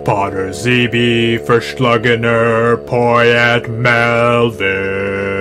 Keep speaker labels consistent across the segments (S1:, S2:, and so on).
S1: Potter ZB for Schluggener, Poet Melvin.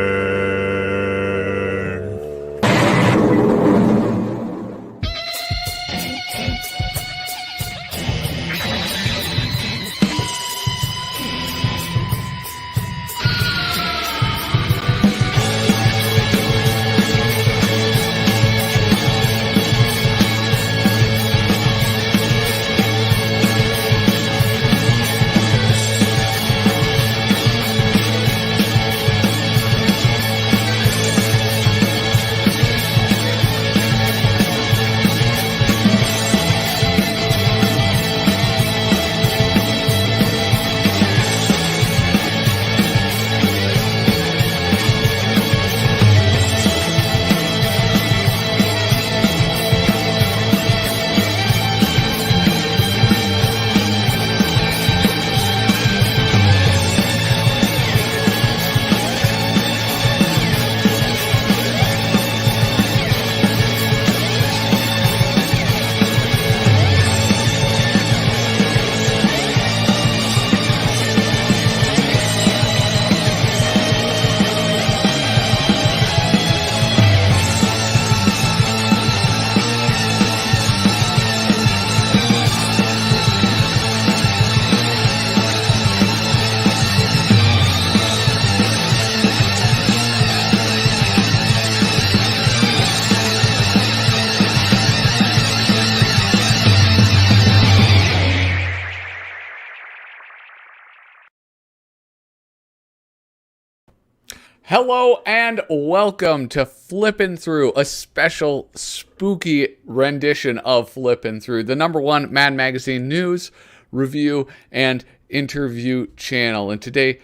S2: Hello and welcome to Flippin' Through, a special spooky rendition of Flippin' Through, the #1 Mad Magazine news, review, and interview channel. And today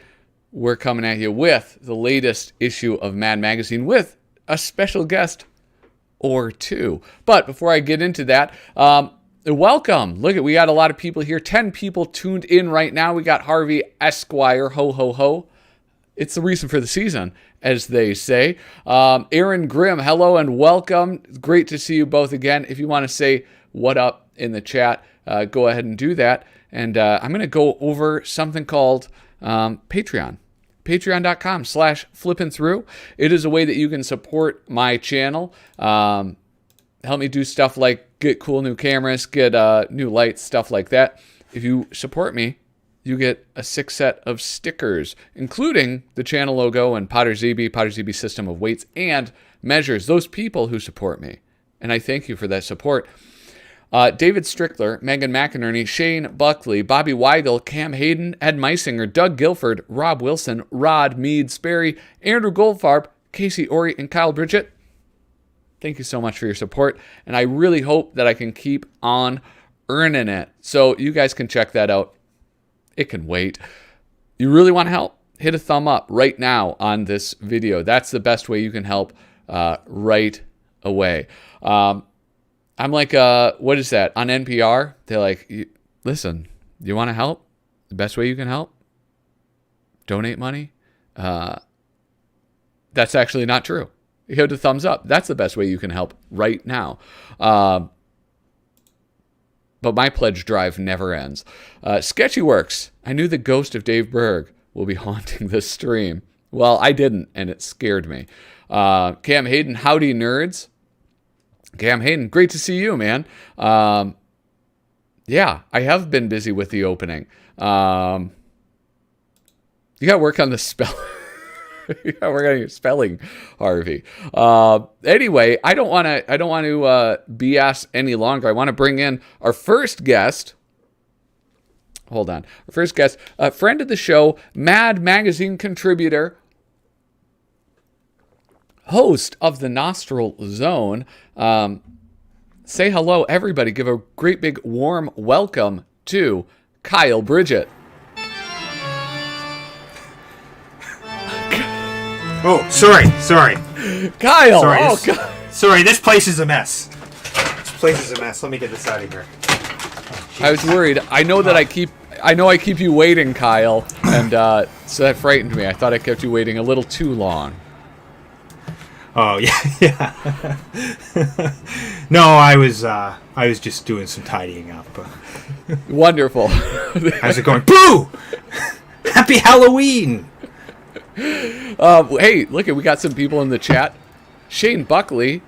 S2: we're coming at you with the latest issue of Mad Magazine with a special guest or two. But before I get into that, welcome. Look, we got a lot of people here. 10 people tuned in right now. We got Harvey Esquire, ho, ho, ho. It's the reason for the season, as they say. Aaron Grimm, hello and welcome. Great to see you both again. If you want to say what up in the chat, go ahead and do that. And I'm going to go over something called Patreon. Patreon.com/flippinthrough. It is a way that you can support my channel. Help me do stuff like get cool new cameras, get new lights, stuff like that. If you support me, you get a 6 set of stickers, including the channel logo and Potter ZB system of weights and measures. Those people who support me, and I thank you for that support. David Strickler, Megan McInerney, Shane Buckley, Bobby Weigel, Cam Hayden, Ed Meisinger, Doug Guilford, Rob Wilson, Rod Mead Sperry, Andrew Goldfarb, Casey Ori, and Kyle Bridgett. Thank you so much for your support, and I really hope that I can keep on earning it. So you guys can check that out. It can wait. You really want to help? Hit a thumb up right now on this video. That's the best way you can help right away. I'm like, what is that? On NPR, they're like, listen, you want to help? The best way you can help? Donate money? That's actually not true. You hit a thumbs up. That's the best way you can help right now. But my pledge drive never ends. Sketchy Works. I knew the ghost of Dave Berg will be haunting this stream. Well, I didn't, and it scared me. Cam Hayden, howdy nerds. Cam Hayden, great to see you, man. Yeah, I have been busy with the opening. You got to work on the spell. You got to work on your spelling, Harvey. Anyway, I don't want to BS any longer. I want to bring in our first guest. Hold on. Our first guest, a friend of the show, Mad Magazine contributor, host of the Notril Zone. Say hello, everybody. Give a great big warm welcome to Kyle Bridgett.
S1: Oh, sorry.
S2: Kyle!
S1: Sorry,
S2: God.
S1: Sorry, this place is a mess. Let me get this out of here.
S2: I was worried. I know I keep you waiting, Kyle, and so that frightened me. I thought I kept you waiting a little too long.
S1: Oh yeah, yeah. No, I was just doing some tidying up.
S2: Wonderful.
S1: How's it going? Boo! Happy Halloween!
S2: Hey, look, we got some people in the chat. Shane Buckley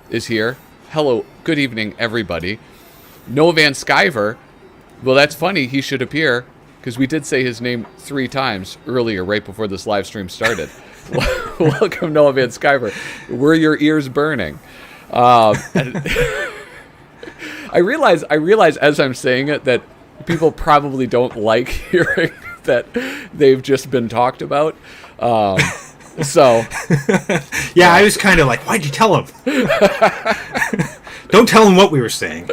S2: is here. Hello, good evening, everybody. Noah Van Sciver. Well, that's funny. He should appear because we did say his name 3 times earlier, right before this live stream started. Welcome, Noah Van Sciver. Were your ears burning? I realize as I'm saying it that people probably don't like hearing that they've just been talked about. So,
S1: yeah, I was kind of like, why'd you tell him? Don't tell him what we were saying.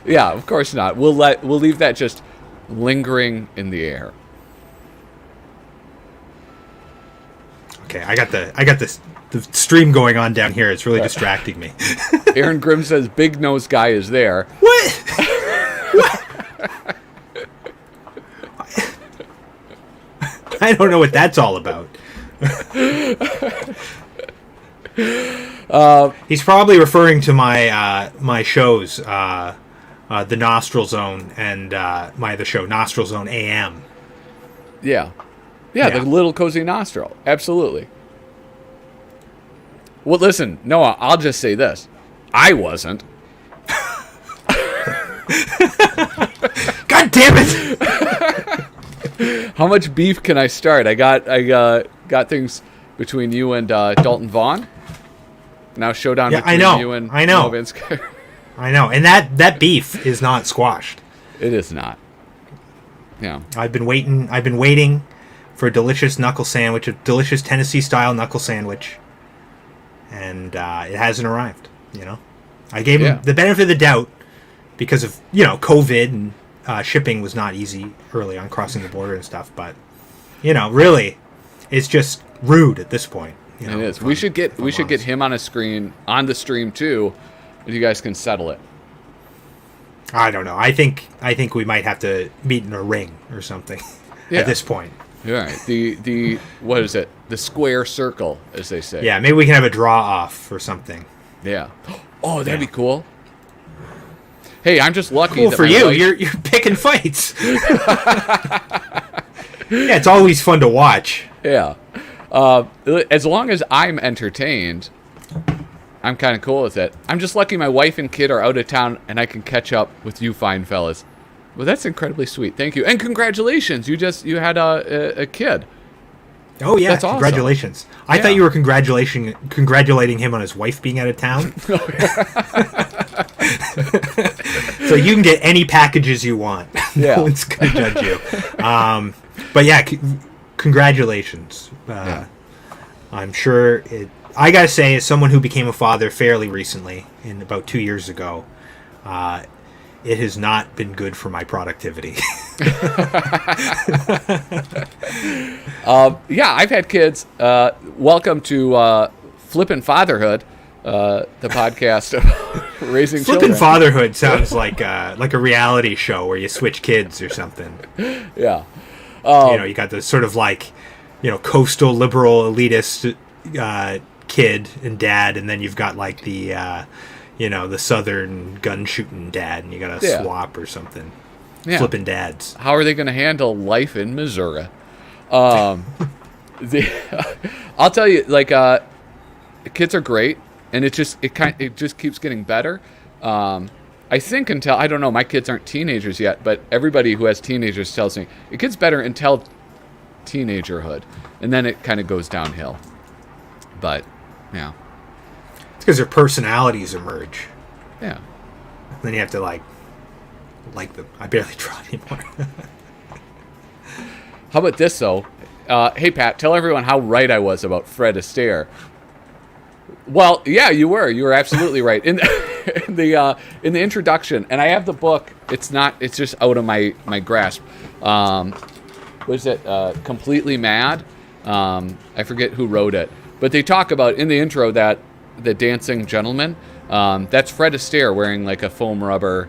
S2: Yeah, of course not. We'll leave that just lingering in the air.
S1: Okay, I got the stream going on down here. It's really distracting me.
S2: Aaron Grimm says Big Nose Guy is there.
S1: What? What? I don't know what that's all about. He's probably referring to my my shows, the Nostril Zone and my other show, Nostril Zone AM.
S2: Yeah, the Little Cozy Nostril. Absolutely. Well, listen, Noah, I'll just say this. I wasn't. God damn it! How much beef can I start? I got things between you and Dalton Vaughn. Now showdown between you and Noah Van Sciver.
S1: I know, and that beef is not squashed.
S2: It is not. Yeah.
S1: I've been waiting for a delicious knuckle sandwich, a delicious Tennessee style knuckle sandwich, and it hasn't arrived. You know, I gave him the benefit of the doubt because of COVID and shipping was not easy early on, crossing the border and stuff. But really, it's just rude at this point.
S2: It is. We should get him on the stream too, and you guys can settle it.
S1: I don't know. I think we might have to meet in a ring or something at this point.
S2: All right. The what is it? The square circle, as they say.
S1: Yeah, maybe we can have a draw off or something.
S2: Yeah. Oh, that'd be cool. Hey, I'm just lucky.
S1: Cool
S2: that
S1: for you. You're picking fights. Yeah, it's always fun to watch.
S2: Yeah. As long as I'm entertained, I'm kind of cool with it. I'm just lucky my wife and kid are out of town and I can catch up with you fine fellas. Well, that's incredibly sweet. Thank you. And congratulations. You had a kid.
S1: Oh, yeah.
S2: That's awesome.
S1: Congratulations. I thought you were congratulating him on his wife being out of town. So you can get any packages you want.
S2: Yeah.
S1: No one's going to judge you. But yeah, congratulations. I'm sure I got to say, as someone who became a father fairly recently, in about 2 years ago, it has not been good for my productivity.
S2: I've had kids. Welcome to Flippin' Fatherhood, the podcast of raising children.
S1: Flippin' Fatherhood sounds like a reality show where you switch kids or something.
S2: Yeah.
S1: You got the sort of coastal liberal elitist kid and dad, and then you've got like the the southern gun shooting dad, and you got a swap or something. Yeah. Flipping dads.
S2: How are they going to handle life in Missouri? I'll tell you, kids are great, and it just keeps getting better. I think until, I don't know, my kids aren't teenagers yet, but everybody who has teenagers tells me it gets better until teenagerhood, and then it kind of goes downhill. But yeah,
S1: it's because their personalities emerge.
S2: Yeah.
S1: Then you have to like them. I barely draw anymore.
S2: How about this though? Hey Pat, tell everyone how right I was about Fred Astaire. Well, yeah, you were. You were absolutely right in the introduction, and I have the book. It's just out of my grasp. What is it? Completely Mad. I forget who wrote it, but they talk about in the intro that the dancing gentleman. That's Fred Astaire wearing like a foam rubber.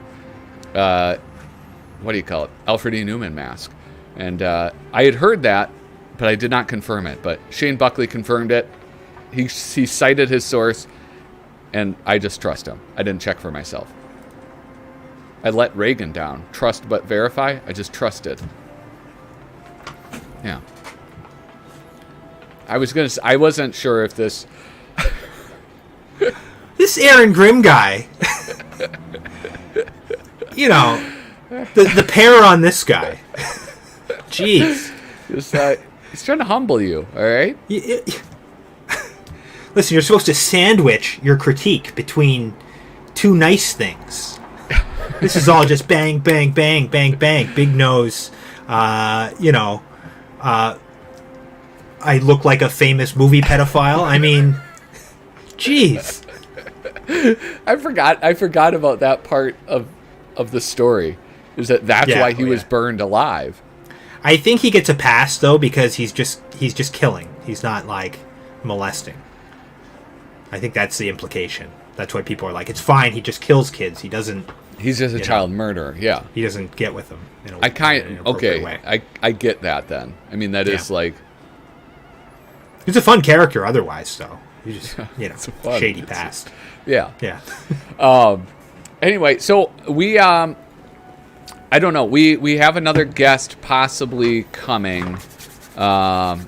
S2: What do you call it? Alfred E. Newman mask. And I had heard that, but I did not confirm it. But Shane Buckley confirmed it. He cited his source, and I just trust him. I didn't check for myself. I let Reagan down. Trust but verify. I just trusted. Yeah. I wasn't sure if this...
S1: This Aaron Grimm guy... the pair on this guy. Jeez.
S2: He's trying to humble you, all right?
S1: Listen, you're supposed to sandwich your critique between two nice things. This is all just bang, bang, bang, bang, bang. Big nose. I look like a famous movie pedophile. I mean, jeez.
S2: I forgot about that part of the story. Is that's why he was burned alive.
S1: I think he gets a pass though because he's just killing. He's not like molesting. I think that's the implication. That's why people are like, it's fine. He just kills kids. He doesn't.
S2: He's just a child murderer. Yeah.
S1: He doesn't get with them.
S2: I get that then. I mean, that is like.
S1: He's a fun character otherwise, though. He's just shady past.
S2: Yeah.
S1: Yeah.
S2: Anyway, so we I don't know. We have another guest possibly coming. I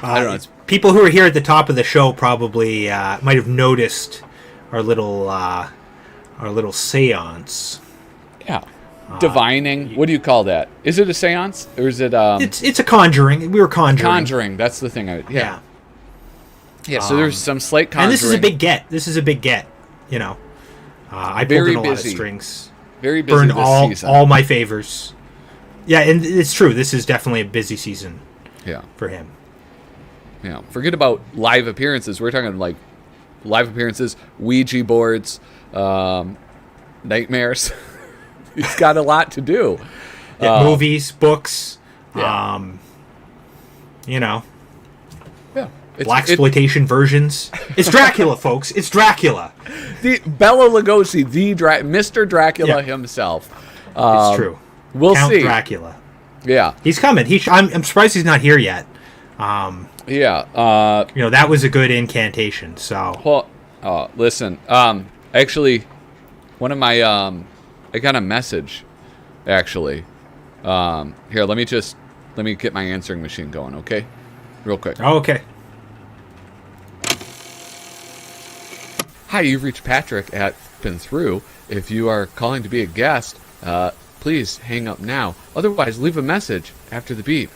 S2: don't know.
S1: People who are here at the top of the show probably might have noticed our little seance.
S2: Yeah. Divining. What do you call that? Is it a seance or is it?
S1: It's a conjuring. We were conjuring.
S2: Conjuring. That's the thing. Yeah. So there's some slight conjuring.
S1: And this is a big get. I pulled in a lot of strings.
S2: Very busy
S1: burned
S2: this season.
S1: all my favors. Yeah, and it's true. This is definitely a busy season.
S2: Yeah.
S1: For him.
S2: Yeah. Forget about live appearances. We're talking like live appearances, Ouija boards, nightmares. He's got a lot to do.
S1: Movies, books.
S2: Yeah.
S1: Yeah.
S2: Blaxploitation
S1: versions. It's Dracula, folks. It's Dracula.
S2: The Bela Lugosi, Mr. Dracula himself.
S1: It's true.
S2: We'll
S1: Count
S2: see.
S1: Dracula.
S2: Yeah,
S1: he's coming. I'm surprised he's not here yet. That was a good incantation. So.
S2: Well, listen. Actually, one of my I got a message. Actually, here. Let me get my answering machine going. Okay, real quick.
S1: Oh, okay.
S2: Hi, you've reached Patrick at Flippin Through. If you are calling to be a guest, please hang up now. Otherwise, leave a message after the beep.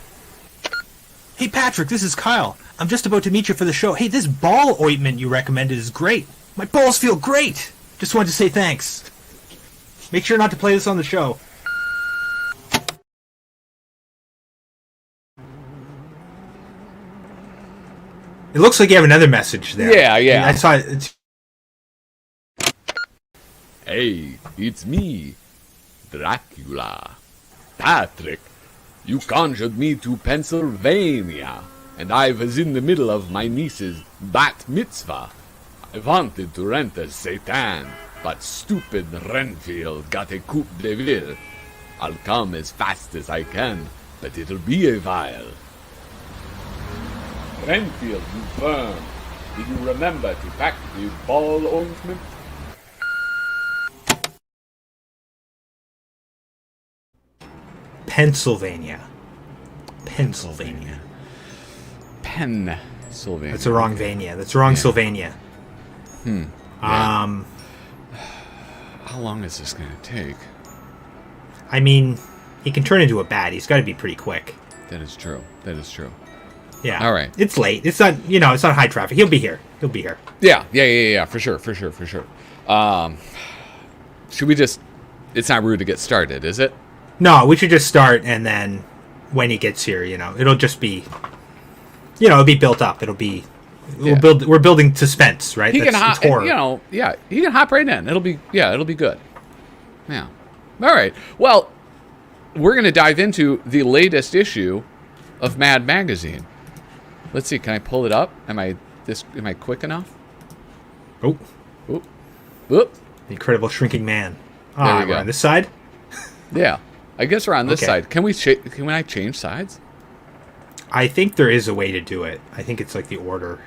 S1: Hey, Patrick, this is Kyle. I'm just about to meet you for the show. Hey, this ball ointment you recommended is great. My balls feel great. Just wanted to say thanks. Make sure not to play this on the show. It looks like you have another message there.
S2: Yeah.
S1: I saw it.
S2: Hey, it's me, Dracula. Patrick, you conjured me to Pennsylvania, and I was in the middle of my niece's bat mitzvah. I wanted to rent a Satan, but stupid Renfield got a coupe de ville. I'll come as fast as I can, but it'll be a while. Renfield, you burn. Did you remember to pack the ball ointment?
S1: Pennsylvania.
S2: Pennsylvania.
S1: That's the wrong Vania. That's the wrong Sylvania.
S2: Yeah. How long is this going to take?
S1: I mean, he can turn into a bat. He's got to be pretty quick.
S2: That is true.
S1: Yeah.
S2: All right.
S1: It's late. It's not. It's not high traffic. He'll be here.
S2: Yeah. For sure. Should we just? It's not rude to get started, is it?
S1: No, we should just start, and then when he gets here, it'll just be, it'll be built up. It'll be, we're building suspense, right?
S2: He can hop, he can hop right in. It'll be good. Yeah. All right. Well, we're gonna dive into the latest issue of Mad Magazine. Let's see. Can I pull it up? Am I quick enough?
S1: Oh.
S2: Oop.
S1: The Incredible Shrinking Man.
S2: There we go.
S1: We're on this side?
S2: Yeah. I guess we're on this side. Can I change sides?
S1: I think there is a way to do it. I think it's like the order.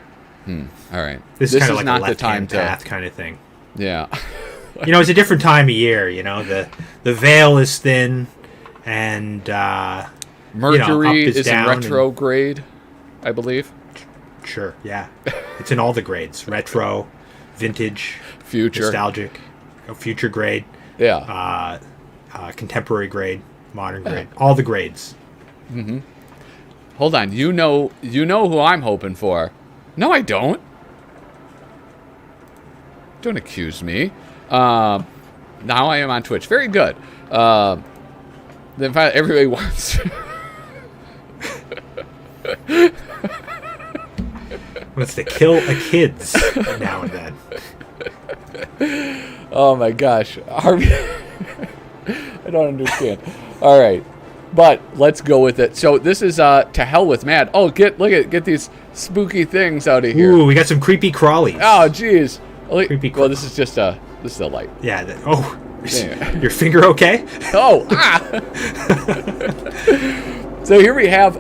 S2: All right.
S1: This is kind of like
S2: not
S1: a
S2: the time
S1: left-hand path kind of thing.
S2: Yeah.
S1: It's a different time of year. The veil is thin, and
S2: Mercury
S1: up is
S2: in
S1: down
S2: retrograde, I believe.
S1: Sure, yeah. It's in all the grades: retro, vintage,
S2: future,
S1: nostalgic, future grade, contemporary grade, modern grade, all the grades.
S2: Mm-hmm. Hold on, you know who I'm hoping for. No, I don't. Don't accuse me. Now I am on Twitch. Very good. Then everybody wants.
S1: Wants to kill a kids now and then.
S2: Oh my gosh, Harvey. I don't understand. All right, but let's go with it. So this is To Hell with Mad. Oh, get these spooky things out of here.
S1: Ooh, we got some creepy crawlies.
S2: Oh, jeez.
S1: Creepy.
S2: Well, this is a light.
S1: Yeah. Your finger okay?
S2: Oh. So here we have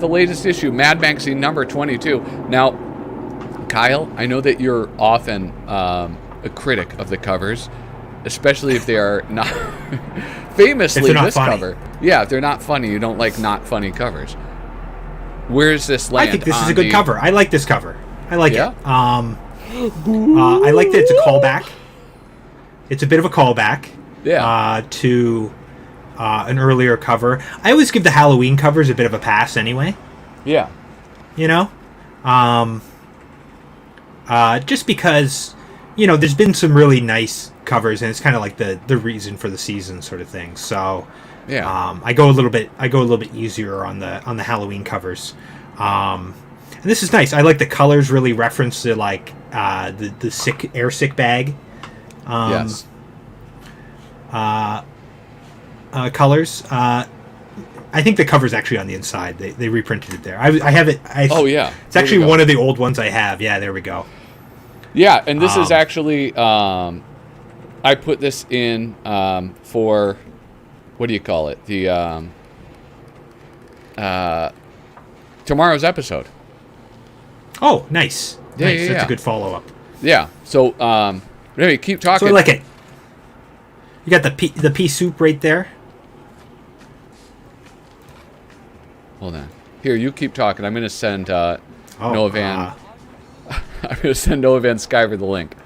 S2: the latest issue, Mad Magazine number 22. Now, Kyle, I know that you're often a critic of the covers, especially if they are not famously
S1: not
S2: this
S1: funny.
S2: cover. Yeah, if they're not funny, you don't like not funny covers. Where's this land?
S1: I think this is a good cover. I like this cover. I like it. I like that it's a callback. It's a bit of a callback.
S2: Yeah.
S1: To an earlier cover. I always give the Halloween covers a bit of a pass anyway.
S2: Yeah.
S1: Just because, there's been some really nice covers, and it's kind of like the reason for the season sort of thing. So,
S2: yeah.
S1: I go a little bit easier on the Halloween covers. And this is nice. I like the colors really reference to like the sick bag.
S2: Yes.
S1: Colors. I think the cover's actually on the inside. They reprinted it there. I have it.
S2: Oh yeah.
S1: It's actually one of the old ones I have. Yeah, there we go.
S2: Yeah, and this is actually I put this in for what do you call it? The tomorrow's episode.
S1: Oh, nice.
S2: Yeah,
S1: nice.
S2: Yeah,
S1: That's
S2: yeah.
S1: a good follow-up.
S2: Yeah. So anyway, keep talking.
S1: So I like it. You got the pea soup right there.
S2: Hold on. Here, you keep talking. I'm going to send Noah Van. I'm going to send Noah Van Sciver the link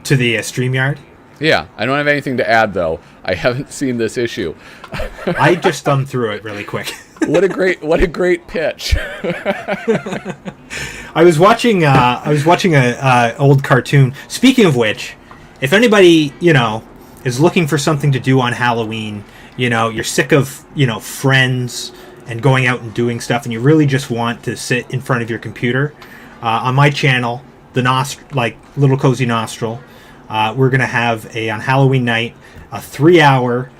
S1: to the StreamYard.
S2: Yeah, I don't have anything to add though. I haven't seen this issue.
S1: I just thumbed through it really quick.
S2: What a great pitch.
S1: I was watching a old cartoon. Speaking of which, if anybody is looking for something to do on Halloween, you're sick of friends and going out and doing stuff, and you really just want to sit in front of your computer. On my channel, the Little Cozy Nostril, we're gonna have on Halloween night a 3-hour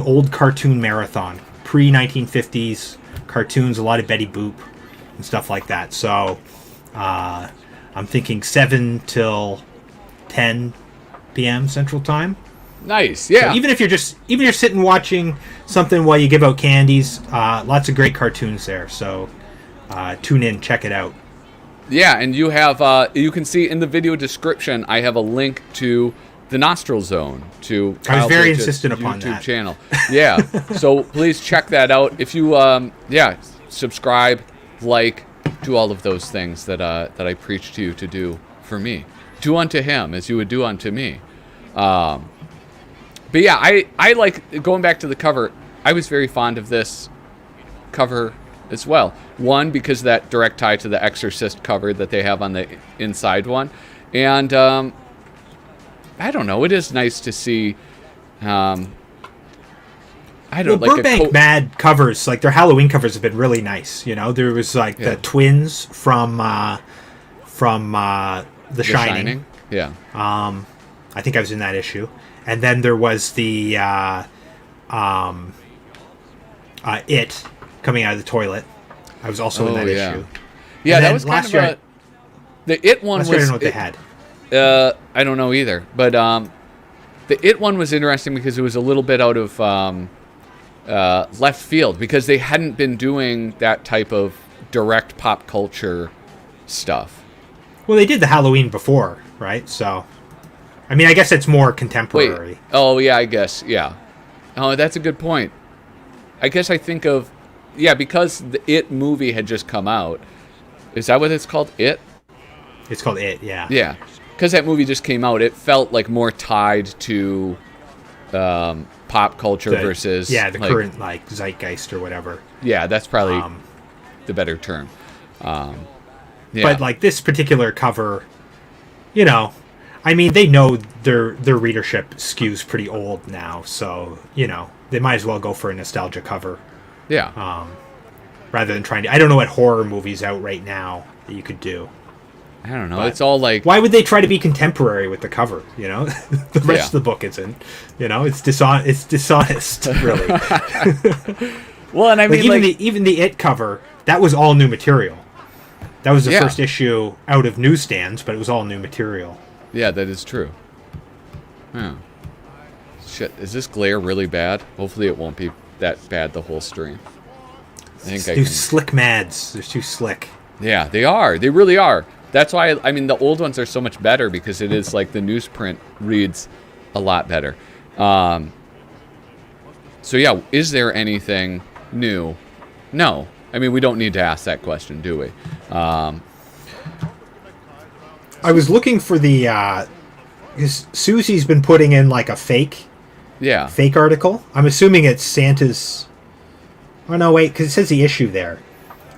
S1: old cartoon marathon, pre-1950s cartoons, a lot of Betty Boop and stuff like that. So I'm thinking 7 till 10 p.m. Central Time.
S2: Nice, yeah.
S1: So even if you're sitting watching something while you give out candies, lots of great cartoons there. So tune in, check it out.
S2: Yeah, and you have you can see in the video description I have a link to the Notril Zone to
S1: I was very
S2: Bridgett's
S1: insistent upon
S2: YouTube
S1: that
S2: channel. Yeah, so please check that out. If you subscribe, like, do all of those things that I preach to you to do for me. Do unto him as you would do unto me. But yeah, I like going back to the cover. I was very fond of this cover as well. One, because of that direct tie to the Exorcist cover that they have on the inside one. And I don't know, it is nice to see
S1: Burbank Mad covers, like their Halloween covers have been really nice. There was the twins from The Shining.
S2: Yeah.
S1: I think I was in that issue. And then there was the It coming out of the toilet. I was also in that issue.
S2: Yeah,
S1: and
S2: that was kind of the It one was.
S1: I don't know what they had.
S2: I don't know either. But the It one was interesting because it was a little bit out of left field because they hadn't been doing that type of direct pop culture stuff.
S1: Well, they did the Halloween before, right? So, I mean, I guess it's more contemporary.
S2: Wait. Oh, yeah, I guess. Yeah. Oh, that's a good point. I guess I think of... Yeah, because the It movie had just come out. Is that what it's called? It?
S1: It's called It, yeah.
S2: Yeah. Because that movie just came out, it felt like more tied to pop culture versus...
S1: Yeah, the current, like, zeitgeist or whatever.
S2: Yeah, that's probably the better term. Yeah.
S1: But, like, this particular cover, you know... I mean, they know their readership skews pretty old now, so, you know, they might as well go for a nostalgia cover.
S2: Yeah.
S1: Rather than trying to... I don't know what horror movie's out right now that you could do.
S2: I don't know. But it's all like...
S1: Why would they try to be contemporary with the cover, you know? The rest of the book isn't. You know, it's dishonest, really.
S2: Well, and I mean,
S1: even the It cover, that was all new material. That was the first issue out of newsstands, but it was all new material.
S2: Yeah, that is true. Oh. Shit, is this glare really bad? Hopefully it won't be that bad the whole stream.
S1: Slick Mads. They're too slick.
S2: Yeah, they are. They really are. That's why, I mean, the old ones are so much better because it is like the newsprint reads a lot better. So yeah, is there anything new? No. I mean, we don't need to ask that question, do we?
S1: I was looking for the... because Susie's been putting in like a fake article. I'm assuming it's Santa's... Oh, no, wait, because it says the issue there.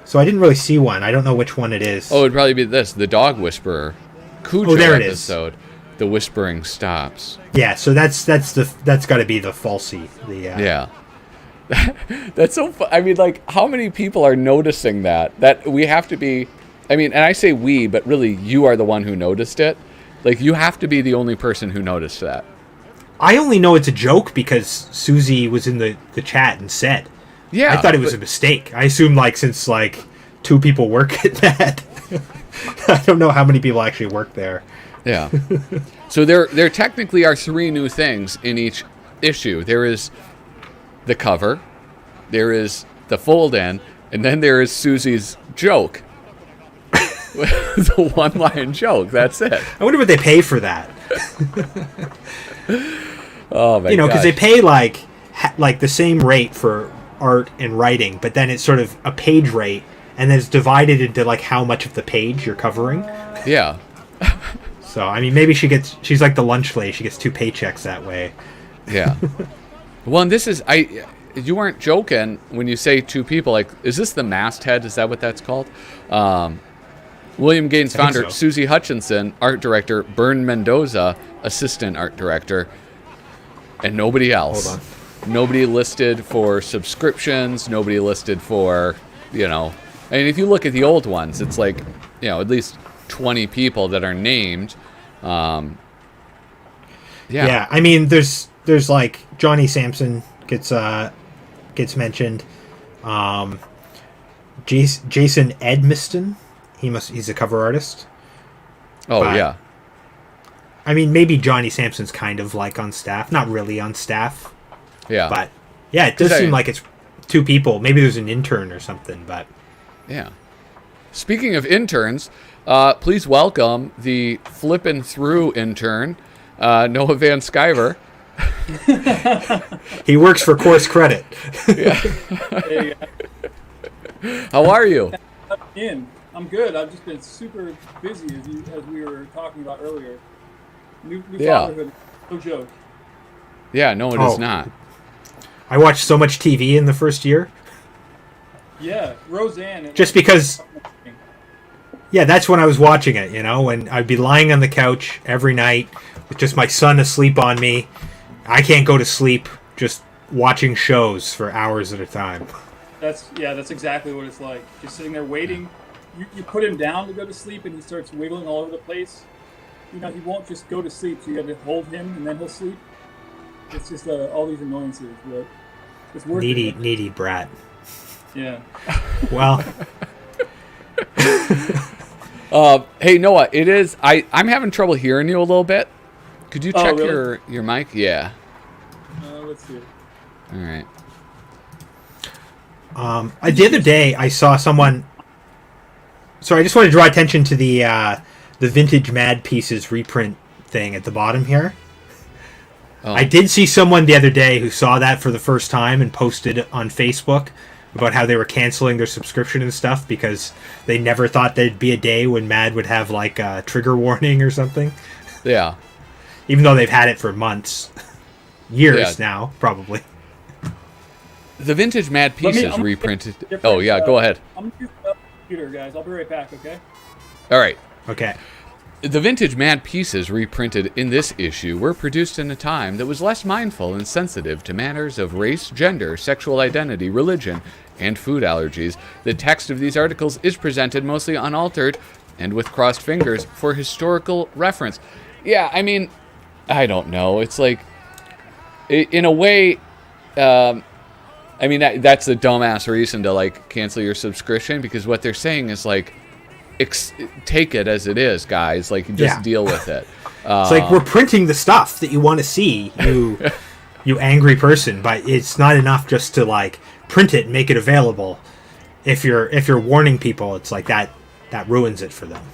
S1: So I didn't really see one. I don't know which one it is.
S2: Oh, it'd probably be this, the Dog Whisperer. Cujo
S1: there it
S2: episode. The whispering stops.
S1: Yeah, so that's got to be the falsie.
S2: Yeah. That's so fun. I mean, like, how many people are noticing that? That we have to be... I mean, and I say we, but really you are the one who noticed it. Like, you have to be the only person who noticed that.
S1: I only know it's a joke because Susie was in the chat and said. Yeah. I thought it was a mistake. I assumed, like, since, like, 2 people work at that. I don't know how many people actually work there.
S2: Yeah. So there technically are 3 new things in each issue. There is the cover, there is the fold-in, and then there is Susie's joke. The one-line joke. That's it.
S1: I wonder what they pay for that.
S2: Oh my! You know,
S1: because they pay like the same rate for art and writing, but then it's sort of a page rate, and then it's divided into like how much of the page you're covering.
S2: Yeah.
S1: So I mean, maybe she's like the lunch lady. She gets 2 paychecks that way.
S2: Yeah. Well, and this is you weren't joking when you say 2 people. Like, is this the masthead? Is that what that's called? William Gaines founder, so. Susie Hutchinson, art director, Bern Mendoza, assistant art director, and nobody else.
S1: Hold on.
S2: Nobody listed for subscriptions, nobody listed for, you know. I mean, if you look at the old ones, it's like, you know, at least 20 people that are named. Yeah,
S1: I mean, there's like Johnny Sampson gets mentioned. Jason Edmiston. He's a cover artist.
S2: Oh, but, yeah.
S1: I mean, maybe Johnny Sampson's kind of like on staff. Not really on staff.
S2: Yeah.
S1: But, yeah, it does seem like it's 2 people. Maybe there's an intern or something, but...
S2: Yeah. Speaking of interns, please welcome the Flippin' Through intern, Noah Van Sciver.
S1: He works for Course Credit.
S3: Hey,
S2: how are you?
S3: I'm good. I've just been super busy, as we were talking about earlier. New fatherhood, no joke.
S2: Yeah, no, it is not.
S1: I watched so much TV in the first year.
S3: Yeah, Roseanne.
S1: Just because... Yeah, that's when I was watching it, you know, when I'd be lying on the couch every night with just my son asleep on me. I can't go to sleep just watching shows for hours at a time.
S3: That's exactly what it's like. Just sitting there waiting. You put him down to go to sleep, and he starts wiggling all over the place. You know, he won't just go to sleep, so you got to hold him, and then he'll sleep. It's just all these annoyances, but it's worth it.
S1: Needy brat.
S3: Yeah.
S1: Well.
S2: Hey, Noah, it is... I'm having trouble hearing you a little bit. Could you check
S3: really?
S2: your mic? Yeah.
S3: Let's see.
S2: All right.
S1: The other day, I saw someone So I just want to draw attention to the Vintage Mad Pieces reprint thing at the bottom here. Oh. I did see someone the other day who saw that for the first time and posted on Facebook about how they were canceling their subscription and stuff because they never thought there'd be a day when Mad would have like a trigger warning or something.
S2: Yeah.
S1: Even though they've had it for months. Years now, probably.
S2: The Vintage Mad Pieces reprinted. Oh, yeah, go ahead.
S3: I'm going to use the computer, guys. I'll be right back, okay?
S2: All right.
S1: Okay.
S2: The Vintage Mad Pieces reprinted in this issue were produced in a time that was less mindful and sensitive to matters of race, gender, sexual identity, religion, and food allergies. The text of these articles is presented mostly unaltered and with crossed fingers for historical reference. Yeah, I mean, I don't know. It's like, in a way, I mean, that's the dumbass reason to, like, cancel your subscription, because what they're saying is, like, take it as it is, guys. Like, just deal with it.
S1: It's like, we're printing the stuff that you want to see, you angry person, but it's not enough just to, like, print it and make it available. If you're warning people, it's like that ruins it for them.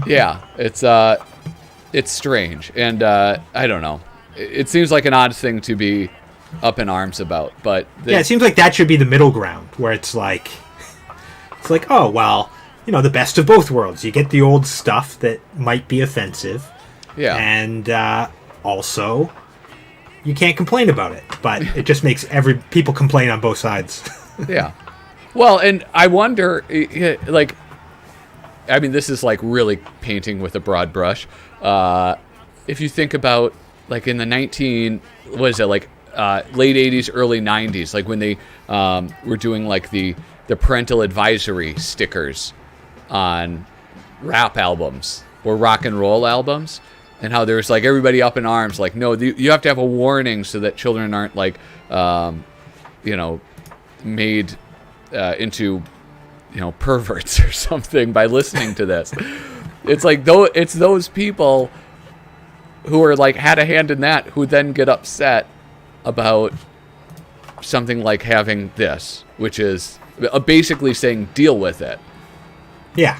S2: Yeah, it's strange, and I don't know. It seems like an odd thing to be up in arms about, but
S1: it seems like that should be the middle ground, where it's like, oh well, you know, the best of both worlds. You get the old stuff that might be offensive, and also you can't complain about it, but it just makes people complain on both sides.
S2: Yeah, well, and I wonder, like, I mean, this is like really painting with a broad brush. If you think about, like, in the late 80s, early 90s, like when they were doing like the parental advisory stickers on rap albums or rock and roll albums, and how there's like everybody up in arms, like, no, you have to have a warning so that children aren't like, made into, perverts or something by listening to this. It's like, it's those people who are like had a hand in that who then get upset about something like having this, which is basically saying deal with it.
S1: Yeah.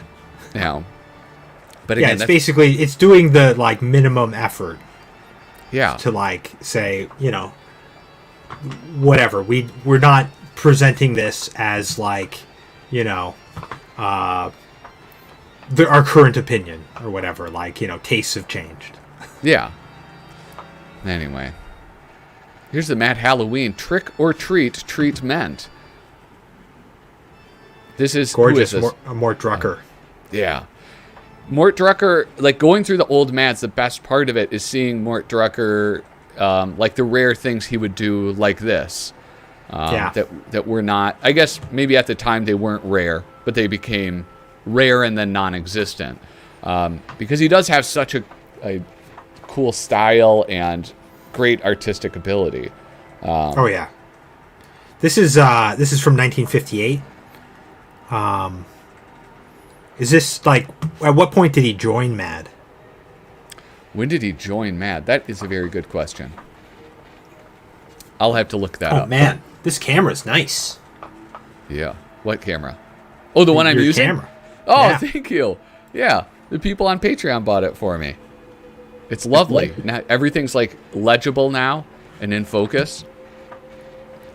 S2: But again,
S1: it's basically, it's doing the like minimum effort.
S2: Yeah.
S1: To like say, whatever, we're not presenting this as like, our current opinion or whatever, like, tastes have changed.
S2: Yeah. Anyway, here's the Mad Halloween Trick or Treat treatment. This is
S1: gorgeous.
S2: Who is this?
S1: Mort Drucker.
S2: Yeah. Mort Drucker, like, going through the old Mads, the best part of it is seeing Mort Drucker, like the rare things he would do like this. That were not, I guess maybe at the time they weren't rare, but they became rare and then non-existent. Because he does have such a cool style and great artistic ability.
S1: This is from 1958. Is this like, at what point did he join Mad?
S2: When did he join Mad? That is a very good question. I'll have to look that up.
S1: Oh man, this camera's nice.
S2: Yeah. What camera? Oh, the one I'm using?
S1: Camera.
S2: Oh, yeah. Thank you. Yeah. The people on Patreon bought it for me. It's lovely. Now, everything's like legible now and in focus.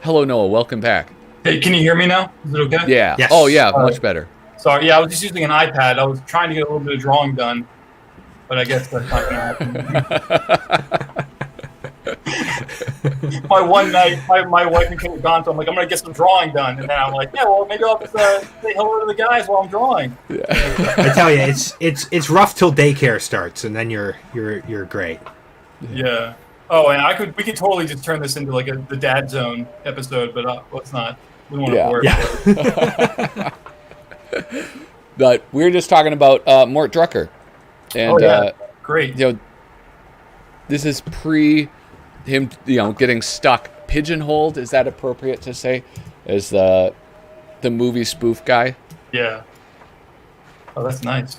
S2: Hello, Noah. Welcome back.
S4: Hey, can you hear me now? Is it okay?
S2: Yeah.
S1: Yes.
S2: Oh, yeah. Much better.
S4: Sorry. Yeah, I was just using an iPad. I was trying to get a little bit of drawing done, but I guess that's not going to happen. One night, my wife and kid were gone, so I'm like, I'm going to get some drawing done. And then I'm like, yeah, well, maybe I'll just say hello to the guys while I'm drawing.
S2: Yeah.
S1: I tell you, it's rough till daycare starts, and then you're great.
S4: Yeah. Oh, and we could totally just turn this into like the Dad Zone episode, but let's not. We don't want to bore
S1: Yeah.
S2: But we're just talking about Mort Drucker. And,
S4: great.
S2: This is pre him, getting stuck, pigeonholed. Is that appropriate to say, as the movie spoof guy?
S4: Yeah. Oh, that's nice.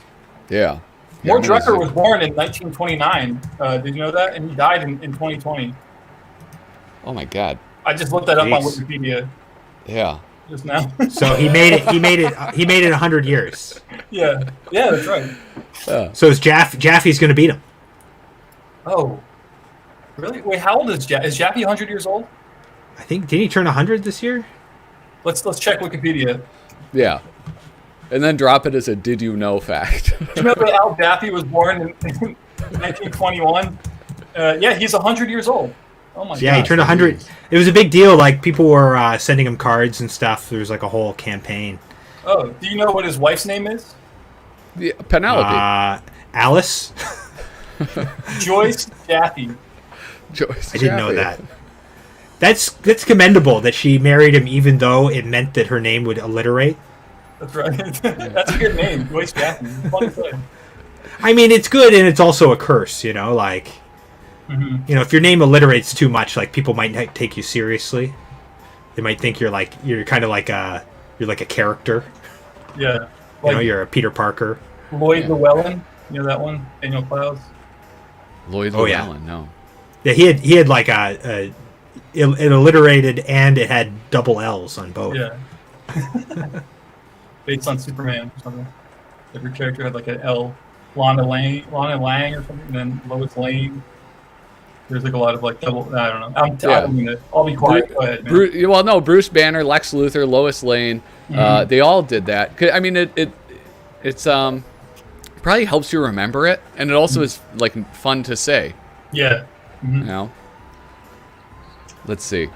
S2: Yeah.
S4: Mort Drucker was born in 1929. Did you know that? And he died in 2020.
S2: Oh my God.
S4: I just looked that up on Wikipedia.
S2: Yeah.
S4: just now.
S1: So he made it. He made it 100 years.
S4: Yeah, that's right.
S1: So is Jaffe's going to beat him?
S4: Oh, really? Wait, how old is Jaffe? Is Jaffe 100 years old?
S1: I think, did he turn 100 this year?
S4: Let's check Wikipedia.
S2: Yeah. And then drop it as a did you know fact.
S4: Do you remember Al Jaffe was born in 1921? Yeah, he's 100 years old. Oh my god.
S1: Yeah, he turned 100. It was a big deal. Like, people were sending him cards and stuff. There was like a whole campaign.
S4: Oh, do you know what his wife's name is?
S2: Yeah, Penelope.
S1: Alice?
S4: Joyce Jaffe.
S2: Joyce
S1: I didn't know
S2: Jaffe.
S1: that. That's commendable that she married him even though it meant that her name would alliterate.
S4: That's right. That's a good name, Joyce Jaffe. Funny thing.
S1: I mean, it's good and it's also a curse, you know, like, you know, if your name alliterates too much, like, people might not take you seriously. They might think you're kind of like a character.
S4: Yeah.
S1: You know, you're a Peter Parker.
S4: Lloyd Llewellyn, you know that one? Daniel Clowes.
S2: Lloyd
S1: Oh,
S2: Llewellyn,
S1: yeah.
S2: no.
S1: Yeah, he had like it alliterated and it had double L's on both.
S4: Yeah. Based on Superman or something. Every character had like an L. Lana Lang or something, and then Lois Lane. There's like a lot of like double. I don't know. I'll be quiet. Go ahead, man.
S2: Bruce Banner, Lex Luthor, Lois Lane. They all did that. I mean, it's probably helps you remember it, and it also is like fun to say.
S4: Yeah.
S2: You know. Let's see.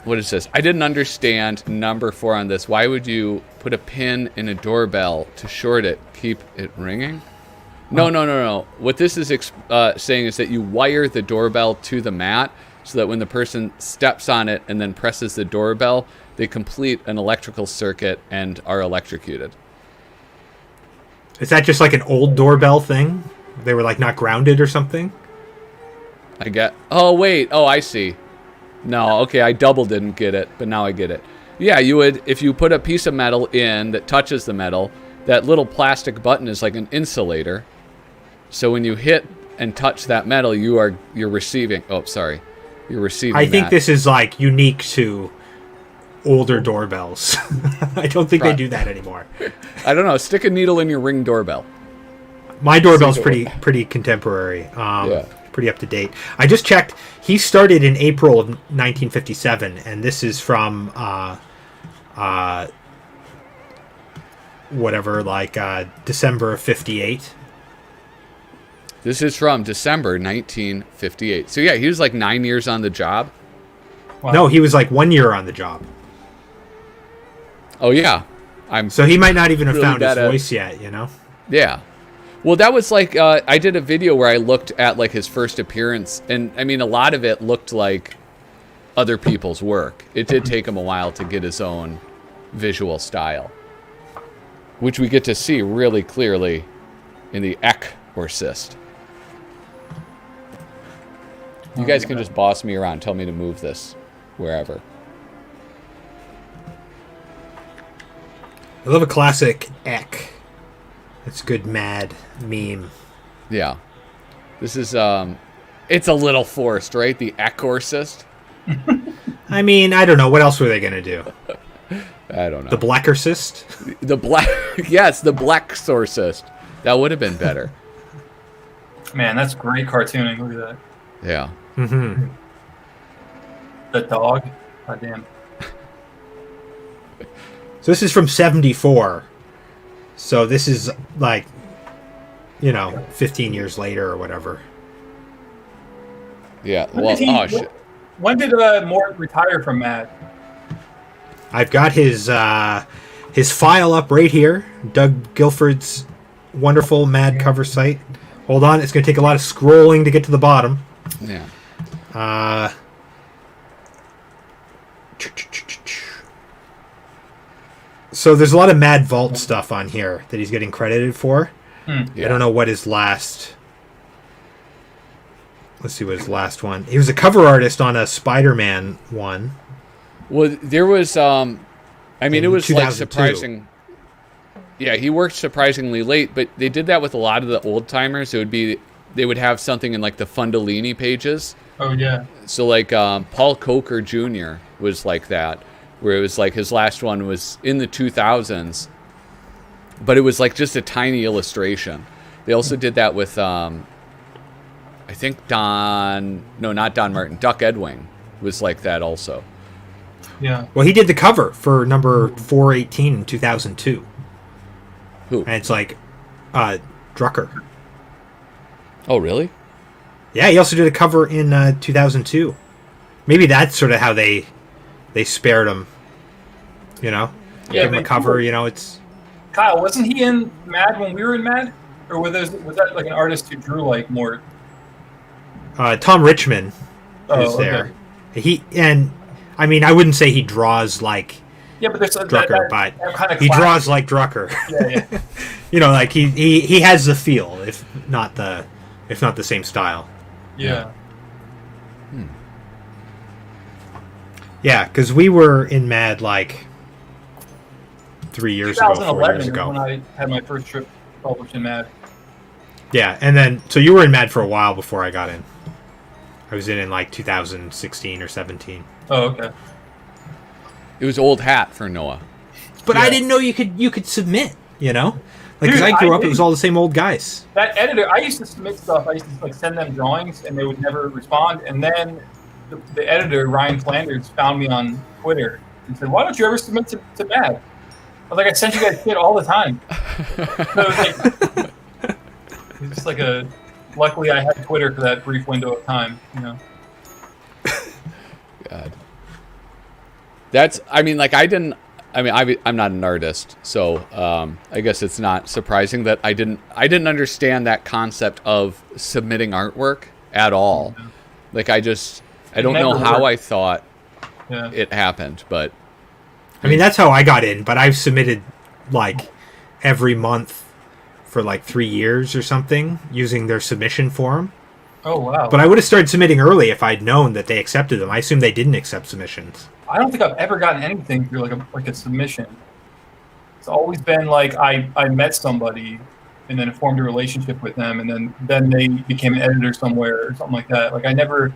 S2: What is this? I didn't understand number 4 on this. Why would you put a pin in a doorbell to short it, keep it ringing? No. What this is saying is that you wire the doorbell to the mat so that when the person steps on it and then presses the doorbell, they complete an electrical circuit and are electrocuted.
S1: Is that just like an old doorbell thing? They were like not grounded or something?
S2: Oh, wait. Oh, I see. No, okay, I double didn't get it, but now I get it. Yeah, you would, if you put a piece of metal in that touches the metal, that little plastic button is like an insulator. So when you hit and touch that metal, you're receiving. Oh, sorry, you're receiving.
S1: I think this is like unique to older doorbells. I don't think they do that anymore.
S2: I don't know. Stick a needle in your Ring doorbell.
S1: My doorbell's pretty contemporary.
S2: Yeah.
S1: Pretty up to date. I just checked. He started in April of 1957, and this is from December of 58.
S2: This is from December 1958. So yeah, he was like 9 years on the job.
S1: Wow. No, he was like 1 year on the job.
S2: Oh yeah,
S1: so he might not even have
S2: really
S1: found his voice yet. You know?
S2: Yeah. Well, that was like, I did a video where I looked at like his first appearance, and I mean, a lot of it looked like other people's work. It did take him a while to get his own visual style, which we get to see really clearly in the Exorcist. You guys can just boss me around, tell me to move this wherever.
S1: I love a classic Ek. It's a good mad meme.
S2: Yeah. This is, it's a little forced, right? The Exorcist.
S1: I mean, I don't know. What else were they going to do?
S2: I don't know.
S1: The Blackercist?
S2: Yes, the Blacksorcist. That would have been better.
S4: Man, that's great cartooning. Look at that.
S2: Yeah.
S1: Mm-hmm.
S4: The dog. God damn.
S1: So this is from 74. So this is like, 15 years later or whatever.
S2: Yeah.
S4: When did Mort retire from Mad?
S1: I've got his file up right here. Doug Guilford's wonderful Mad cover site. Hold on, it's going to take a lot of scrolling to get to the bottom.
S2: Yeah.
S1: So there's a lot of Mad Vault stuff on here that he's getting credited for.
S2: Yeah.
S1: I don't know what his last... Let's see what his last one... He was a cover artist on a Spider-Man one.
S2: Well, there was... it was
S1: 2002.
S2: like surprising... Yeah, he worked surprisingly late, but they did that with a lot of the old-timers. They would have something in like the Fundolini pages.
S4: Oh, yeah.
S2: So like Paul Coker Jr. was like that. where it was like his last one was in the 2000s, but it was like just a tiny illustration. They also did that with, I think not Don Martin, Duck Edwing was like that also.
S4: Yeah.
S1: Well, he did the cover for number 418 in 2002.
S2: Who?
S1: And it's like Drucker.
S2: Oh, really?
S1: Yeah, he also did a cover in 2002. Maybe that's sort of how they spared him. You know?
S4: Yeah,
S1: Give him a cover, you know, it's...
S4: Kyle, wasn't he in Mad when we were in Mad? Or was that like an artist who drew like more?
S1: Tom Richmond is there. I mean, I wouldn't say he draws like
S4: but there's
S1: Drucker, but
S4: that kind of
S1: he draws like Drucker.
S4: Yeah.
S1: You know, like he has the feel, if not the same style.
S4: Yeah.
S1: Yeah, because we were in Mad like 3 years ago, 4 years ago.
S4: When I had my first trip published in Mad.
S1: Yeah, and then so you were in Mad for a while before I got in. I was in like 2016 or 17.
S4: Oh, okay.
S2: It was old hat for Noah.
S1: But I didn't know you could submit, you know? Like, because
S4: Dude,
S1: I grew up, it was all the same old guys.
S4: That editor, I used to submit stuff. I used to like send them drawings, and they would never respond. And then the editor, Ryan Flanders, found me on Twitter and said, "Why don't you ever submit to Mad?" I was like, "I sent you guys shit all the time." So it was just like luckily I had Twitter for that brief window of time, you know.
S2: God. I'm not an artist, so I guess it's not surprising that I didn't understand that concept of submitting artwork at all. Yeah. Like I don't know how I thought it happened, but
S1: I mean that's how I got in. But I've submitted like every month for like 3 years or something using their submission form.
S4: Oh wow!
S1: But I would have started submitting early if I'd known that they accepted them. I assume they didn't accept submissions.
S4: I don't think I've ever gotten anything through like a submission. It's always been like I met somebody and then formed a relationship with them, and then they became an editor somewhere or something like that. Like I never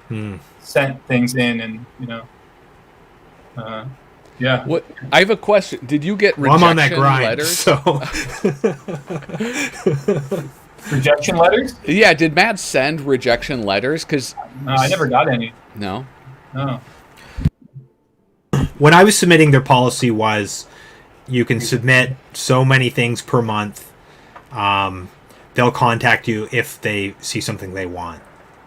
S4: sent things in, and you know, yeah.
S2: What? I have a question. Did you get rejection
S1: I'm on that grind,
S2: letters?
S1: So.
S4: Rejection letters?
S2: Yeah. Did Matt send rejection letters? Because
S4: no, I never got any.
S2: No.
S1: When I was submitting, their policy was you can submit so many things per month. They'll contact you if they see something they want.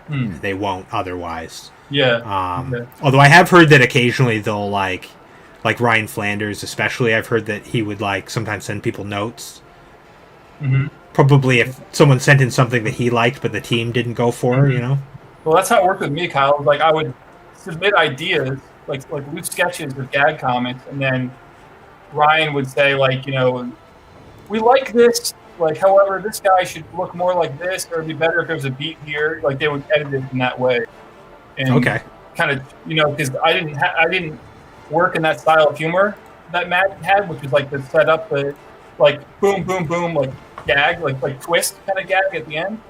S1: They won't otherwise.
S4: Yeah.
S1: Although I have heard that occasionally they'll like Ryan Flanders, especially. I've heard that he would like sometimes send people notes.
S4: Mm-hmm.
S1: Probably if someone sent in something that he liked but the team didn't go for, you know.
S4: Well, that's how it worked with me, Kyle. Like I would submit ideas, like loose sketches with gag comics, and then Ryan would say like, you know, we like this. Like, however, this guy should look more like this, or it'd be better if there was a beat here. Like they would edit it in that way. And kind of, you know, because I didn't work in that style of humor that Matt had, which was like the setup, the like boom, boom, boom, like gag, like twist kind of gag at the end.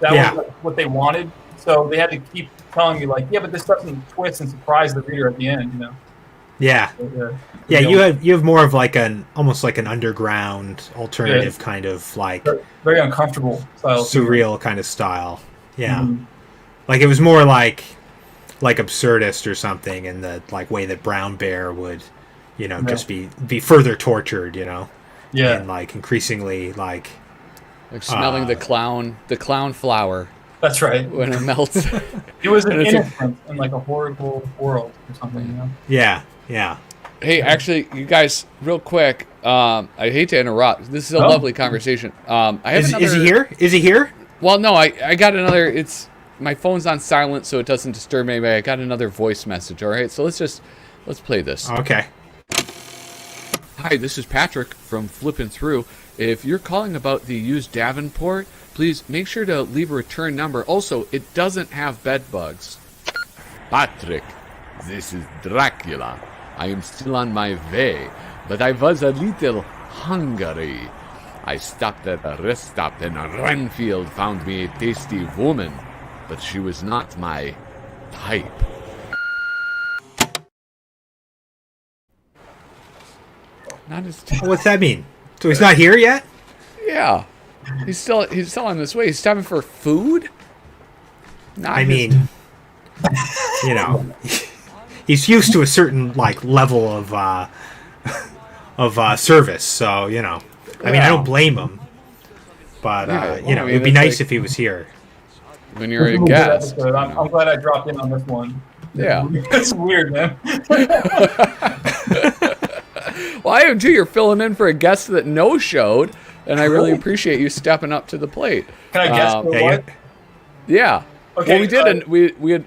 S4: That was like what they wanted. So they had to keep telling me like, yeah, but this doesn't twist and surprise the reader at the end, you know.
S1: Yeah.
S4: So,
S1: yeah, you have more of like almost like an underground alternative kind of like
S4: very uncomfortable style,
S1: surreal kind of style. Yeah, like it was more like absurdist or something in the like way that Brown Bear would, you know, just be further tortured, you know.
S4: Yeah,
S1: and like increasingly like
S2: smelling the clown flower.
S4: That's right.
S2: When it melts.
S4: It was an innocent in like a horrible world or something, you know.
S1: Yeah.
S2: Hey, actually, you guys, real quick, I hate to interrupt. This is a lovely conversation. Is
S1: he here? Is he here?
S2: Well, no, I got another. My phone's on silent, so it doesn't disturb anybody. I got another voice message. All right, so let's play this.
S1: Okay.
S2: Hi, this is Patrick from Flippin' Through. If you're calling about the used Davenport, please make sure to leave a return number. Also, it doesn't have bed bugs. Patrick, this is Dracula. I am still on my way, but I was a little hungry. I stopped at a rest stop and Renfield found me a tasty woman, but she was not my type. Not his.
S1: What's that mean? So he's not here yet?
S2: Yeah, he's still on this way. He's stopping for food.
S1: I mean, you know, he's used to a certain like level of service, so you know. I mean, I don't blame him, but you know, it'd be nice if he was here.
S2: When you're a guest.
S4: I'm glad I dropped in on this one.
S2: Yeah,
S4: it's weird, man.
S2: Well, I am too. You're filling in for a guest that no-showed, and I really appreciate you stepping up to the plate.
S4: Can I guess for what?
S2: Yeah.
S4: Okay.
S2: Well, we did, and we had.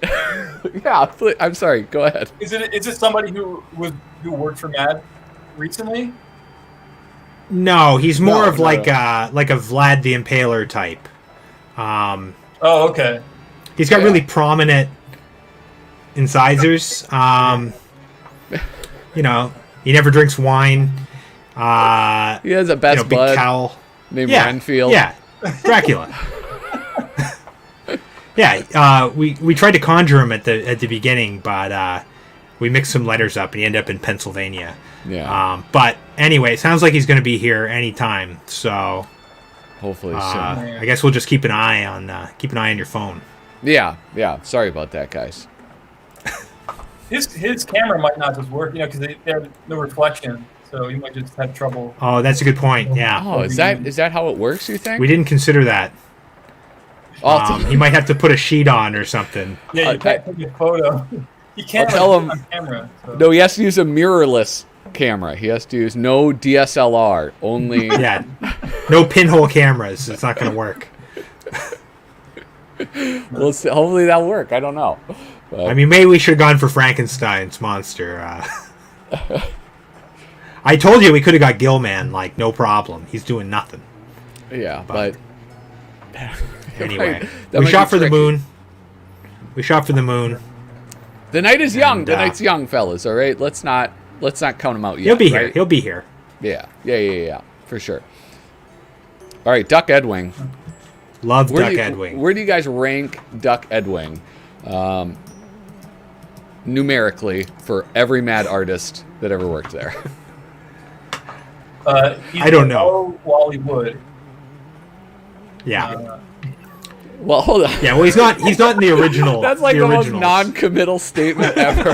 S2: Yeah. I'm sorry. Go ahead.
S4: Is it somebody who worked for Mad recently?
S1: No, he's more of like a Vlad the Impaler type.
S4: Oh, okay.
S1: He's got really prominent incisors. You know, he never drinks wine.
S2: He has a best
S1: big
S2: bud
S1: cowl
S2: named Renfield.
S1: Yeah, Dracula. Yeah, we tried to conjure him at the beginning, but we mixed some letters up, and he ended up in Pennsylvania.
S2: Yeah.
S1: But anyway, it sounds like he's going to be here anytime. So
S2: Hopefully soon.
S1: I guess we'll just keep an eye on your phone.
S2: Yeah. Sorry about that, guys.
S4: His camera might not just work, because they have no reflection, so you might just have trouble.
S1: Oh, that's a good point. Yeah.
S2: Oh, is that how it works? You think?
S1: We didn't consider that. He might have to put a sheet on or something.
S4: Yeah, you can't take a photo. You can't
S2: tell him
S4: on camera. So.
S2: No, he has to use a mirrorless camera. He has to use no DSLR, only.
S1: Yeah, no pinhole cameras. It's not going to work.
S2: Well, hopefully that'll work. I don't know. But...
S1: I mean, maybe we should have gone for Frankenstein's monster. I told you we could have got Gilman, like, no problem. He's doing nothing.
S2: Yeah, but...
S1: Anyway, we shot for the moon. We shot for the moon.
S2: The night is young. The night's young, fellas, all right? Let's not count him out yet.
S1: He'll be here.
S2: Right?
S1: He'll be here.
S2: Yeah, for sure. All right, Duck Edwing.
S1: Love Duck Edwing.
S2: Where do you guys rank Duck Edwing numerically for every Mad artist that ever worked there?
S4: I
S1: don't know.
S4: Wally Wood.
S1: Yeah.
S2: Well, hold on.
S1: Yeah, well, he's not in the original.
S2: That's like the most non-committal statement ever.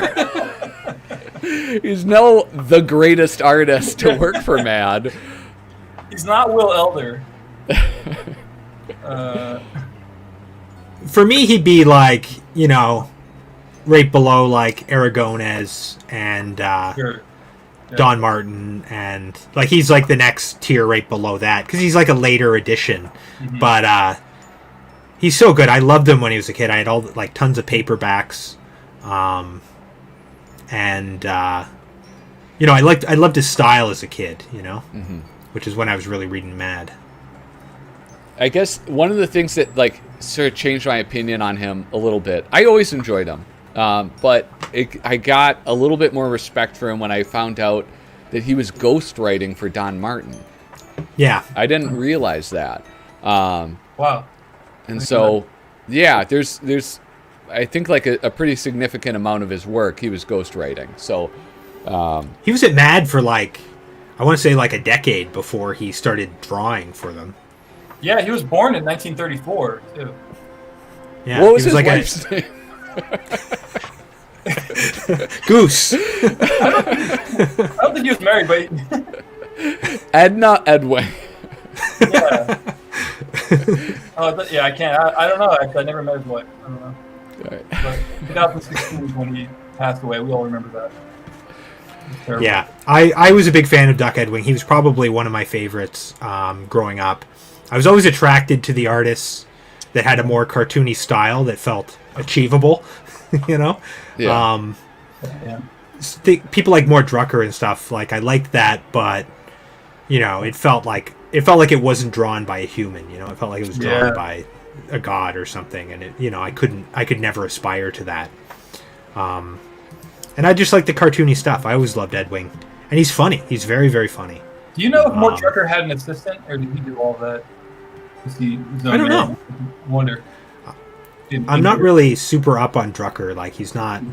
S2: He's the greatest artist to work for Mad.
S4: He's not Will Elder.
S1: For me, he'd be like, right below like Aragonés and
S4: Sure.
S1: Don Martin, and like he's like the next tier right below that because he's like a later addition. Mm-hmm. But he's so good. I loved him when he was a kid. I had tons of paperbacks, and I loved his style as a kid.
S2: Mm-hmm.
S1: Which is when I was really reading Mad.
S2: I guess one of the things that sort of changed my opinion on him a little bit. I always enjoyed him. But I got a little bit more respect for him when I found out that he was ghostwriting for Don Martin.
S1: Yeah.
S2: I didn't realize that.
S4: Wow.
S2: And so, yeah, there's I think a pretty significant amount of his work he was ghostwriting. So
S1: he was at Mad for I want to say a decade before he started drawing for them.
S4: Yeah, he was born in 1934 too.
S1: Yeah,
S2: what was his wife's name?
S1: Goose.
S4: I don't think he was married, but
S2: Edna Edwin.
S4: Yeah. Yeah, I can't. I don't know. Actually, I never met his wife. I don't know.
S2: All right.
S4: But 2016 was when he passed away. We all remember that.
S1: Yeah, I was a big fan of Duck Edwing. He was probably one of my favorites growing up. I was always attracted to the artists that had a more cartoony style that felt achievable.
S2: Yeah.
S1: People like Mort Drucker and stuff. I liked that, but it felt like it wasn't drawn by a human. It felt like it was drawn by a god or something, and I could never aspire to that. And I just like the cartoony stuff. I always loved Edwing, and he's funny. He's very, very funny.
S4: Do you know if Mort Drucker had an assistant, or did he do all of that?
S1: I don't know.
S4: I wonder.
S1: I'm not really super up on Drucker. He's not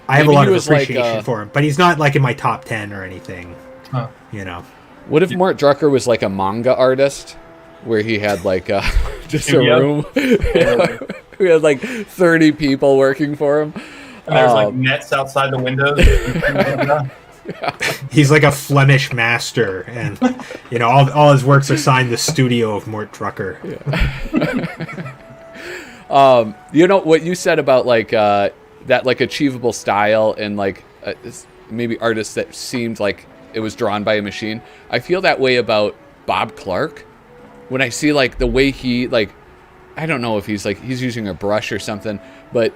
S1: I have a lot of appreciation for him, but he's not like in my top 10 or anything.
S4: Huh.
S1: You know.
S2: What if Mort Drucker was like a manga artist, where he had like just a room? We had like 30 people working for him.
S4: And there's like nets outside the windows.
S1: He's like a Flemish master, and you know all his works are signed the studio of Mort Drucker.
S2: Yeah. You know what you said about like that like achievable style and like maybe artists that seemed like it was drawn by a machine. I feel that way about Bob Clark when I see like the way he like, I don't know if he's using a brush or something, but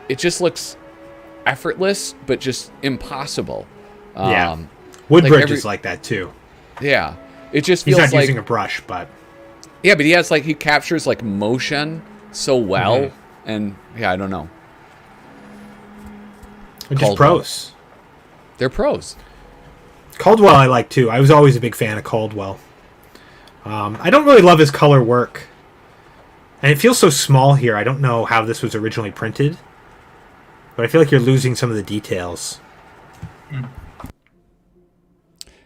S2: it just looks effortless, but just impossible.
S1: Yeah, Woodbridge is like that too.
S2: Yeah, it just feels
S1: he's not
S2: like
S1: using a brush, but
S2: yeah, but he captures like motion so well, and yeah, I don't know.
S1: They're just pros.
S2: They're pros.
S1: Caldwell I like too. I was always a big fan of Caldwell. I don't really love his color work, and it feels so small here. I don't know how this was originally printed, but I feel like you're losing some of the details.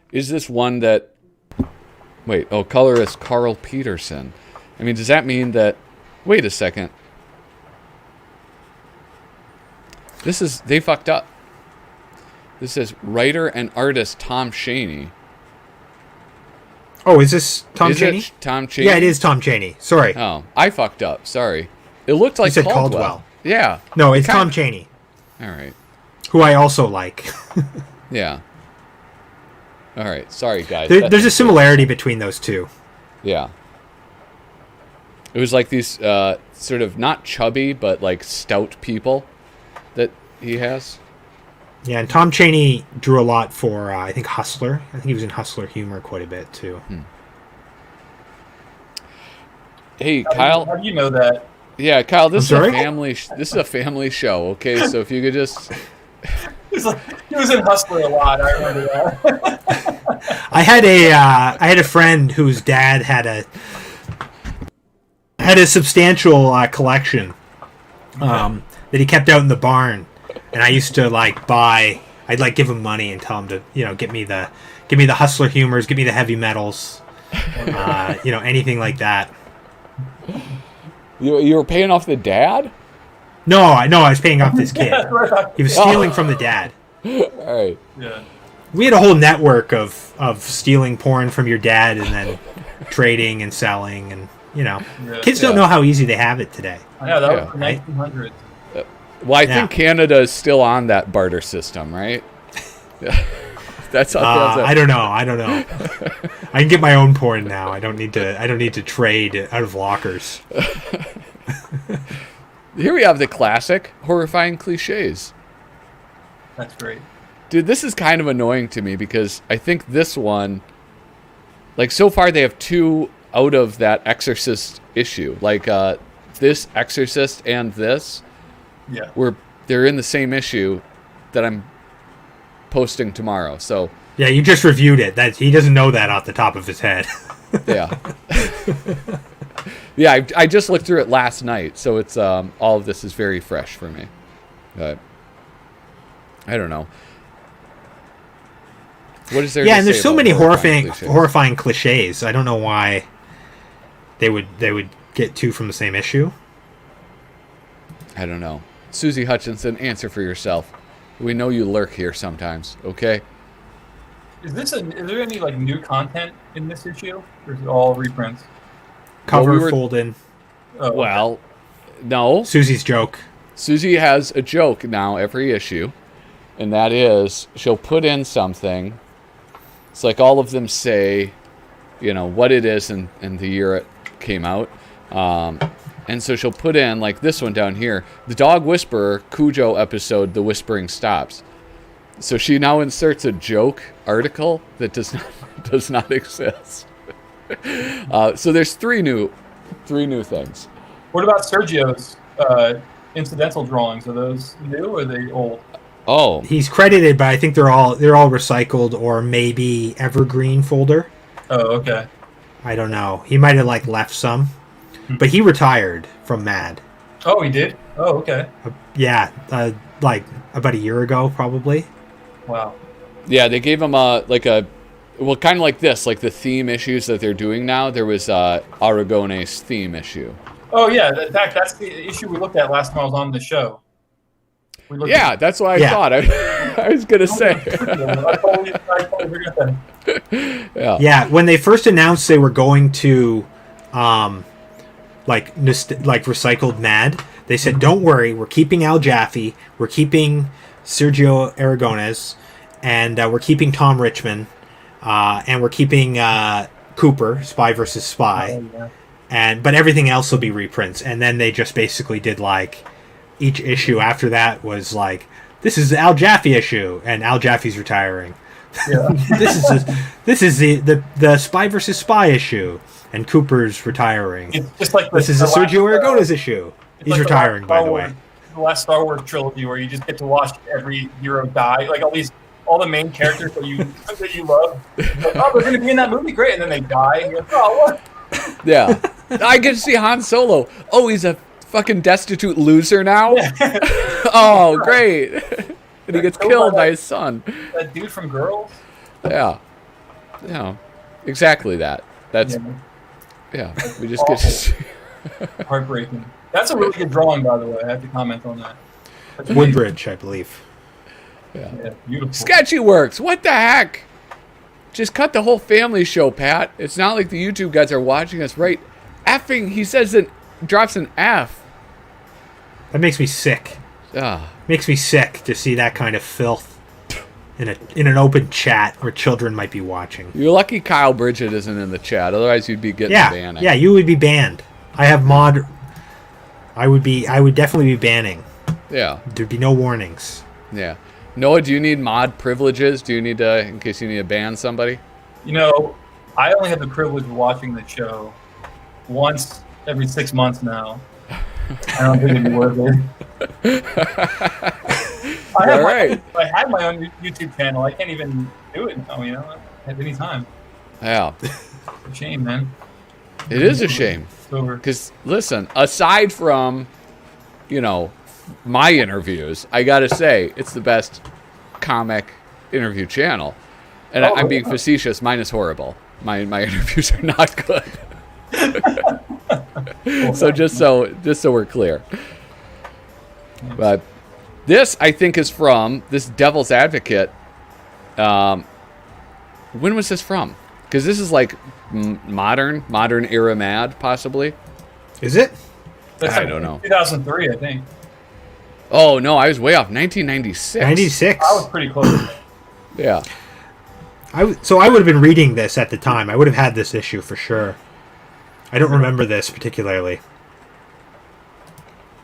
S2: Is this one that... Wait, colorist Carl Peterson. I mean, does that mean that... Wait a second. They fucked up. This says writer and artist Tom Chaney.
S1: Oh, is this Tom Chaney?
S2: Tom Chaney?
S1: Yeah, it is Tom Chaney. Sorry.
S2: Oh, I fucked up. Sorry. It looked like
S1: you said
S2: Caldwell. Yeah.
S1: No, it's Tom Chaney.
S2: All right.
S1: Who I also like.
S2: Yeah. All right. Sorry, guys.
S1: There's a similarity between those two.
S2: Yeah. It was like these sort of not chubby, but like stout people that he has.
S1: Yeah, and Tom Chaney drew a lot for, I think, Hustler. I think he was in Hustler Humor quite a bit, too.
S2: Hey, Kyle.
S4: How do you know that?
S2: Yeah, Kyle, this is a family show, okay? So if you could just...
S4: He was in Hustler a lot, I remember that.
S1: I had a friend whose dad had a substantial collection that he kept out in the barn. And I used to I'd give him money and tell him to, get me the Hustler Humors, give me the heavy metals, anything like that.
S2: You were paying off the dad?
S1: No, I was paying off this kid. He was stealing from the dad.
S2: All right.
S4: Yeah.
S1: We had a whole network of stealing porn from your dad and then trading and selling, and kids don't know how easy they have it today.
S4: Yeah, that was the 1900s.
S2: Well, I think Canada is still on that barter system, right? That's
S1: I don't know. I can get my own porn now. I don't need to trade out of lockers.
S2: Here we have the classic horrifying cliches.
S4: That's great.
S2: Dude, this is kind of annoying to me because I think this one, like so far they have two out of that Exorcist issue. Like this Exorcist and this.
S4: Yeah.
S2: They're in the same issue that I'm posting tomorrow. So
S1: yeah, you just reviewed it. That he doesn't know that off the top of his head.
S2: Yeah. Yeah, I just looked through it last night, so it's all of this is very fresh for me. I don't know. What is there?
S1: Yeah,
S2: to
S1: and there's
S2: say
S1: so
S2: about
S1: many horrifying cliches. I don't know why they would get two from the same issue.
S2: I don't know. Susie Hutchinson, answer for yourself. We know you lurk here sometimes, okay?
S4: Is there any like new content in this issue, or is it all reprints?
S1: Cover fold in.
S4: Oh,
S2: well, no.
S1: Susie's joke.
S2: Susie has a joke now every issue, and that is she'll put in something. It's like all of them say, what it is and the year it came out. And so she'll put in, like this one down here, the Dog Whisperer Cujo episode, The Whispering Stops. So she now inserts a joke article that does not exist. So there's three new things.
S4: What about Sergio's incidental drawings? Are those new or are they old?
S2: Oh,
S1: he's credited, but I think they're all recycled or maybe evergreen folder.
S4: Oh, okay.
S1: I don't know. He might have left some, but he retired from Mad.
S4: Oh, he did? Oh, okay.
S1: Yeah, like about a year ago, probably.
S4: Wow.
S2: Yeah, they gave him well, kind of like this, like the theme issues that they're doing now. There was Aragone's theme issue.
S4: Oh yeah, in fact, that's the issue we looked at last time I was on the show.
S2: Yeah, that's what I thought. I was gonna say.
S4: I totally forgot that.
S2: Yeah.
S1: Yeah, when they first announced they were going to, like recycled Mad, they said, "Don't worry, we're keeping Al Jaffe, we're keeping Sergio Aragones, and we're keeping Tom Richmond, and we're keeping Cooper, Spy versus Spy, but everything else will be reprints." And then they just basically did like each issue after that was like, "This is the Al Jaffe issue, and Al Jaffe's retiring."
S4: Yeah.
S1: this is the Spy versus Spy issue, and Cooper's retiring.
S4: It's just like
S1: this is the Sergio Aragones issue. He's
S4: like
S1: retiring, by the way.
S4: The last Star Wars trilogy, where you just get to watch every hero die, like all the main characters that you love. Like, oh, they're going to be in that movie, great, and then they die. And you're like, oh, what?
S2: Yeah, I get to see Han Solo. Oh, he's a fucking destitute loser now. Oh, great. And he gets killed by his son.
S4: That dude from Girls?
S2: Yeah. Exactly that. That's, we just get to see.
S4: Heartbreaking. That's a really good drawing, by the way. I have to comment on that.
S1: Woodbridge, I believe.
S4: Yeah, beautiful.
S2: Sketchy Works. What the heck? Just cut the whole family show, Pat. It's not like the YouTube guys are watching us, right? Effing, he says it drops an F.
S1: That makes me sick. Makes me sick to see that kind of filth in an open chat where children might be watching.
S2: You're lucky Kyle Bridgett isn't in the chat. Otherwise, you'd be getting banning.
S1: Yeah, you would be banned. I have mod. I would definitely be banning.
S2: Yeah.
S1: There'd be no warnings.
S2: Yeah. Noah, do you need mod privileges? Do you need to, in case you need to ban somebody?
S4: You know, I only have the privilege of watching the show once every 6 months now. I don't think it'd be worth it. I had my own YouTube channel. I can't even do it now, at any time.
S2: Yeah.
S4: It's a shame, man.
S2: It is a shame. Because, listen, aside from, my interviews, I got to say, it's the best comic interview channel. And I'm being facetious. Mine is horrible. My interviews are not good. So just so we're clear. But this, I think, is from this Devil's Advocate. When was this from? Because this is like modern era Mad, possibly.
S1: Is it?
S2: I don't know.
S4: 2003, I think.
S2: Oh no, I was way off. 1996.
S1: 96.
S4: I was pretty close.
S2: Yeah.
S1: So I would have been reading this at the time. I would have had this issue for sure. I don't remember this particularly.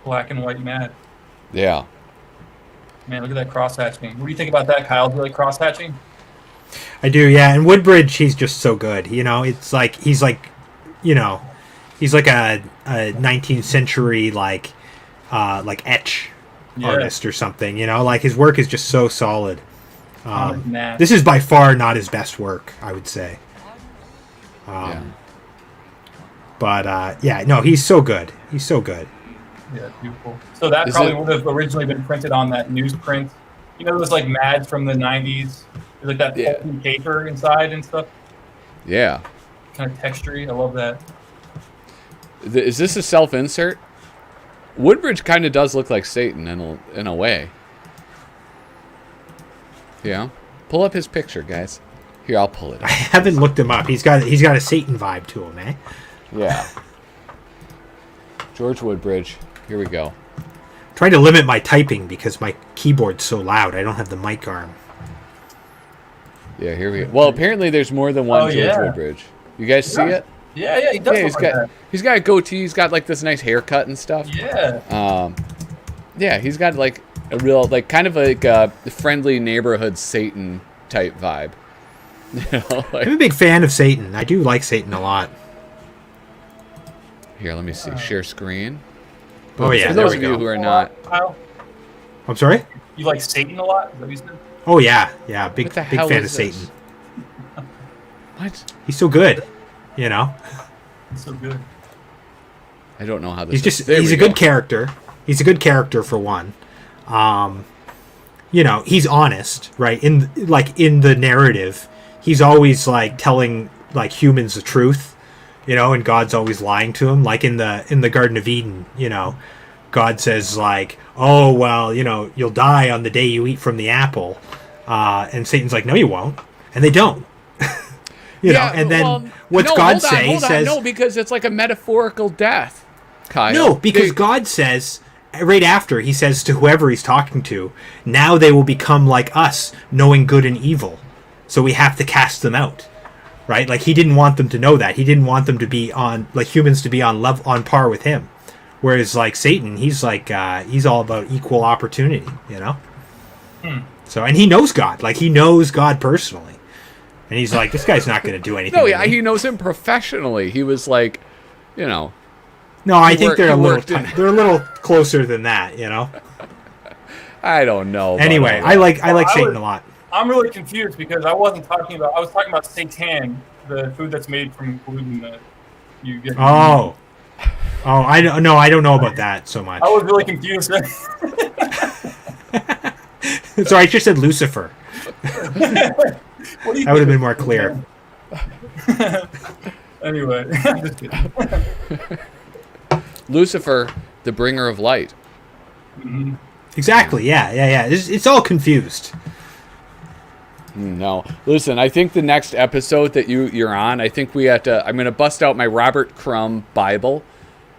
S4: Black and white Mad.
S2: Yeah.
S4: Man, look at that cross-hatching. What do you think about that, Kyle? Do you like cross-hatching?
S1: I do, yeah. And Woodbridge, he's just so good. It's like he's like a 19th century like etch artist or something. Like his work is just so solid. This is by far not his best work, I would say. But no, he's so good. He's so good.
S4: Yeah, beautiful. So that probably would have originally been printed on that newsprint. Those like Mads from the 90s. There's like that pulpy paper inside and stuff.
S2: Yeah.
S4: Kind of textury. I love that.
S2: Is this a self-insert? Woodbridge kind of does look like Satan in a way. Yeah. Pull up his picture, guys. Here, I'll pull it up.
S1: I haven't looked him up. He's got a Satan vibe to him, eh?
S2: Yeah. George Woodbridge. Here we go.
S1: Trying to limit my typing because my keyboard's so loud. I don't have the mic arm.
S2: Yeah, here we go. Well, apparently there's more than one George Woodbridge. You guys see it?
S4: Yeah, he does.
S2: Yeah, he's got a goatee. He's got like this nice haircut and stuff.
S4: Yeah.
S2: Yeah, he's got like a real, like kind of like a friendly neighborhood Satan type vibe.
S1: I'm a big fan of Satan. I do like Satan a lot.
S2: Here, let me see. Share screen.
S1: Oh yeah,
S2: for those of you who are not.
S1: I'm sorry.
S4: You like Satan a lot? Is that what you said?
S1: Oh yeah. Big fan of Satan.
S2: What?
S1: He's so good.
S4: He's so good.
S2: I don't know how this.
S1: He's a good character. He's a good character for one. You know, he's honest, right? In the narrative, he's always like telling like humans the truth, you know, and God's always lying to him. Like in the Garden of Eden, you know, God says like, "Oh well, you know, you'll die on the day you eat from the apple," and Satan's like, "No, you won't," and they don't. You know, and then what's God say? He says,
S2: no, because it's like a metaphorical death, Kyle.
S1: No, because God says, right after, he says to whoever he's talking to, now they will become like us, knowing good and evil. So we have to cast them out. Right? Like, he didn't want them to know that. He didn't want them to be humans to be on par with him. Whereas, like, Satan, he's like, he's all about equal opportunity, you know? So, and he knows God. Like, he knows God personally. And he's like, this guy's not going to do anything.
S2: No, yeah, he knows him professionally. He was like, you know.
S1: No, I think they're a little closer than that, you know.
S2: I don't know.
S1: Anyway, I like Satan a lot.
S4: I'm really confused because I was talking about seitan, the food that's made from gluten that you get.
S1: I don't know about that so much.
S4: I was really confused.
S1: Sorry, I just said Lucifer. That would have been more clear.
S4: Anyway, I'm just kidding.
S2: Lucifer, the bringer of light.
S4: Mm-hmm.
S1: Exactly. Yeah. It's all confused.
S2: No, listen. I think the next episode that you're on, I think we have to. I'm going to bust out my Robert Crumb Bible,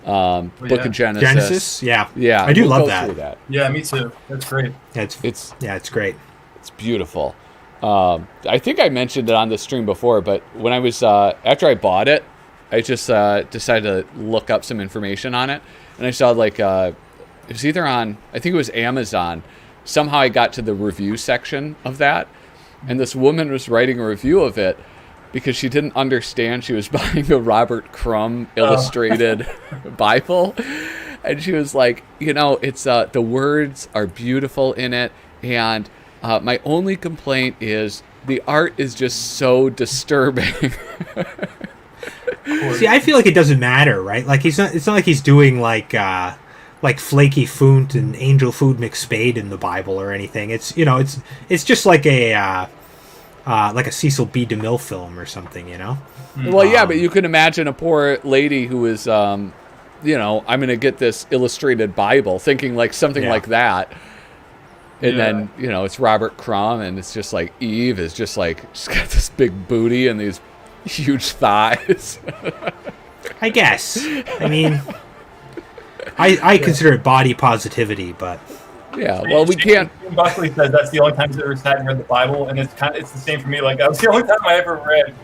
S2: Book of Genesis.
S1: Yeah.
S2: Yeah.
S1: I do love that.
S4: Yeah, me too. That's great.
S1: It's great.
S2: It's beautiful. I think I mentioned it on the stream before, but when I was after I bought it, I just decided to look up some information on it, and I saw like it was either on, I think it was Amazon. Somehow I got to the review section of that, and this woman was writing a review of it because she didn't understand she was buying a Robert Crumb illustrated Bible, and she was like, you know, it's the words are beautiful in it, and my only complaint is the art is just so disturbing.
S1: See, I feel like it doesn't matter, right? Like it's not like he's doing like flaky food and angel food McSpade in the Bible or anything. It's, you know, it's just like a Cecil B. DeMille film or something, you know.
S2: Well, yeah, but you can imagine a poor lady who is, you know, I'm going to get this illustrated Bible, thinking like something like that. And then, you know, it's Robert Crumb, and it's just like Eve is just like, she's got this big booty and these huge thighs.
S1: I guess. I mean, I consider it body positivity, but
S2: yeah. Well, we can't.
S4: Buckley says that's the only time he's ever sat and read the Bible, and it's the same for me. Like, that was the only time I ever read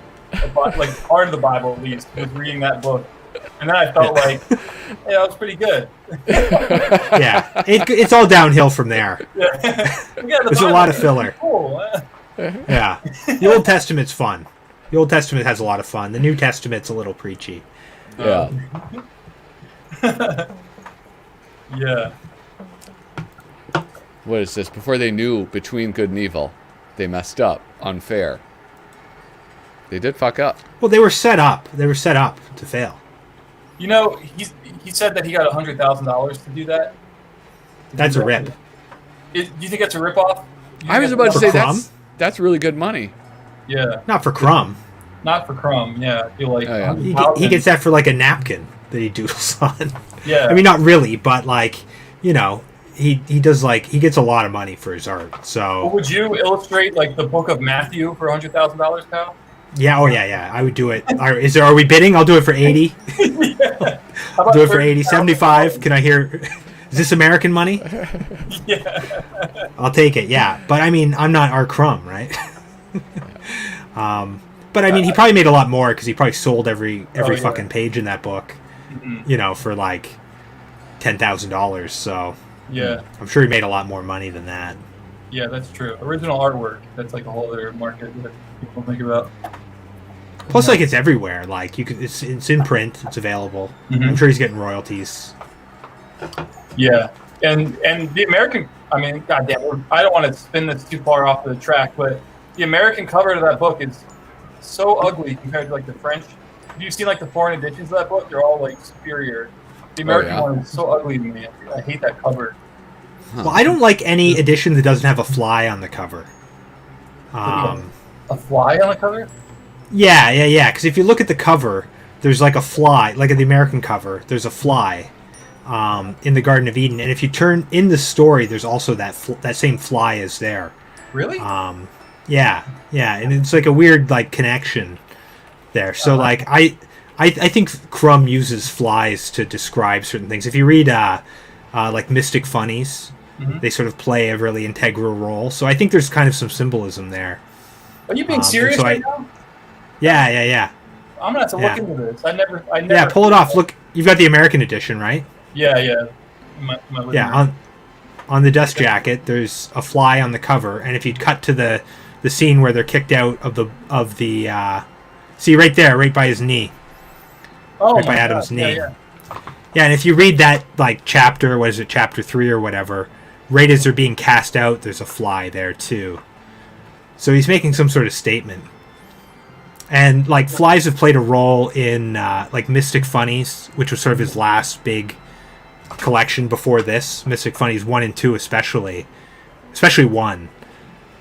S4: like part of the Bible, at least, was reading that book. And then I felt like, yeah, that was pretty good.
S1: Yeah, it's all downhill from there. There's a lot of filler.
S4: Cool.
S1: Yeah, the Old Testament's fun. The Old Testament has a lot of fun. The New Testament's a little preachy.
S2: Yeah.
S4: Yeah.
S2: What is this? Before they knew between good and evil, they messed up. Unfair. They did fuck up.
S1: Well, they were set up. They were set up to fail.
S4: You know, he said that he got $100,000 to do that.
S1: That's a rip.
S4: Do you think that's a ripoff?
S2: I was about to say
S1: Crumb?
S2: that's really good money.
S4: Yeah.
S1: Not for Crumb.
S4: Not for Crumb. Yeah, I feel like
S1: he gets that for like a napkin that he doodles on.
S4: Yeah.
S1: I mean, not really, but like, you know, he does like, he gets a lot of money for his art. So
S4: well, would you illustrate like the book of Matthew for $100,000, Kyle?
S1: Yeah, yeah. I would do it. Are we bidding? I'll do it for 80.
S4: Yeah.
S1: I'll do it for 80. 75. Can I hear? Is this American money?
S4: Yeah.
S1: I'll take it. Yeah, but I mean, I'm not our Crumb, right? But I mean, he probably made a lot more because he probably sold every fucking page in that book, you know, for like $10,000. So
S4: yeah,
S1: I'm sure he made a lot more money than that.
S4: Yeah, that's true. Original artwork. That's like a whole other market that people think about.
S1: Plus, like, it's everywhere. Like, you can, it's in print. It's available. I'm sure he's getting royalties.
S4: Yeah, and the American. I mean, goddamn, I don't want to spin this too far off the track, but the American cover to that book is so ugly compared to like the French. Have you seen like the foreign editions of that book? They're all like superior. The American one is so ugly to me. I hate that cover.
S1: Well, I don't like any edition that doesn't have a fly on the cover.
S4: A fly on the cover?
S1: Yeah. Because if you look at the cover, there's like a fly, like in the American cover, there's a fly in the Garden of Eden. And if you turn in the story, there's also that same fly is there.
S4: Really?
S1: Yeah. And it's like a weird like connection there. So like I think Crumb uses flies to describe certain things. If you read like Mystic Funnies, they sort of play a really integral role. So I think there's kind of some symbolism there.
S4: Are you being serious right now?
S1: Yeah.
S4: I'm gonna have to look into this. I never.
S1: Yeah, pull it off. Look, you've got the American edition, right?
S4: Yeah.
S1: On the dust jacket, there's a fly on the cover, and if you cut to the scene where they're kicked out of the see right there, right by his knee, right by Adam's knee. Yeah, and if you read that like chapter, what is it, chapter 3 or whatever, right as they're being cast out, there's a fly there too. So he's making some sort of statement. And like flies have played a role in like Mystic Funnies, which was sort of his last big collection before this. Mystic Funnies 1 and 2 especially 1.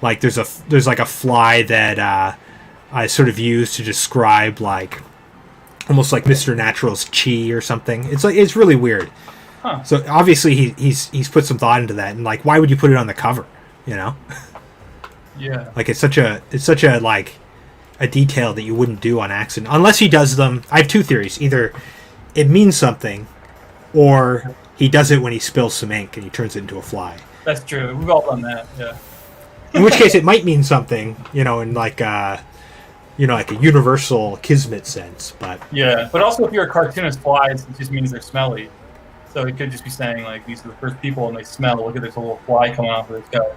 S1: Like there's like a fly that I sort of used to describe like almost like Mr. Natural's chi or something. It's really weird.
S4: Huh.
S1: So obviously he's put some thought into that, and like why would you put it on the cover? You know?
S4: Yeah.
S1: Like it's such a like a detail that you wouldn't do on accident unless he does them. I have two theories: either it means something, or he does it when he spills some ink and he turns it into a fly.
S4: That's true. We've all done that. Yeah.
S1: In which case, it might mean something, in like like a universal kismet sense. But
S4: yeah, but also if you're a cartoonist, flies, it just means they're smelly. So it could just be saying like these are the first people and they smell. Look at this little fly coming off of this guy.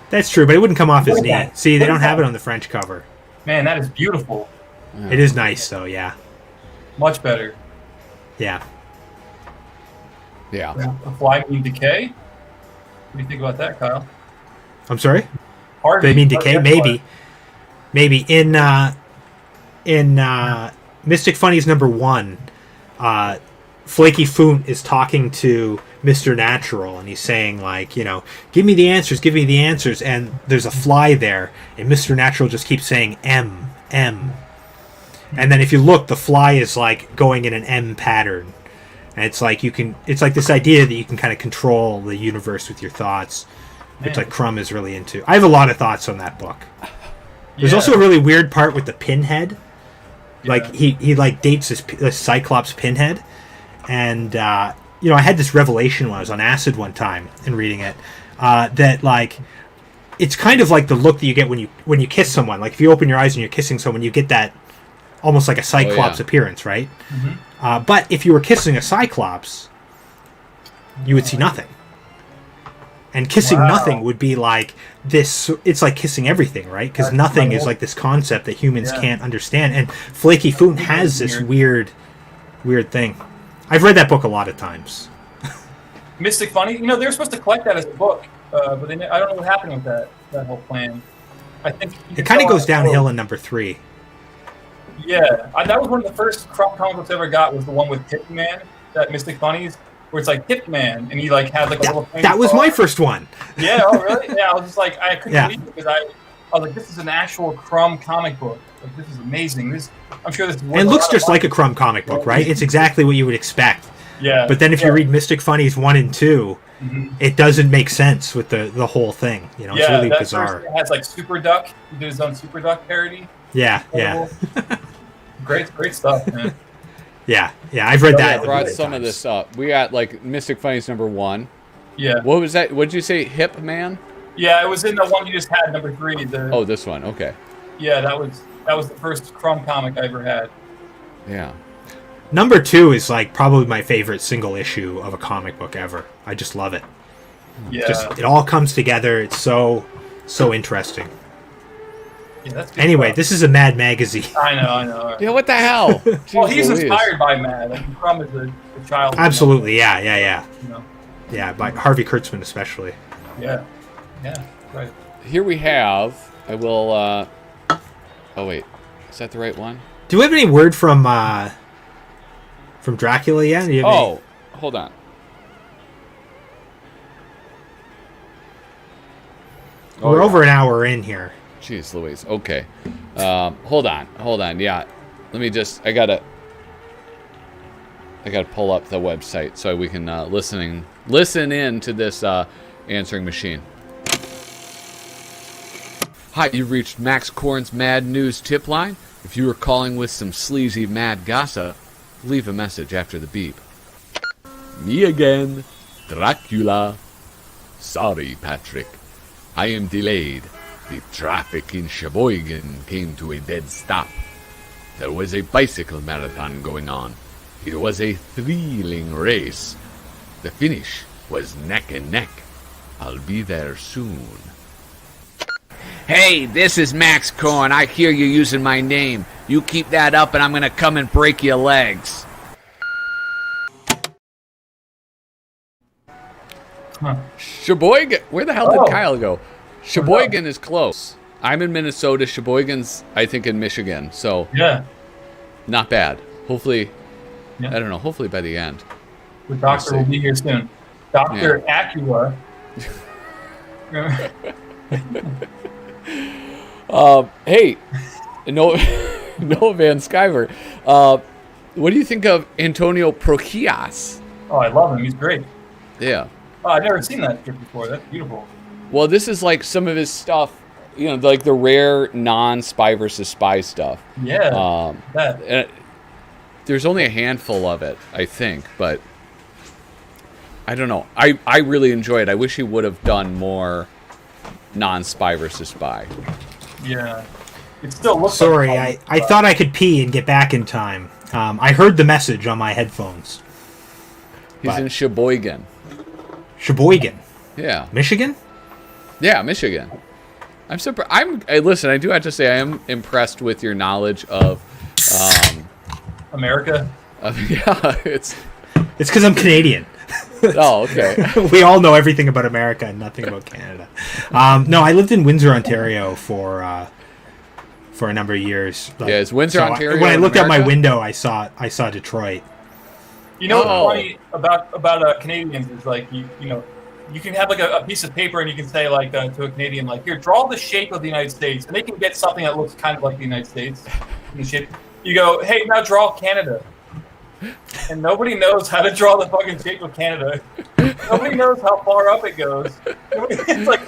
S1: That's true, but it wouldn't come off his knee. See, they don't have it on the French cover.
S4: Man, that is beautiful.
S1: Yeah. It is nice, though. Yeah.
S4: Much better.
S1: Yeah.
S4: A fly mean decay? What do you think about that, Kyle?
S1: I'm sorry?
S4: Harvey,
S1: they mean decay? Maybe. In Mystic Funnies #1, Flaky Foont is talking to Mr. Natural, and he's saying, like, give me the answers, and there's a fly there, and Mr. Natural just keeps saying M. And then if you look, the fly is, like, going in an M pattern. And it's like this idea that you can kind of control the universe with your thoughts, which like Crumb is really into. I have a lot of thoughts on that book. There's also a really weird part with the pinhead. Like he like dates this Cyclops pinhead, and I had this revelation when I was on acid one time and reading it, that like it's kind of like the look that you get when you kiss someone. Like if you open your eyes and you're kissing someone, you get that almost like a Cyclops appearance, right? Mm-hmm. But if you were kissing a Cyclops, you would see nothing. And kissing nothing would be like this. It's like kissing everything, right? Because nothing is like this concept that humans can't understand. And Flaky Foont has this weird thing. I've read that book a lot of times.
S4: Mystic Funny, they were supposed to collect that as a book, but I don't know what happened with that whole plan. I think
S1: it kind of goes downhill in #3.
S4: Yeah, that was one of the first Crumb comic books I ever got. Was the one with Hitman, that Mystic Funnies, where it's like Hitman, and he like had like a little.
S1: That was my first one.
S4: Yeah. Oh, really? Yeah. I was just like, I couldn't believe it because I was like, this is an actual Crumb comic book. Like, this is amazing. I'm sure this.
S1: And it looks just like a Crumb comic book, right? It's exactly what you would expect.
S4: Yeah.
S1: But then if you read Mystic Funnies 1 and 2, it doesn't make sense with the whole thing. It's really bizarre.
S4: It has like Super Duck. He did his own Super Duck parody.
S1: Yeah.
S4: Great stuff, man.
S1: Yeah, I've read that.
S2: I brought some of this up. We got like Mystic Funnies #1.
S4: Yeah.
S2: What was that? What did you say? Hip Man?
S4: Yeah, it was in the one you just had, #3.
S2: This one. Okay.
S4: Yeah, that was the first Crumb comic I ever had.
S2: Yeah.
S1: #2 is like probably my favorite single issue of a comic book ever. I just love it.
S4: Yeah.
S1: It all comes together. It's so interesting.
S4: Yeah, that's good
S1: anyway,
S4: stuff.
S1: This is a Mad magazine.
S4: I know.
S2: Yeah, what the hell?
S4: Well, he's inspired by Mad. Like, Crumb is a child.
S1: Absolutely, yeah.
S4: Yeah,
S1: by Harvey Kurtzman especially.
S4: Yeah, right.
S2: Here we have. I will. Oh wait, is that the right one?
S1: Do we have any word from Dracula yet?
S2: hold on.
S1: We're over an hour in here.
S2: Jeez Louise. Okay. Hold on. Yeah. Let me just, I gotta pull up the website so we can listen in to this answering machine. Hi, you've reached Max Korn's Mad News tip line. If you are calling with some sleazy mad gossip, leave a message after the beep. Me again, Dracula. Sorry, Patrick. I am delayed. The traffic in Sheboygan came to a dead stop. There was a bicycle marathon going on. It was a thrilling race. The finish was neck and neck. I'll be there soon. Hey, this is Max Korn. I hear you using my name. You keep that up and I'm gonna come and break your legs.
S4: Huh.
S2: Sheboygan. Where the hell did Kyle go? Sheboygan is close. I'm in Minnesota. Sheboygan's, I think, in Michigan. So
S4: yeah,
S2: not bad. Hopefully, I don't know. Hopefully by the end.
S4: The doctor will be here soon. Dr. Acula.
S2: Hey, Noah Van Sciver. What do you think of Antonio Proquias?
S4: Oh, I love him. He's great.
S2: Yeah.
S4: Oh, I've never seen that kid before. That's beautiful.
S2: Well, this is like some of his stuff, you know, like the rare non-spy versus spy stuff.
S4: Yeah.
S2: There's only a handful of it, I think, but I don't know. I really enjoy it. I wish he would have done more non-spy versus spy.
S4: Yeah. It still looks
S1: Sorry, I thought I could pee and get back in time. I heard the message on my headphones.
S2: He's in Sheboygan.
S1: Sheboygan?
S2: Yeah.
S1: Michigan?
S2: Yeah, Michigan. I'm surprised. Listen, I do have to say I am impressed with your knowledge of
S4: America.
S2: Yeah, it's
S1: because I'm Canadian.
S2: Oh, okay.
S1: We all know everything about America and nothing about Canada. No, I lived in Windsor, Ontario for a number of years.
S2: Yeah, is Windsor, Ontario?
S1: When I looked out my
S2: America?
S1: window, I saw Detroit.
S4: You know what's funny about Canadians is like you know you can have like a piece of paper and you can say like to a Canadian like here draw the shape of the United States and they can get something that looks kind of like the United States in the shape. You go, hey, now draw Canada, and nobody knows how to draw the fucking shape of Canada. Nobody knows how far up it goes. It's like.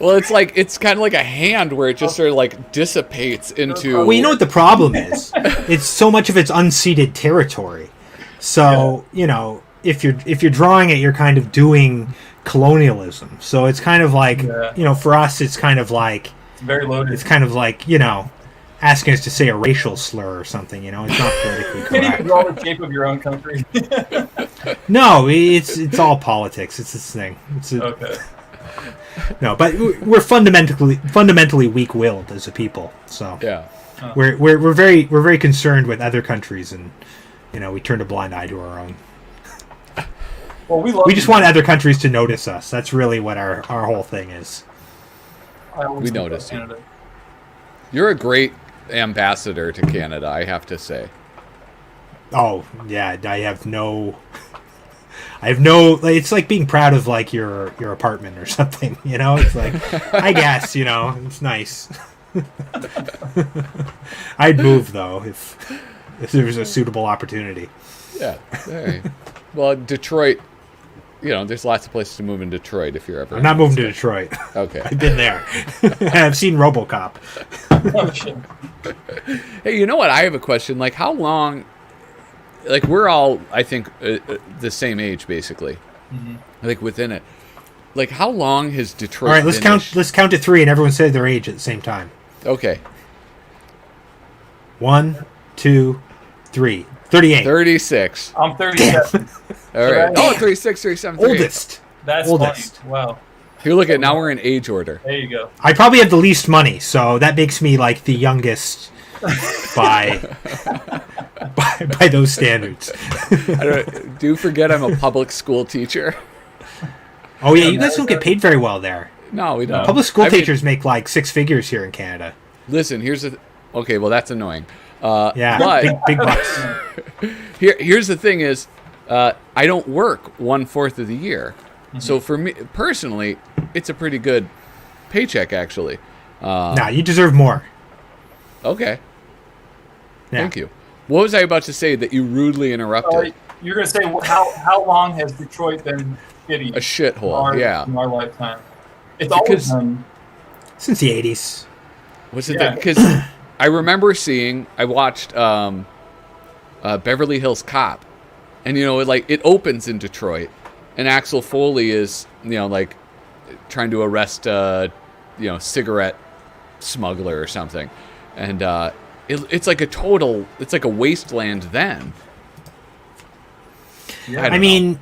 S2: Well, it's kind of like a hand where it just sort of like dissipates into.
S1: Well, you know what the problem is? It's so much of it's unceded territory. So you know, if you're drawing it, you're kind of doing colonialism. So it's kind of like you know, for us, it's kind of like
S4: it's very loaded.
S1: It's kind of like you know, asking us to say a racial slur or something. You know, it's not politically correct.
S4: Can you draw the shape of your own country?
S1: No, it's all politics. It's this thing.
S4: Okay.
S1: No, but we're fundamentally weak-willed as a people. So
S2: yeah,
S1: we're very concerned with other countries, and you know we turn a blind eye to our own.
S4: Well,
S1: we just want other countries to notice us. That's really what our whole thing is.
S2: We notice you. You're a great ambassador to Canada, I have to say.
S1: Oh yeah, I have no. It's like being proud of like your apartment or something, you know. It's like, I guess, you know, it's nice. I'd move though if there was a suitable opportunity.
S2: Yeah. Well, Detroit, you know, there's lots of places to move in Detroit if you're ever.
S1: I'm not moving to Detroit.
S2: Okay.
S1: I've been there. I've seen RoboCop.
S4: Oh, shit.
S2: Hey, you know what? I have a question. Like, how long? Like, we're all, I think, the same age, basically.
S4: Mm-hmm.
S2: Like, within it. Like, how long has Detroit?
S1: All right, let's count to 3, and everyone say their age at the same time.
S2: Okay.
S1: 1, 2, 3. 38.
S2: 36.
S4: I'm 37.
S2: All right. Oh, 36, 37, 38.
S1: Oldest.
S4: That's
S1: Oldest.
S4: funny. Wow.
S2: Here, look at now we're in age order.
S4: There you go.
S1: I probably have the least money, so that makes me like the youngest by those standards.
S2: Do forget I'm a public school teacher.
S1: Oh yeah, you guys don't get paid very well there.
S2: No, we don't.
S1: Public school teachers make like 6 figures here in Canada.
S2: Listen, here's the. Okay, well that's annoying.
S1: Yeah,
S2: but
S1: big bucks.
S2: here's the thing is, I don't work 1/4 of the year. So for me personally, it's a pretty good paycheck actually.
S1: Nah, you deserve more.
S2: Okay.
S1: Yeah.
S2: Thank you. What was I about to say that you rudely interrupted?
S4: You're gonna say how long has Detroit been shitty?
S2: A shithole.
S4: In our lifetime. It's always been
S1: since the 80s.
S2: Was it because I remember I watched Beverly Hills Cop, and it opens in Detroit, and Axel Foley is trying to arrest cigarette smuggler or something, and it's like a wasteland then.
S1: Yeah. I mean,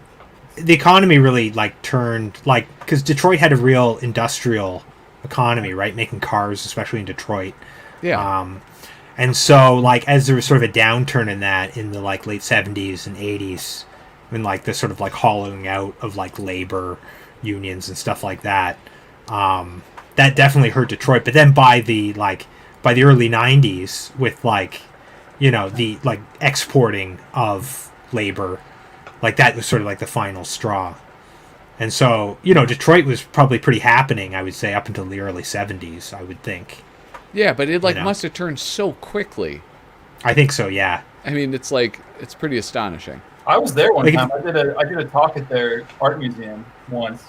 S1: the economy really turned because Detroit had a real industrial economy, right? Making cars, especially in Detroit.
S2: Yeah.
S1: And so as there was sort of a downturn in that in the late 70s and 80s, when the sort of hollowing out of labor unions and stuff like that, that definitely hurt Detroit. But then by the early 90s with the exporting of labor, that was sort of the final straw. And so, Detroit was probably pretty happening, I would say, up until the early 70s, I would think.
S2: Yeah, but it must have turned so quickly.
S1: I think so, yeah.
S2: I mean, it's pretty astonishing.
S4: I was there one time. I did a talk at their art museum once.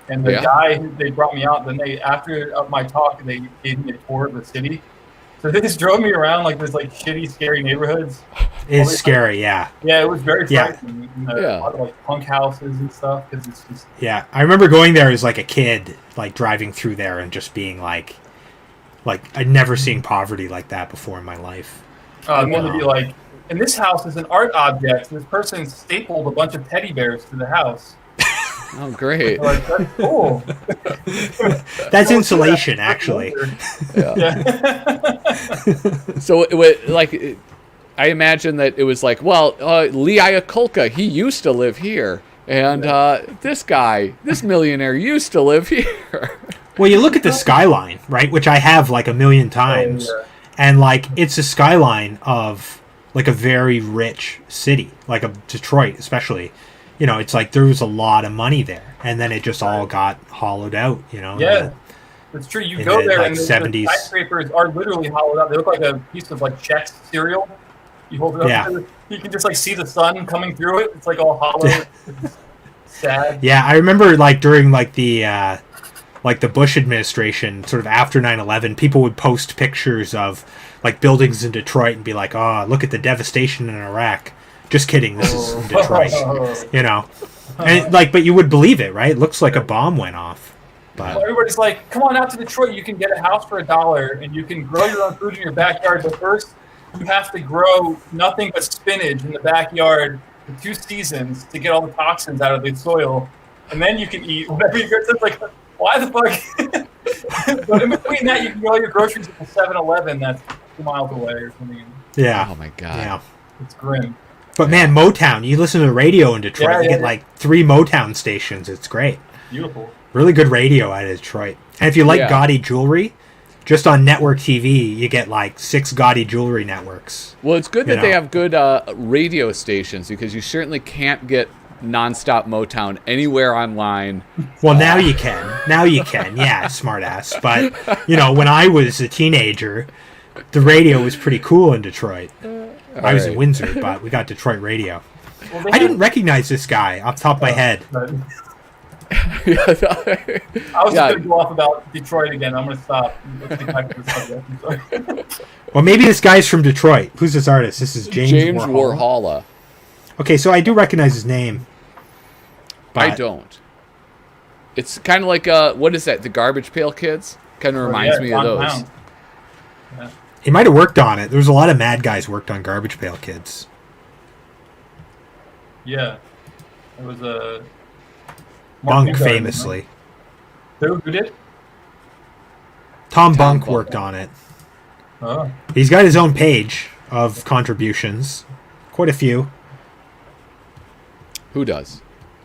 S4: And the guy who they brought me out, then after my talk, they gave me a tour of the city. So they just drove me around this shitty, scary neighborhoods.
S1: It's scary, yeah.
S4: Yeah, it was very frightening. A lot of punk houses and stuff because it's just.
S1: Yeah, I remember going there as a kid, driving through there and just being I'd never seen poverty like that before in my life.
S4: And then to be and this house is an art object. This person stapled a bunch of teddy bears to the house.
S2: Oh, great.
S4: That's cool.
S1: That's insulation, actually.
S2: Yeah. So, I imagine that it was Lee Iacocca, he used to live here. And this millionaire used to live here.
S1: Well, you look at the skyline, right, which I have a million times, and it's a skyline of a very rich city, a Detroit especially. It's there was a lot of money there, and then it just all got hollowed out.
S4: Yeah, it's true. You go there, and the skyscrapers are literally hollowed out. They look like a piece of Chex cereal. You hold it up, you can just see the sun coming through it. It's all hollow. It's sad.
S1: Yeah, I remember during the Bush administration, sort of after 9/11, people would post pictures of buildings in Detroit and be oh, look at the devastation in Iraq. Just kidding, this is in Detroit. And but you would believe it, right? It looks like a bomb went off. But
S4: everybody's come on out to Detroit, you can get a house for $1 and you can grow your own food in your backyard, but first you have to grow nothing but spinach in the backyard for 2 seasons to get all the toxins out of the soil, and then you can eat whatever you grow. It's why the fuck? But in between that, you can get all your groceries at the 7-Eleven that's 2 miles away or something.
S1: Yeah.
S2: Oh my god.
S1: Yeah.
S4: It's grim.
S1: But man, Motown, you listen to the radio in Detroit, you get 3 Motown stations. It's great.
S4: Beautiful.
S1: Really good radio out of Detroit. And if you like gaudy jewelry, just on network TV, you get 6 gaudy jewelry networks.
S2: Well, it's good that they have good radio stations, because you certainly can't get nonstop Motown anywhere online.
S1: Well, now you can. Yeah, smartass. But, when I was a teenager, the radio was pretty cool in Detroit. I was in Windsor, but we got Detroit radio. Well, I didn't recognize this guy off the top of my head.
S4: I was just going to go off about Detroit again. I'm going to stop. Let's get back to the subject.
S1: Well, maybe this guy's from Detroit. Who's this artist? This is James
S2: Warhola.
S1: Okay, so I do recognize his name.
S2: I don't. It's kind of like, what is that? The Garbage Pail Kids? Kind of reminds me of those.
S1: Yeah. He might have worked on it. There was a lot of mad guys worked on Garbage Pail Kids.
S4: Yeah. It was a...
S1: Bunk, famously.
S4: Who did?
S1: Tom Bunk worked on it.
S4: Oh.
S1: He's got his own page of contributions. Quite a few.
S2: Who does?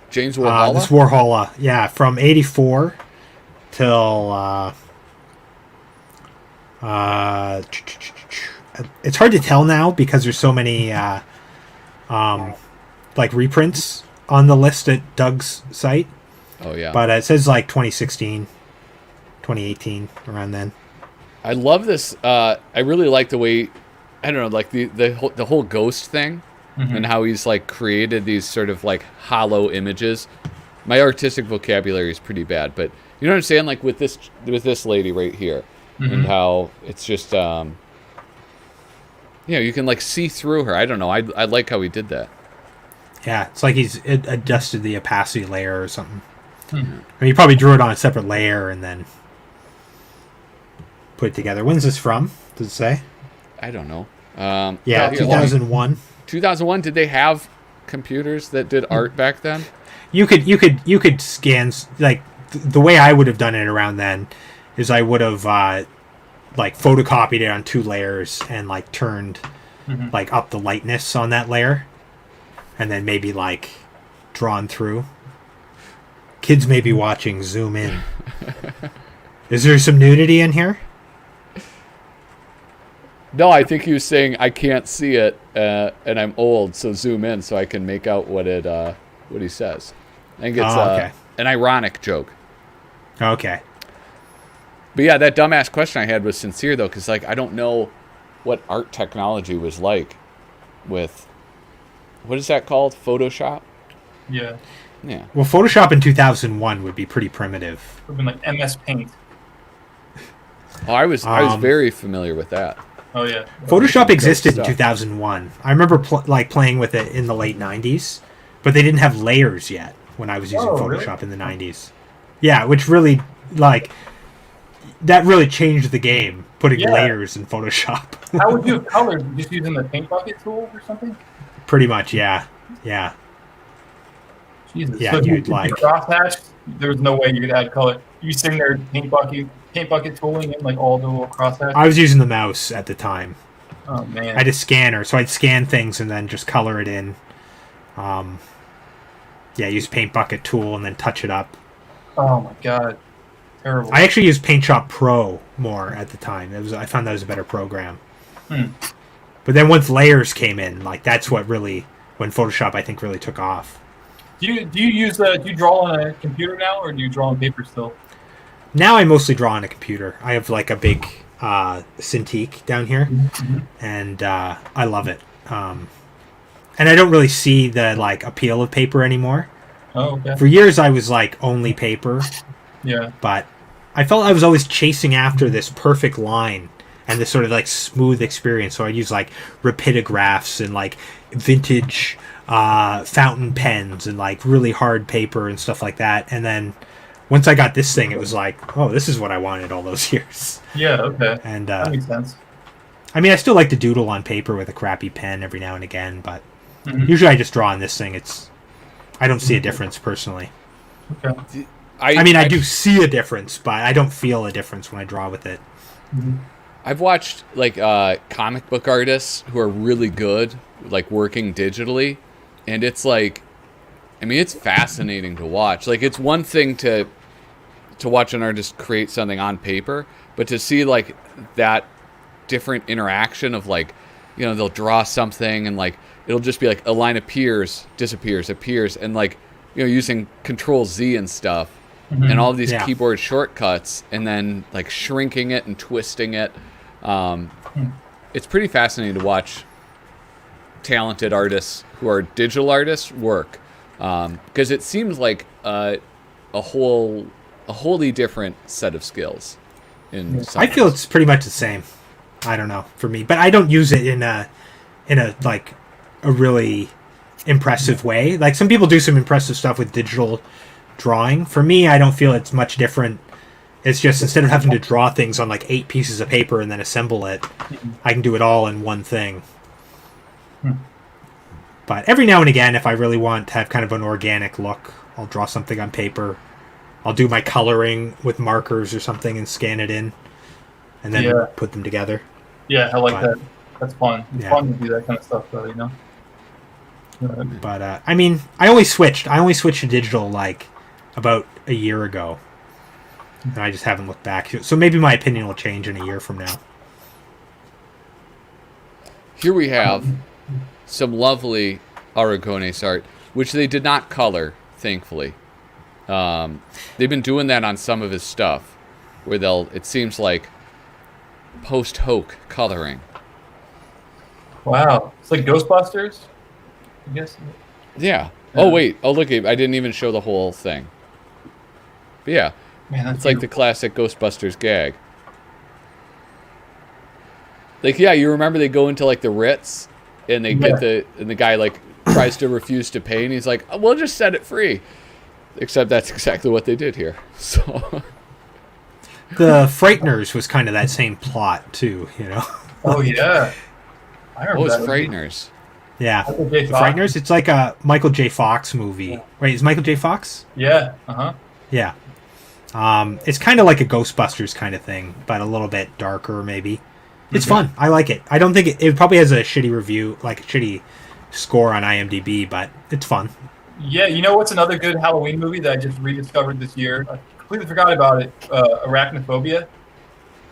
S2: James Warhola?
S1: This Warhola, yeah, from 84 till it's hard to tell now because there's so many like reprints on the list at Doug's site.
S2: Oh yeah.
S1: But it says like 2016, 2018, around then.
S2: I love this. I really like the way, I don't know, like the whole ghost thing, and how he's like created these sort of like hollow images. My artistic vocabulary is pretty bad, but you know what I'm saying? Like with this lady right here, and how it's just you can like see through her. I don't know. I like how he did that.
S1: Yeah, it's like he's adjusted the opacity layer or something. I mean, he probably drew it on a separate layer and then put it together. When's this from? Does it say?
S2: I don't know.
S1: Yeah, 2001.
S2: 2001. Did they have computers that did art back then?
S1: You could scan, like the way I would have done it around then is I would have like photocopied it on 2 layers and like turned like up the lightness on that layer, and then maybe like drawn through. Kids may be watching. Zoom in. Is there some nudity in here?
S2: No, I think he was saying I can't see it, and I'm old, so zoom in so I can make out what he says. I think it's an ironic joke.
S1: Okay.
S2: But yeah, that dumbass question I had was sincere though, because like I don't know what art technology was like with what is that called? Photoshop?
S4: Yeah.
S2: Yeah.
S1: Well, Photoshop in 2001 would be pretty primitive.
S4: Would have been like MS Paint.
S2: Oh, I was very familiar with that.
S4: Oh yeah.
S1: Photoshop existed in 2001. I remember playing with it in the late 90s, but they didn't have layers yet when I was using Photoshop in the 90s. Yeah, which really that really changed the game, putting layers in Photoshop.
S4: How would you have colored? Just using the paint bucket tool or something?
S1: Pretty much, yeah. Yeah.
S4: Jesus.
S1: Yeah,
S4: so
S1: you'd like
S4: crosshatch. There was no way you could add color. You sitting there paint bucket tooling in like all the little crosshatch.
S1: I was using the mouse at the time.
S4: Oh man.
S1: I had a scanner, so I'd scan things and then just color it in. Use paint bucket tool and then touch it up.
S4: Oh my god. Terrible.
S1: I actually used Paint Shop Pro more at the time. I found that was a better program. But then once layers came in, like that's what really, when Photoshop I think really took off.
S4: Do you draw on a computer now, or do you draw on paper still?
S1: Now I mostly draw on a computer. I have like a big Cintiq down here, and I love it. And I don't really see the like appeal of paper anymore.
S4: Oh, okay.
S1: For years I was like only paper.
S4: Yeah.
S1: But I felt I was always chasing after this perfect line and this sort of like smooth experience. So I'd use like rapidographs and like vintage fountain pens and like really hard paper and stuff like that. And then once I got this thing, it was like, oh, this is what I wanted all those years.
S4: Yeah, okay.
S1: And
S4: that makes sense.
S1: I mean, I still like to doodle on paper with a crappy pen every now and again, but usually I just draw on this thing. I don't see a difference personally.
S4: Okay.
S1: I do see a difference, but I don't feel a difference when I draw with it.
S2: I've watched like comic book artists who are really good, like working digitally, and it's like, I mean, it's fascinating to watch. Like, it's one thing to watch an artist create something on paper, but to see like that different interaction of like, you know, they'll draw something and like it'll just be like a line appears, disappears, appears, and like, you know, using Control Z and stuff. And all of these keyboard shortcuts, and then like shrinking it and twisting it. It's pretty fascinating to watch talented artists who are digital artists work, because it seems like a wholly different set of skills.
S1: I feel it's pretty much the same. I don't know for me, but I don't use it in a like a really impressive way. Like some people do some impressive stuff with digital drawing. For me, I don't feel it's much different. It's just instead of having to draw things on like 8 pieces of paper and then assemble it, I can do it all in one thing. But every now and again, if I really want to have kind of an organic look, I'll draw something on paper. I'll do my coloring with markers or something and scan it in and then put them together.
S4: Yeah, I like that. That's fun. It's fun to do that kind of stuff though, you know?
S1: But I mean, I only switched to digital like about a year ago, and I just haven't looked back. So maybe my opinion will change in a year from now.
S2: here we have some lovely Aragones art, which they did not color, thankfully. They've been doing that on some of his stuff, where it seems like post-hoc coloring.
S4: Wow. It's like Ghostbusters, I guess.
S2: Yeah. Oh, wait. Oh, look, I didn't even show the whole thing. But yeah.
S4: Man, that's
S2: it's like the classic Ghostbusters gag. Like, yeah, you remember they go into, like, the Ritz, and they get and the guy, like, tries to refuse to pay, and he's like, we'll just set it free. Except that's exactly what they did here. So...
S1: The Frighteners was kind of that same plot, too, you know?
S4: Oh, yeah. I remember
S2: What was
S4: that
S2: Frighteners?
S1: Yeah. The Frighteners, it's like a Michael J. Fox movie. Yeah. Wait, is Michael J. Fox?
S4: Yeah. Uh-huh.
S1: Yeah. It's kind of like a Ghostbusters kind of thing, but a little bit darker, maybe. It's fun. I like it. I don't think it probably has a shitty review, like a shitty score on IMDb, but it's fun.
S4: Yeah, you know what's another good Halloween movie that I just rediscovered this year? I completely forgot about it. Arachnophobia.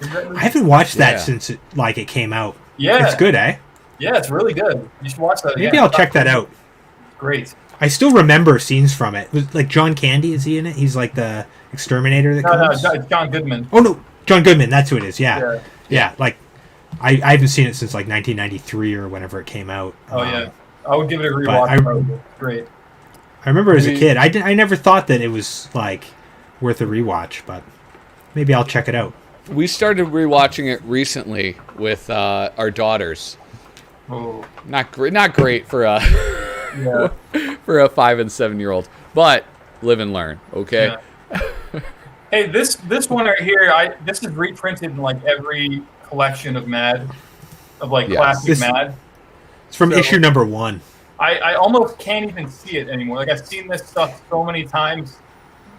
S1: I haven't watched that since it came out.
S4: Yeah.
S1: It's good, eh?
S4: Yeah, it's really good. You should watch that again.
S1: Maybe I'll check that out.
S4: Great.
S1: I still remember scenes from it. Was like John Candy, is he in it? He's like the exterminator that comes?
S4: No, it's John Goodman.
S1: Oh, no. John Goodman, that's who it is, yeah. Yeah, like, I haven't seen it since like 1993 or whenever it came out.
S4: Oh, yeah. I would give it a rewatch. It's great.
S1: I remember as a kid, I never thought that it was like worth a rewatch, but maybe I'll check it out.
S2: We started rewatching it recently with our daughters.
S4: Oh,
S2: not great for a for a 5 and 7 year old, but live and learn. Okay.
S4: Yeah. Hey, this one right here, this is reprinted in like every collection of Mad, of like classic Mad.
S1: It's from issue number 1.
S4: I almost can't even see it anymore. Like, I've seen this stuff so many times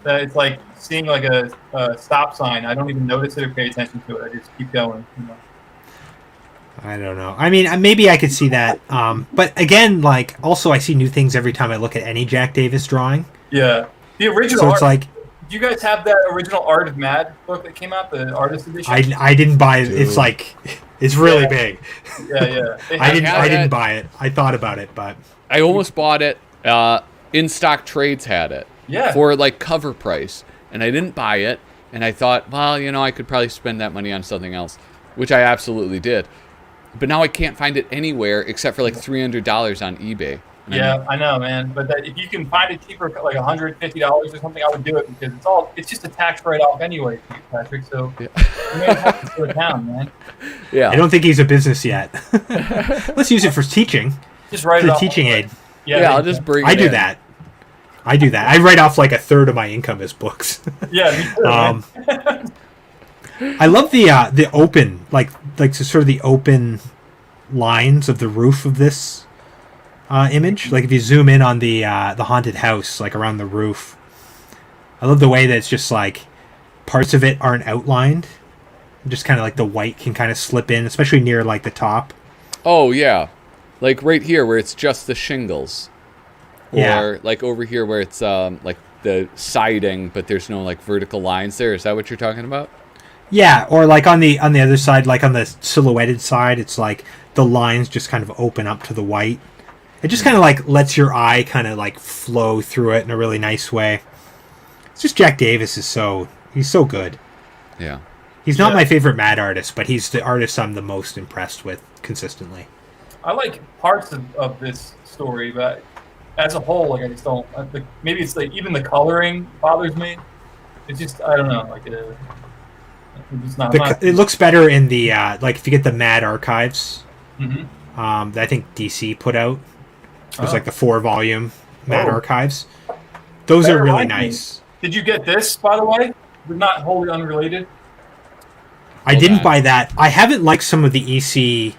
S4: that it's like seeing like a stop sign. I don't even notice it or pay attention to it. I just keep going. You know?
S1: I don't know. I mean, maybe I could see that. But again, like, also I see new things every time I look at any Jack Davis drawing.
S4: Yeah. The original
S1: So it's like...
S4: Do you guys have that original Art of Mad book that came out, the artist edition?
S1: I didn't buy it. Dude. It's like... It's really big.
S4: Yeah.
S1: I didn't buy it. I thought about it, but...
S2: I almost bought it. In Stock Trades had it.
S4: Yeah.
S2: For like cover price. And I didn't buy it. And I thought, well, you know, I could probably spend that money on something else. Which I absolutely did. But now I can't find it anywhere except for like $300 on eBay.
S4: Yeah, I know, man. But if you can find it cheaper, like $150 or something, I would do it because it's just a tax write-off anyway, Patrick. So you may have to slow it down, man.
S2: Yeah.
S1: I don't think he's a business yet. Let's use it for teaching.
S4: Just write it off.
S1: Teaching aid.
S2: Yeah, I'll just bring it
S1: I do that. I write off like a third of my income as books.
S4: Yeah, me too,
S1: I love the open, like sort of the open lines of the roof of this image. Like if you zoom in on the haunted house, like around the roof, I love the way that it's just like parts of it aren't outlined. Just kind of like the white can kind of slip in, especially near like the top.
S2: Oh yeah, like right here where it's just the shingles, or like over here where it's like the siding, but there's no like vertical lines there. Is that what you're talking about? Yeah,
S1: or like on the other side, like on the silhouetted side, it's like the lines just kind of open up to the white. It just kind of like lets your eye kind of like flow through it in a really nice way. It's just Jack Davis he's so good.
S2: Yeah.
S1: He's not my favorite Mad artist, but he's the artist I'm the most impressed with consistently.
S4: I like parts of this story, but as a whole, like I just don't. Maybe it's like even the coloring bothers me. It's just I don't know, like it's not.
S1: It looks better in the like if you get the Mad archives.
S4: Mm-hmm.
S1: That I think DC put out. It was like the 4-volume Mad archives. Those are really nice.
S4: Did you get this, by the way? We're not wholly unrelated.
S1: I didn't buy that. I haven't liked some of the EC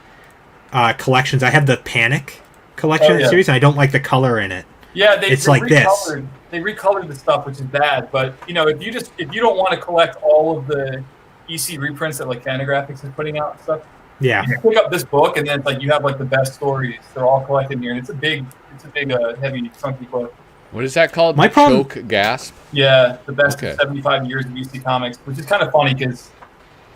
S1: collections. I have the Panic collection series, and I don't like the color in it.
S4: Yeah,
S1: it's like this.
S4: They recolored the stuff, which is bad. But you know, if you don't want to collect all of the EC reprints that like Fantagraphics is putting out and stuff, you can pick up this book, and then it's like you have like the best stories. They're all collected in here, and it's a big, heavy, chunky book.
S2: What is that called?
S1: My problem.
S2: Choke Gasp.
S4: Yeah, the best of 75 years of EC Comics, which is kind of funny because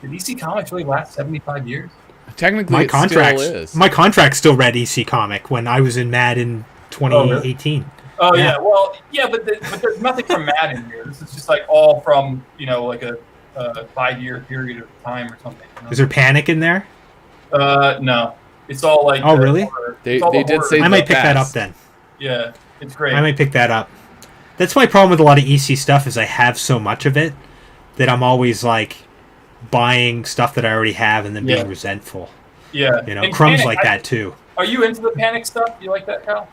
S4: did EC Comics really last 75 years?
S2: Technically,
S1: my contract still read EC Comic when I was in Mad in 2018.
S4: Oh yeah, well, yeah, but there's nothing from Mad in here. This is just like all from like a 5-year period of time or something.
S1: Is there Panic in there?
S4: No, it's all like.
S1: Oh really?
S2: They did say.
S1: I might pick that up then.
S4: Yeah, it's great.
S1: I might pick that up. That's my problem with a lot of EC stuff is I have so much of it that I'm always like buying stuff that I already have and then being resentful.
S4: Yeah,
S1: Crumb's Panic, like that too.
S4: Are you into the Panic stuff? You like that, Kyle?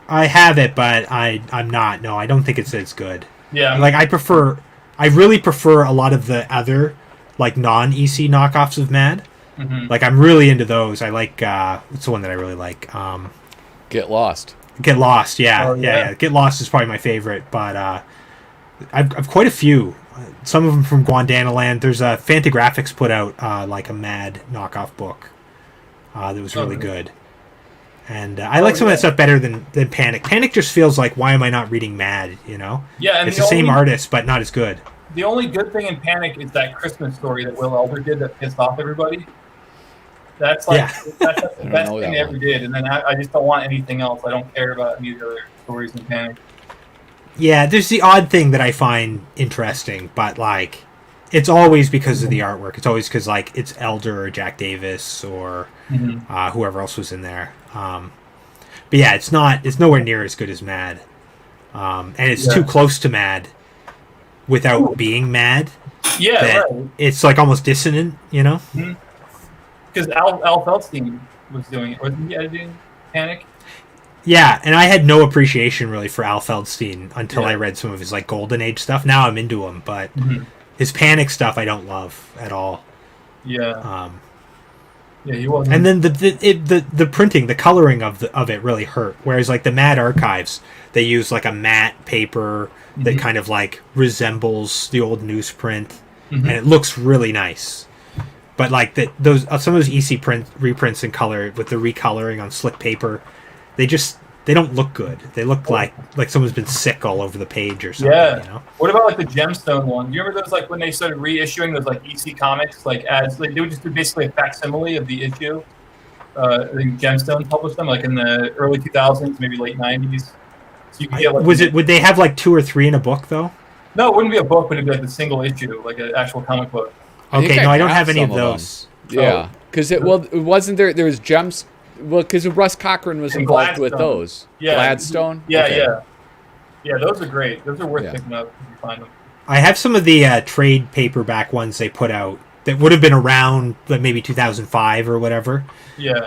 S1: I have it, but I'm not. No, I don't think it's as good.
S4: Yeah,
S1: like I really prefer a lot of the other like non-EC knockoffs of Mad.
S4: Mm-hmm.
S1: Like I'm really into those. I like what's the one that I really like?
S2: Get Lost.
S1: Get Lost, yeah. Get Lost is probably my favorite, but I've quite a few. Some of them from Guandanaland. There's a Fantagraphics put out like a Mad knockoff book that was really good. And I like some of that stuff better than Panic. Panic just feels like, why am I not reading Mad,
S4: Yeah, and
S1: it's the same artist, but not as good.
S4: The only good thing in Panic is that Christmas story that Will Elder did that pissed off everybody. That's like that's the best thing they ever did. And then I just don't want anything else. I don't care about any of the other stories in Panic.
S1: Yeah, there's the odd thing that I find interesting, but like it's always because of the artwork. It's always because like it's Elder or Jack Davis or whoever else was in there. But yeah, it's nowhere near as good as Mad, and it's too close to Mad without being Mad.
S4: Yeah, right.
S1: It's like almost dissonant,
S4: Because Al Feldstein was doing it. Wasn't he editing Panic?
S1: Yeah, and I had no appreciation really for Al Feldstein until I read some of his like Golden Age stuff. Now I'm into him, but his Panic stuff I don't love at all.
S4: Yeah. Yeah, he wasn't.
S1: And then the printing, the coloring of it really hurt. Whereas like the Mad Archives, they use like a matte paper that kind of like resembles the old newsprint, and it looks really nice. But like some of those EC reprints in color with the recoloring on slick paper, they don't look good. They look like someone's been sick all over the page or something.
S4: Yeah. What about like the Gemstone one? You remember those like when they started reissuing those like EC Comics like ads? Like, they would just do basically a facsimile of the issue. I think Gemstone published them like in the early 2000s, maybe late 90s. So you could get, like,
S1: would they have like 2 or 3 in a book though?
S4: No, it wouldn't be a book, but it'd be like a single issue, like an actual comic book.
S1: Okay, I don't have any of those.
S2: Yeah, because it wasn't there. There was Gems. Well, because Russ Cochran was involved with those.
S4: Yeah.
S2: Gladstone?
S4: Yeah, okay. Yeah, those are great. Those are worth picking up if you find them.
S1: I have some of the trade paperback ones they put out that would have been around like maybe 2005 or whatever.
S4: Yeah.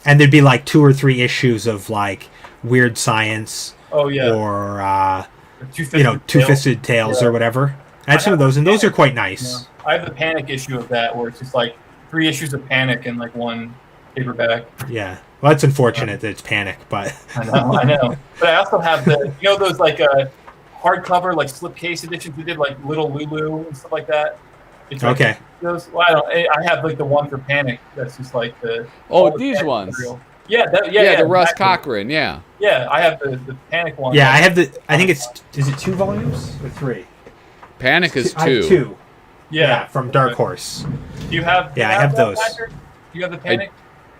S1: And there'd be like 2 or 3 issues of like Weird Science.
S4: Oh, yeah.
S1: Or, Two-Fisted Tales or whatever. I have some of those, and those are quite nice.
S4: Yeah. I have the Panic issue of that where it's just like 3 issues of Panic and like 1 paperback.
S1: Yeah. Well, that's unfortunate that it's Panic, but
S4: I know. But I also have those like hardcover like slipcase editions we did, like Little Lulu and stuff like that. It's like,
S1: okay.
S4: Those, I have like the one for Panic that's just like the
S2: these ones.
S4: Material.
S2: The Russ Cochran,
S4: Yeah, I have the Panic one.
S1: Yeah, I have I think is it 2 volumes or 3?
S2: Panic is 2.
S1: I have 2.
S4: Yeah,
S1: from Dark Horse.
S4: Do you have?
S1: I have those.
S4: Do you have the Panic?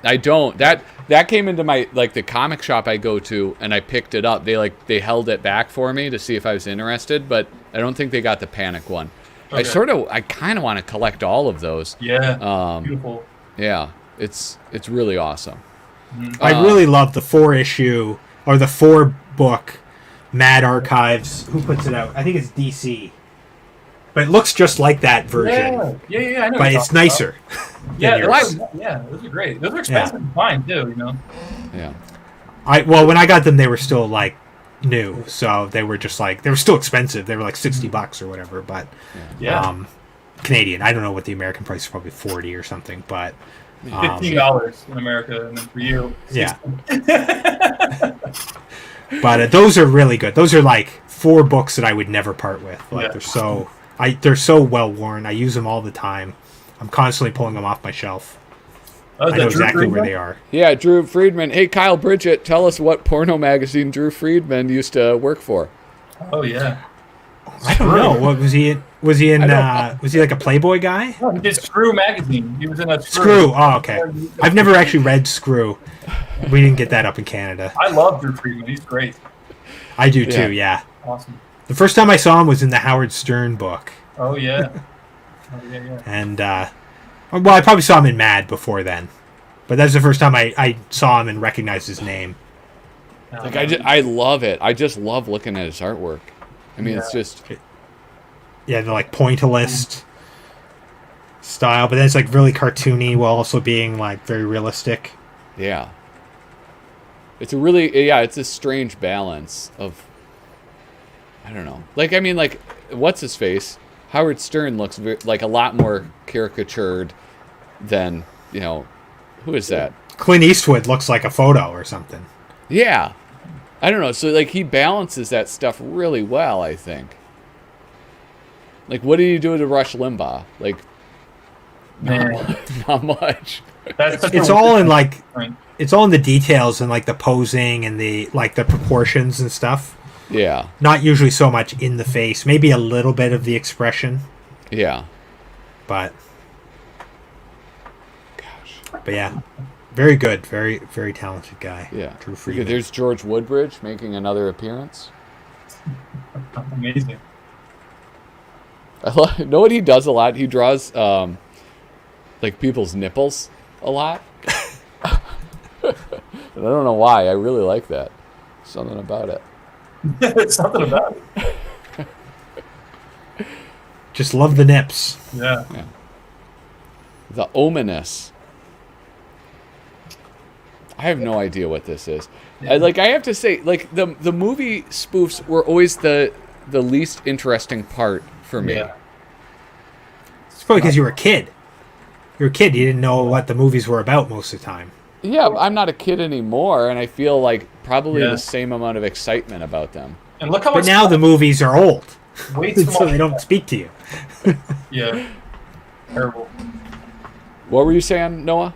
S2: I don't. That came into my the comic shop I go to, and I picked it up. They held it back for me to see if I was interested, but I don't think they got the Panic one. Okay. I kind of want to collect all of those.
S4: Yeah. Beautiful.
S2: Yeah, it's really awesome.
S1: Mm-hmm. I really love the 4-issue or the 4-book Mad Archives. Who puts it out? I think it's DC. But it looks just like that version.
S4: Yeah. I know
S1: but it's nicer.
S4: those are great. Those are expensive to find too,
S2: Yeah.
S1: When I got them, they were still like new, so they were just like they were still expensive. They were like $60 or whatever, but Canadian. I don't know what the American price is, probably 40 or something, but
S4: $15 in America, and then for you,
S1: But those are really good. Those are like 4 books that I would never part with. Like they're so well worn. I use them all the time. I'm constantly pulling them off my shelf. I know exactly where they are.
S2: Yeah, Drew Friedman. Hey, Kyle Bridgett, tell us what porno magazine Drew Friedman used to work for.
S4: Oh, yeah.
S1: I don't know. What was he in? Was he in? Was he like a Playboy guy?
S4: No, he did Screw magazine. He was in a
S1: Screw. Oh, okay. I've never actually read Screw. We didn't get that up in Canada.
S4: I love Drew Friedman. He's great.
S1: I do too. Yeah.
S4: Awesome.
S1: The first time I saw him was in the Howard Stern book.
S4: Oh yeah. Oh yeah.
S1: And well, I probably saw him in Mad before then, but that's the first time I saw him and recognized his name.
S2: Like I love it. I just love looking at his artwork. I mean, it's just
S1: the like pointillist style, but then it's like really cartoony while also being like very realistic.
S2: Yeah. It's it's a strange balance of, I don't know. Like, I mean, like, what's his face? Howard Stern looks like a lot more caricatured than, who is that?
S1: Clint Eastwood looks like a photo or something.
S2: Yeah. I don't know. So, like, he balances that stuff really well, I think. Like, what did he do to Rush Limbaugh? Like, not much.
S1: It's all in, like, it's all in the details and, like, the posing and the, like, the proportions and stuff.
S2: Yeah.
S1: Not usually so much in the face. Maybe a little bit of the expression.
S2: Yeah.
S1: But yeah. Very good. Very, very talented guy.
S2: Yeah.
S1: Drew Friedman.
S2: There's George Woodbridge making another appearance.
S4: Amazing.
S2: I know what he does a lot? He draws, like, people's nipples a lot. And I don't know why. I really like that. Something about it.
S4: It's something about it.
S1: Just love the nips.
S4: Yeah.
S2: The ominous. I have no idea what this is. I have to say, like, the movie spoofs were always the least interesting part for me.
S4: Yeah.
S1: It's probably because you were a kid. You were a kid. You didn't know what the movies were about most of the time.
S2: Yeah, I'm not a kid anymore, and I feel like probably the same amount of excitement about them.
S4: And look how
S1: But now the movies are old.
S4: Way too
S1: so
S4: much.
S1: they don't speak to you.
S4: Yeah. Terrible.
S2: What were you saying, Noah?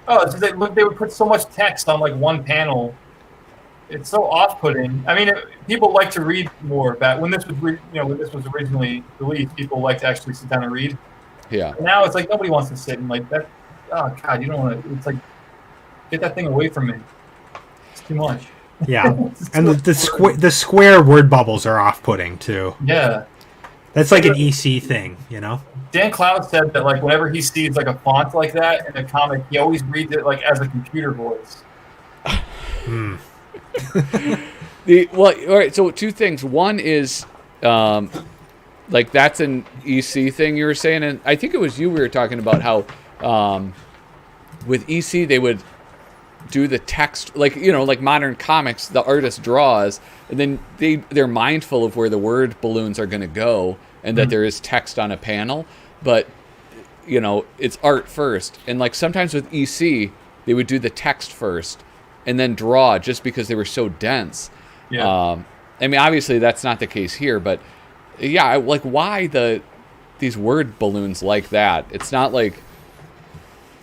S4: Oh, so they would put so much text on like one panel. It's so off-putting. I mean, people like to read more. Back when this was, when this was originally released, people like to actually sit down and read.
S2: Yeah.
S4: But now it's like nobody wants to sit and like that. Oh God, you don't want to. It's like get that thing away from me. It's too much.
S1: Yeah, and the square word bubbles are off-putting too.
S4: Yeah.
S1: That's like an EC thing,
S4: Dan Cloud said that like whenever he sees like a font like that in a comic, he always reads it like as a computer voice.
S2: All right. So two things. One is, like that's an EC thing you were saying, and I think it was you we were talking about how, with EC they would do the text like like modern comics, the artist draws, and then they're mindful of where the word balloons are going to go, and that there is text on a panel, but it's art first, and like sometimes with EC they would do the text first and then draw just because they were so dense. I mean, obviously that's not the case here, but yeah, like why these word balloons like that? It's not like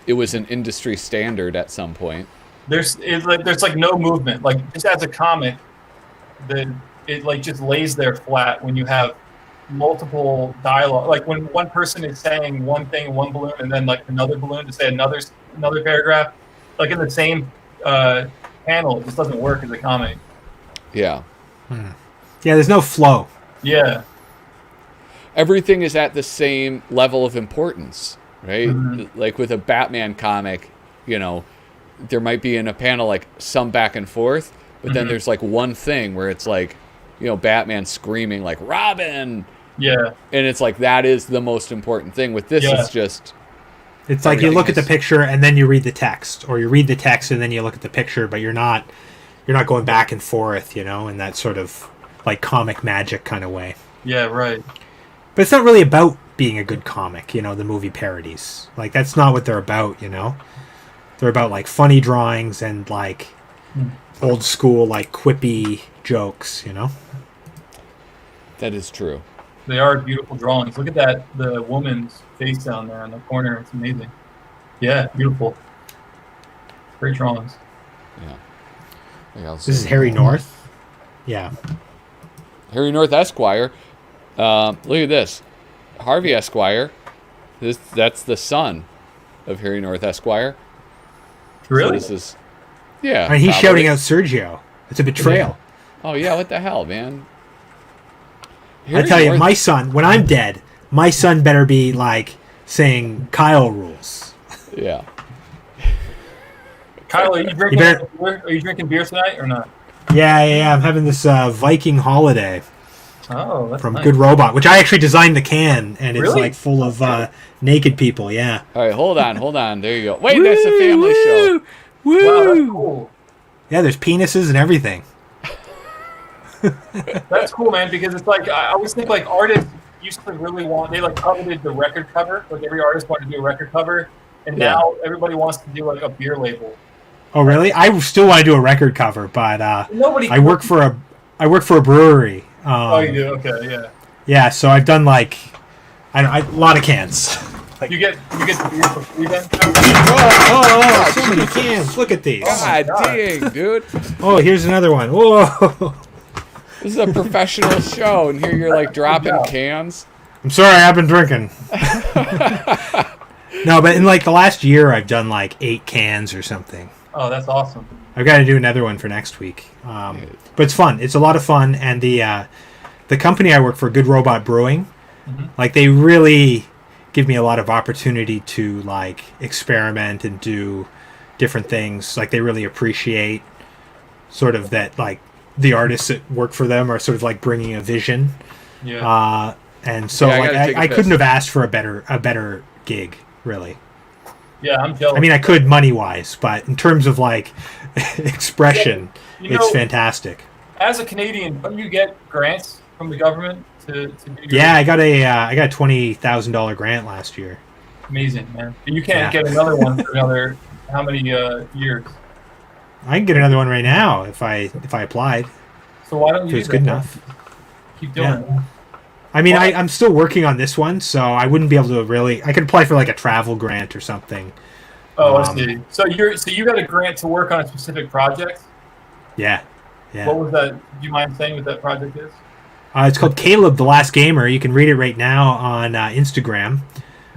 S2: it was an industry standard at some point.
S4: There's like no movement. Like just as a comic, it like just lays there flat when you have multiple dialogue. Like when one person is saying one thing in one balloon and then like another balloon to say another paragraph, like in the same panel, it just doesn't work as a comic.
S2: Yeah.
S1: Yeah, there's no flow.
S4: Yeah.
S2: Everything is at the same level of importance, right?
S4: Mm-hmm.
S2: Like with a Batman comic, there might be in a panel like some back and forth, but then there's like one thing where it's like, Batman screaming like Robin.
S4: Yeah.
S2: And it's like that is the most important thing. With this, it's just.
S1: It's like you look at the picture and then you read the text, or you read the text and then you look at the picture, but you're not going back and forth, in that sort of like comic magic kind of way.
S4: Yeah, right.
S1: But it's not really about being a good comic, the movie parodies. Like that's not what they're about, They're about like funny drawings and like old school like quippy jokes,
S2: That is true.
S4: They are beautiful drawings. Look at the woman's face down there in the corner. It's amazing. Yeah, beautiful. Great drawings.
S2: Yeah.
S1: This is Harry North. Yeah.
S2: Harry North Esquire. Look at this. Harvey Esquire. That's the son of Harry North Esquire.
S4: Really?
S2: So this is, yeah.
S1: And he's shouting out Sergio. It's a betrayal.
S2: Oh, yeah, what the hell, man?
S1: I tell you, my son, when I'm dead, my son better be, like, saying Kyle rules.
S2: Yeah.
S4: Kyle, are you drinking beer tonight or not?
S1: Yeah, I'm having this Viking holiday.
S4: Oh, that's
S1: from
S4: nice.
S1: Good Robot, which I actually designed the can, and it's
S4: Really?
S1: like full of naked people. Yeah.
S2: All right, hold on. There you go. Wait, that's a family show.
S1: Woo!
S4: Wow, that's cool.
S1: Yeah, there's penises and everything.
S4: That's cool, man. Because it's like I always think like artists used to really they like coveted the record cover. Like every artist wanted to do a record cover, and now everybody wants to do like a beer label.
S1: Oh, really? I still want to do a record cover, but I work for a brewery.
S4: Oh, you do? Okay, yeah.
S1: Yeah, so I've done like a lot of cans. Like,
S4: you get the beer for free then?
S1: Oh, so many cans. Look at these.
S2: God dang, dude.
S1: Oh, here's another one. Whoa.
S2: This is a professional show, and here you're like dropping cans.
S1: I'm sorry, I've been drinking. No, but in like the last year, I've done like 8 cans or something.
S4: Oh, that's awesome.
S1: I've got to do another one for next week. But it's fun. It's a lot of fun, and the company I work for, Good Robot Brewing, like they really give me a lot of opportunity to like experiment and do different things. Like they really appreciate sort of that, like the artists that work for them are sort of like bringing a vision.
S4: Yeah.
S1: And so I couldn't have asked for a better gig, really.
S4: Yeah, I'm jealous.
S1: I mean, I could money-wise, but in terms of, like, expression, it's fantastic.
S4: As a Canadian, don't you get grants from the government to do your...
S1: Yeah, I got a $20,000 grant last year.
S4: Amazing, man. And you can't get another one for another, how many years?
S1: I can get another one right now if I applied.
S4: So why don't you
S1: do it's good enough.
S4: Keep doing it.
S1: I mean, I'm still working on this one, so I wouldn't be able to really... I could apply for, like, a travel grant or something.
S4: Oh, I see. So you got a grant to work on a specific project?
S1: Yeah.
S4: What was that? Do you mind saying what that project is?
S1: It's called Caleb the Last Gamer. You can read it right now on Instagram.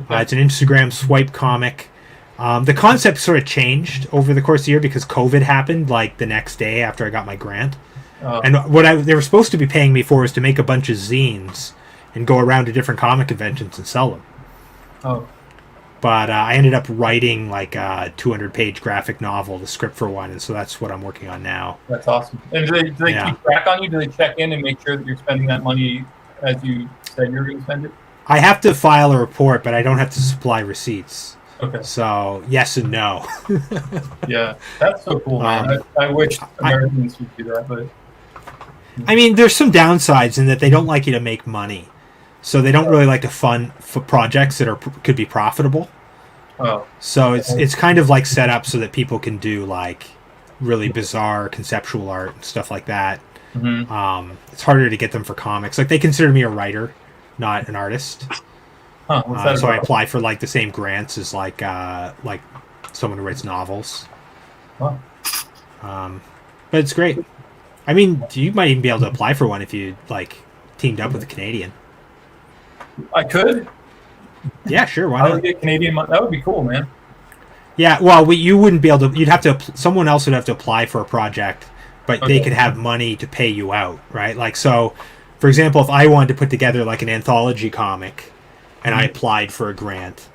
S1: Okay. It's an Instagram swipe comic. The concept sort of changed over the course of the year because COVID happened, like, the next day after I got my grant. And what they were supposed to be paying me for was to make a bunch of zines and go around to different comic conventions and sell them.
S4: Oh.
S1: But I ended up writing like a 200-page graphic novel, the script for one, and so that's what I'm working on now.
S4: That's awesome. And do they keep track on you? Do they check in and make sure that you're spending that money as you said you're going to spend it?
S1: I have to file a report, but I don't have to supply receipts.
S4: Okay.
S1: So, yes and no.
S4: Yeah, that's so cool, man. I wish Americans would do that, but...
S1: I mean, there's some downsides in that they don't like you to make money. So they don't really like to fund for projects that could be profitable.
S4: Oh.
S1: So it's kind of like set up so that people can do like really bizarre conceptual art and stuff like that.
S4: Mm-hmm.
S1: It's harder to get them for comics. Like they consider me a writer, not an artist.
S4: Huh, what's that
S1: so
S4: about?
S1: I apply for like the same grants as like someone who writes novels.
S4: Huh.
S1: But it's great. I mean, you might even be able to apply for one if you like teamed up with a Canadian.
S4: I could.
S1: Yeah, sure. Why
S4: I
S1: not?
S4: would get Canadian money. That would be cool, man.
S1: Yeah, well, you wouldn't be able to. You'd have to. Someone else would have to apply for a project, but they could have money to pay you out, right? Like, so, for example, if I wanted to put together like an anthology comic, and I applied for a grant,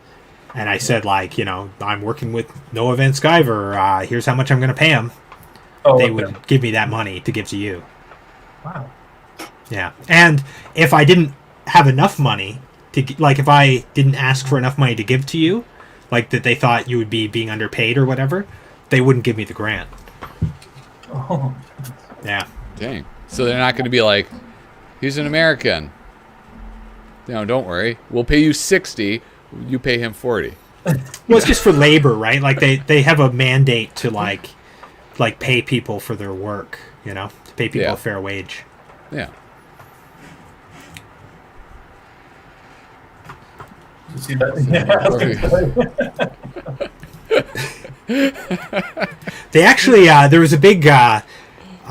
S1: and I said like, I'm working with Noah Van Sciver. Here's how much I'm going to pay him. They would give me that money to give to you.
S4: Wow.
S1: Yeah, and if I didn't have enough money to, like, if I didn't ask for enough money to give to you, like that they thought you would be being underpaid or whatever, they wouldn't give me the grant.
S4: Oh.
S1: Yeah.
S2: Dang. So they're not going to be like, he's an American. No, don't worry. We'll pay you 60. You pay him 40.
S1: Well, it's just for labor, right? Like they have a mandate to like pay people for their work, to pay people a fair wage.
S2: Yeah.
S4: You see that?
S1: They actually, there was a big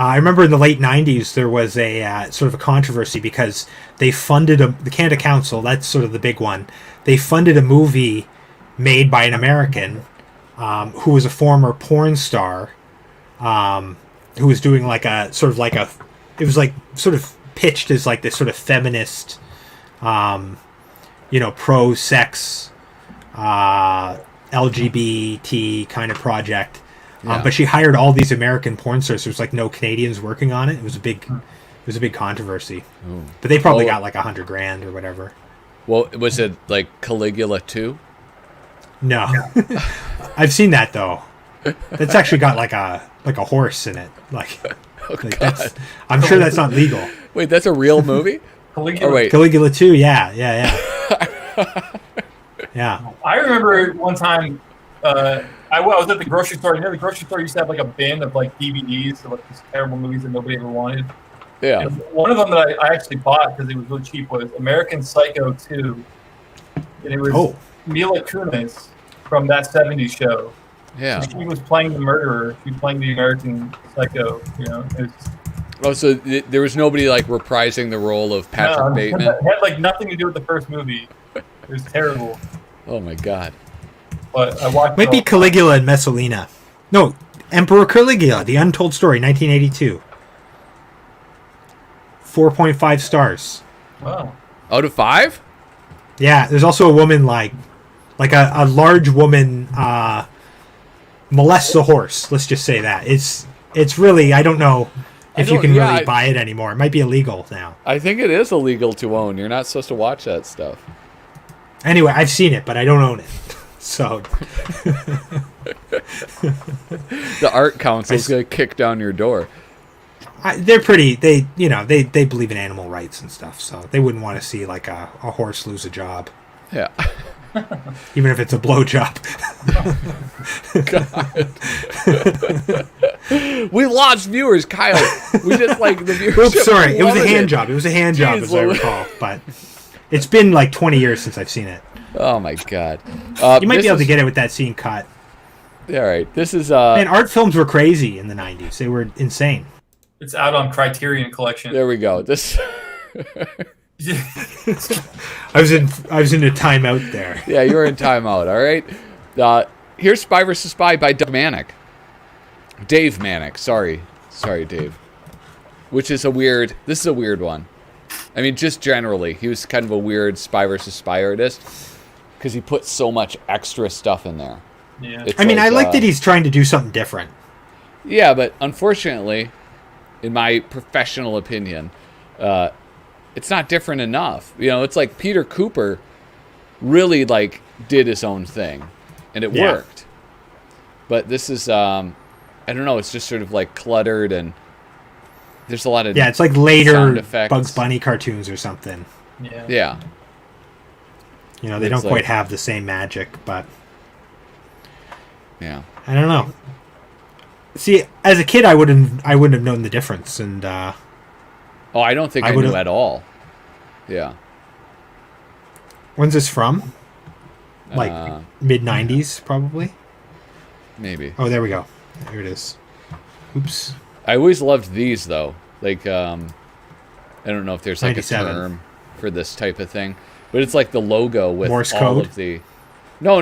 S1: I remember in the late 90s there was a sort of a controversy because they funded the Canada Council, that's sort of the big one, they funded a movie made by an American who was a former porn star who was doing like a sort of like a, it was like sort of pitched as like this sort of feminist, pro-sex, LGBT kind of project.
S2: Yeah.
S1: But she hired all these American porn stars. There was like no Canadians working on it. It was a big controversy.
S2: Ooh.
S1: But they probably got like $100,000 or whatever.
S2: Well, was it like Caligula 2?
S1: No, I've seen that though. That's actually got like a horse in it. Like that's, I'm sure that's not legal.
S2: Wait, that's a real movie?
S4: Caligula.
S2: Oh, wait.
S1: Caligula 2, yeah. Yeah.
S4: I remember one time I was at the grocery store. You know, the grocery store used to have like a bin of like DVDs of like these terrible movies that nobody ever wanted.
S2: Yeah.
S4: And one of them that I actually bought because it was really cheap was American Psycho 2. And it was Mila Kunis from that 70s show.
S2: Yeah.
S4: So she was playing the murderer. She was playing the American Psycho, you know.
S2: So there was nobody like reprising the role of Patrick Bateman?
S4: It had like nothing to do with the first movie. It was terrible.
S2: Oh my God.
S4: But I watched
S1: Might be Caligula and Messalina. No, Emperor Caligula, The Untold Story, 1982. 4.5 stars.
S4: Wow.
S2: Out of 5?
S1: Yeah, there's also a woman like a large woman molests a horse. Let's just say that. It's really, I don't know if you can really buy it anymore. It might be illegal now.
S2: I think it is illegal to own. You're not supposed to watch that stuff.
S1: Anyway, I've seen it, but I don't own it. So
S2: the art council's going to kick down your door.
S1: They're pretty, they believe in animal rights and stuff, so they wouldn't want to see like a horse lose a job.
S2: Yeah.
S1: Even if it's a blow job.
S2: We lost viewers, Kyle. We just like the viewers.
S1: Oops, sorry. It was a hand job. It was a hand job, as I recall. But it's been like 20 years since I've seen it.
S2: Oh my God.
S1: You might be able to get it with that scene cut.
S2: All right. This is
S1: Man, art films were crazy in the 90s. They were insane.
S4: It's out on Criterion Collection.
S2: There we go. This
S1: I was in a timeout there.
S2: Yeah, you were in timeout, all right? Here's Spy vs. Spy by Dave Manick. Sorry, Dave. This is a weird one. I mean, just generally, he was kind of a weird Spy vs. Spy artist because he put so much extra stuff in there.
S4: Yeah.
S1: I like that he's trying to do something different.
S2: Yeah, but unfortunately, in my professional opinion, it's not different enough. You know, it's like Peter Cooper really like did his own thing, and it worked. But this is, I don't know. It's just sort of like cluttered, and there's a lot of
S1: it's like later
S2: sound effects.
S1: Bugs Bunny cartoons or something.
S2: Yeah.
S1: You know, they don't quite have the same magic, but
S2: yeah,
S1: I don't know. See, as a kid, I wouldn't have known the difference, and
S2: I don't think I knew at all. Yeah.
S1: When's this from? Like mid '90s, probably.
S2: Maybe.
S1: Oh, there we go. There it is. Oops.
S2: I always loved these though. Like, I don't know if there's like
S1: 97.
S2: a term for this type of thing, but it's like the logo with
S1: Morse
S2: all
S1: code?
S2: of the. No.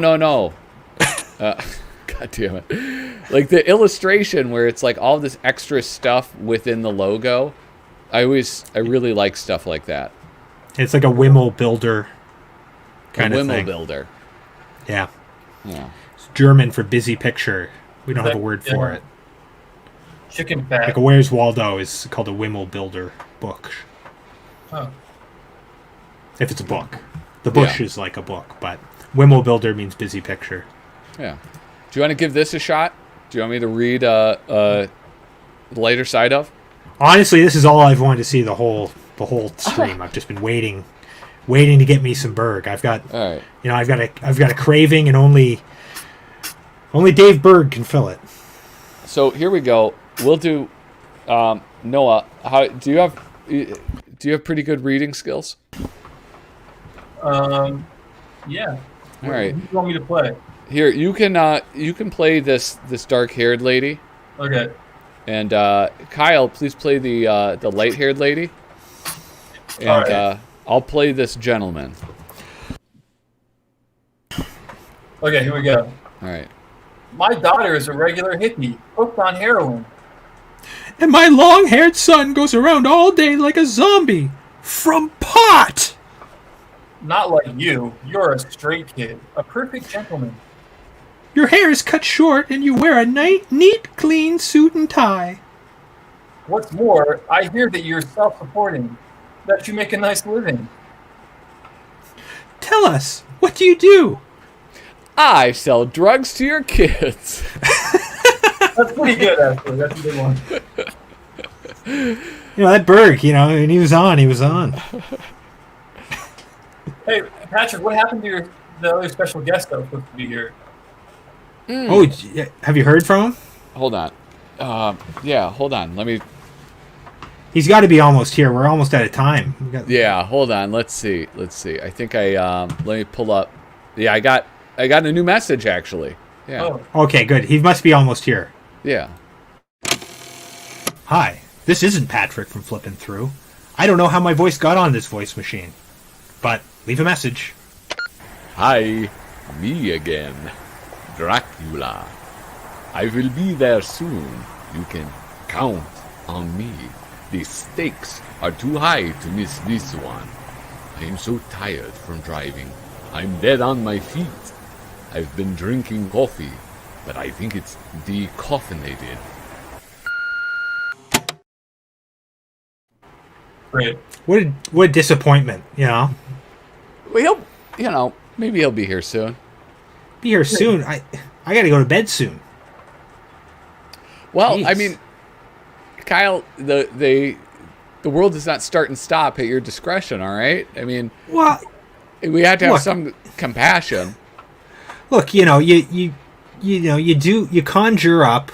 S2: God damn it! Like the illustration where it's like all this extra stuff within the logo. I really like stuff like that.
S1: It's like a Wimmel builder kind of thing.
S2: Wimmel builder.
S1: Yeah.
S2: Yeah.
S1: It's German for busy picture. We don't have a word for it.
S4: Chicken fat.
S1: Like a Where's Waldo is called a Wimmel builder book.
S4: Oh.
S1: If it's a book. The bush is like a book, but Wimmel builder means busy picture.
S2: Yeah. Do you want to give this a shot? Do you want me to read the lighter side of?
S1: Honestly, this is all I've wanted to see the whole stream. I've just been waiting to get me some Berg. I've got
S2: all right.
S1: I've got a craving, and only Dave Berg can fill it.
S2: So here we go. We'll do Noah, how do you have pretty good reading skills?
S4: Yeah.
S2: All right.
S4: What do you want me to play?
S2: Here, you can play this dark-haired lady.
S4: Okay.
S2: And Kyle, please play the light-haired lady. And
S4: right.
S2: I'll play this gentleman.
S4: Okay, here we go.
S2: All right.
S4: My daughter is a regular hippie, hooked on heroin.
S1: And my long-haired son goes around all day like a zombie. From pot!
S4: Not like you. You're a straight kid. A perfect gentleman.
S1: Your hair is cut short and you wear a neat, clean suit and tie.
S4: What's more, I hear that you're self-supporting. That you make a nice living.
S1: Tell us, what do you do?
S2: I sell drugs to your kids.
S4: That's pretty good, actually. That's a good one.
S1: You know, that Berg, and he was on.
S4: Hey, Patrick, what happened to the other special guest that was supposed to be here?
S1: Oh, have you heard from him?
S2: Hold on. Yeah, hold on. Let me...
S1: He's got to be almost here. We're almost out of time.
S2: Yeah, hold on. Let's see. I think let me pull up. Yeah, I got a new message, actually. Yeah.
S4: Oh.
S1: Okay, good. He must be almost here.
S2: Yeah.
S1: Hi, this isn't Patrick from Flippin' Through. I don't know how my voice got on this voice machine. But leave a message.
S5: Hi, me again. Dracula. I will be there soon. You can count on me. The stakes are too high to miss this one. I am so tired from driving. I'm dead on my feet. I've been drinking coffee, but I think it's decaffeinated.
S4: Great.
S1: What a disappointment,
S2: Well, maybe he'll be here soon.
S1: Be here soon. I got to go to bed soon.
S2: Well,
S1: Jeez.
S2: I mean, Kyle, the world does not start and stop at your discretion. All right. I mean,
S1: well,
S2: we have to have some compassion.
S1: Look, you conjure up,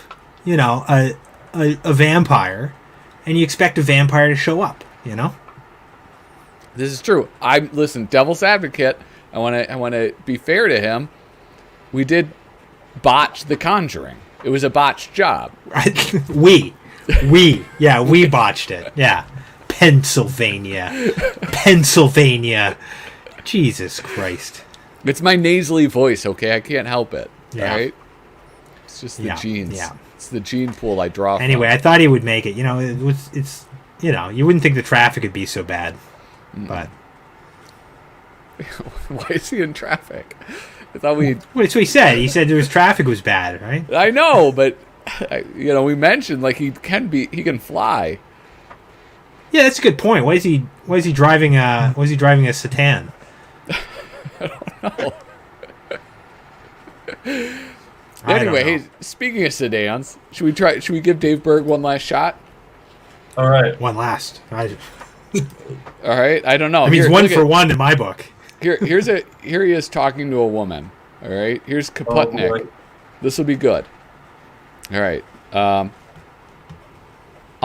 S1: a vampire, and you expect a vampire to show up.
S2: This is true. Listen, devil's advocate. I want to be fair to him. We did botch The Conjuring. It was a botched job.
S1: we botched it. Yeah. Pennsylvania. Jesus Christ.
S2: It's my nasally voice, okay? I can't help it.
S1: Yeah.
S2: Right? It's just the genes.
S1: Yeah.
S2: It's the gene pool I draw
S1: Anyway,
S2: from.
S1: I thought he would make it. It's you wouldn't think the traffic would be so bad. But
S2: why is he in traffic? I thought we...
S1: That's what he said. He said traffic was bad, right?
S2: I know, but we mentioned like he can fly.
S1: Yeah, that's a good point. Why is he driving a Satan?
S2: I don't know. Anyway, hey, speaking of sedans, should we give Dave Berg one last shot?
S4: All right.
S1: One last.
S2: All right. I don't know.
S1: That means one for one in my book.
S2: Here he is talking to a woman. All right. Here's Kaputnik. This will be good. All right. I'll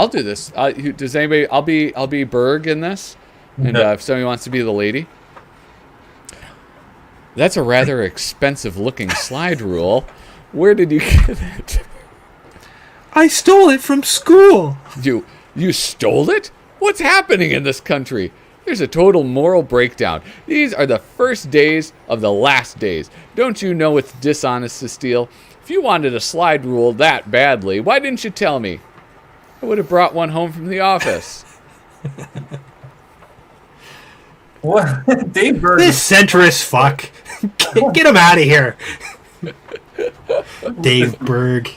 S2: do this. Does anybody? I'll be Berg in this, and if somebody wants to be the lady. That's a rather expensive-looking slide rule. Where did you get it?
S1: I stole it from school.
S2: You stole it? What's happening in this country? There's a total moral breakdown. These are the first days of the last days. Don't you know it's dishonest to steal? If you wanted a slide rule that badly, why didn't you tell me? I would have brought one home from the office.
S4: What? Dave Berg.
S1: This centrist fuck. Get him out of here. Dave Berg.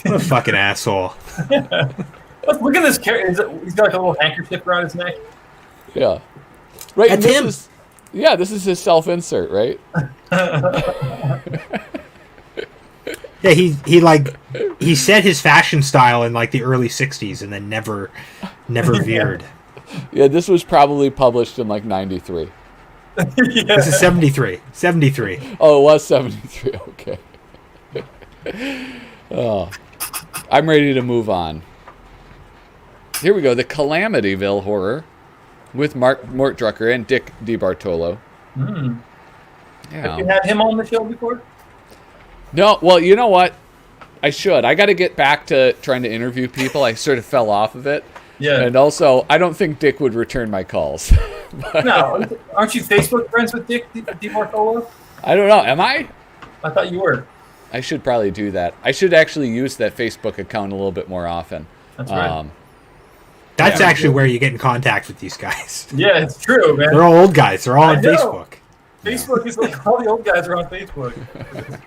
S1: What a fucking asshole.
S4: Look at this character. He's got like a little handkerchief around his neck.
S2: Yeah. Right.
S1: That's him.
S2: This is his self-insert, right?
S1: Yeah, he set his fashion style in like the early '60s and then never veered.
S2: Yeah, this was probably published in like '93.
S4: Yeah.
S1: This is 73. 73.
S2: Oh, it was 73. Okay. Oh, I'm ready to move on. Here we go. The Calamityville horror with Mort Drucker and Dick DiBartolo.
S4: Mm.
S2: Yeah.
S4: Have you had him on the show before?
S2: No. Well, you know what? I should. I got to get back to trying to interview people. I sort of fell off of it.
S4: Yeah.
S2: And also, I don't think Dick would return my calls.
S4: No, aren't you Facebook friends with Dick DiMarcola?
S2: I don't know. Am I?
S4: I thought you were.
S2: I should probably do that. I should actually use that Facebook account a little bit more often.
S4: That's right.
S1: That's actually where you get in contact with these guys.
S4: Yeah, it's true, man.
S1: They're all old guys. They're all on Facebook.
S4: Facebook is like all the old guys are on Facebook.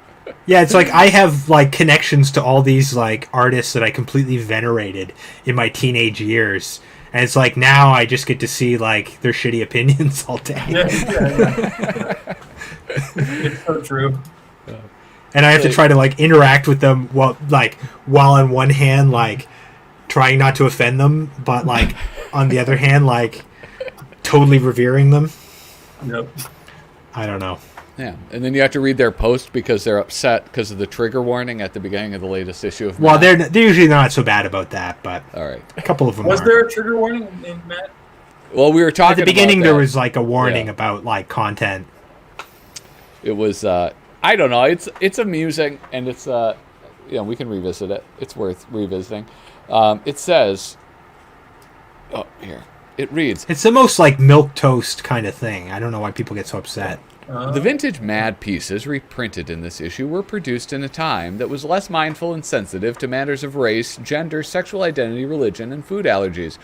S1: Yeah, it's like I have like connections to all these like artists that I completely venerated in my teenage years. And it's like now I just get to see like their shitty opinions all day.
S4: Yeah. It's so true.
S1: And I have to try to like interact with them while on one hand like trying not to offend them, but like on the other hand like totally revering them.
S4: Yep.
S1: I don't know.
S2: Yeah, and then you have to read their post because they're upset because of the trigger warning at the beginning of the latest issue of
S1: Well,
S2: Matt.
S1: they're usually not so bad about that, but
S2: all right.
S1: A couple of them
S4: Was
S1: are.
S4: there a trigger warning in Matt?
S2: Well, we were talking
S1: at the beginning.
S2: about that.
S1: There was like a warning about like content.
S2: It was I don't know. It's amusing and it's we can revisit it. It's worth revisiting. It says, here it reads.
S1: It's the most like milquetoast kind of thing. I don't know why people get so upset.
S2: The vintage Mad pieces reprinted in this issue were produced in a time that was less mindful and sensitive to matters of race, gender, sexual identity, religion, and food allergies.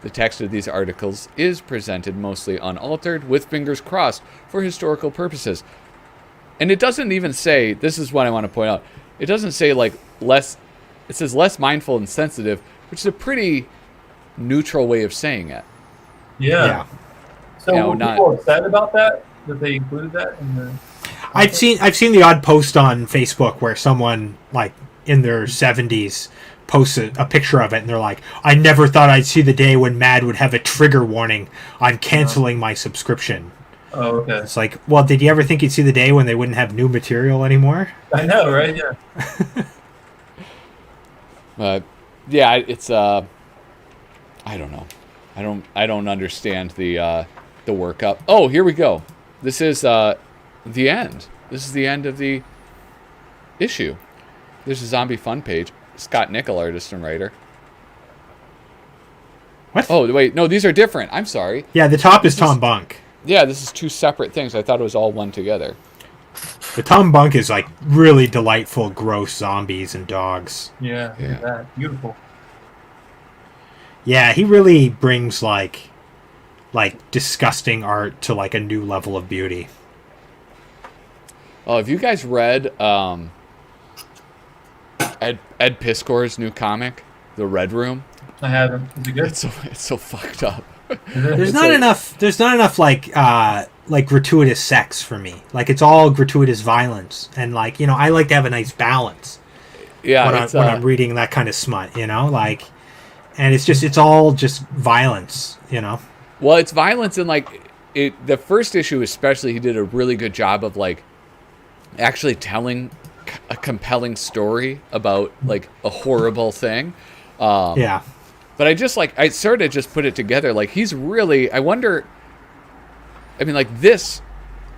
S2: The text of these articles is presented mostly unaltered, with fingers crossed for historical purposes. And it doesn't even say, this is what I want to point out, it doesn't say like less, it says less mindful and sensitive, which is a pretty neutral way of saying it.
S4: Yeah. So were people upset about that they included that in the...
S1: I've seen the odd post on Facebook where someone like in their 70s posts a picture of it and they're like, I never thought I'd see the day when Mad would have a trigger warning on canceling my subscription.
S4: Oh, okay.
S1: It's like, well, did you ever think you'd see the day when they wouldn't have new material anymore?
S4: I know, right? Yeah.
S2: Yeah, it's I don't know. I don't understand the workup. Oh, here we go. This is the end. This is the end of the issue. There's a zombie fun page. Scott Nickel, artist and writer.
S1: What?
S2: Oh, wait. No, these are different. I'm sorry.
S1: Yeah, the top is Tom Bunk.
S2: Yeah, this is two separate things. I thought it was all one together.
S1: The Tom Bunk is like really delightful, gross zombies and dogs.
S4: Yeah. That. Beautiful.
S1: Yeah, he really brings like disgusting art to like a new level of beauty.
S2: Oh, have you guys read Ed Piskor's new comic, The Red Room?
S4: I haven't. Is it good?
S2: It's so fucked up.
S1: There's not enough like gratuitous sex for me. Like it's all gratuitous violence, and like I like to have a nice balance.
S2: Yeah,
S1: when I'm reading that kind of smut, like, and it's all just violence,
S2: Well, it's violence and like the first issue especially, he did a really good job of like actually telling a compelling story about like a horrible thing.
S1: Yeah.
S2: But I sort of just put it together. Like he's really, I wonder, I mean like this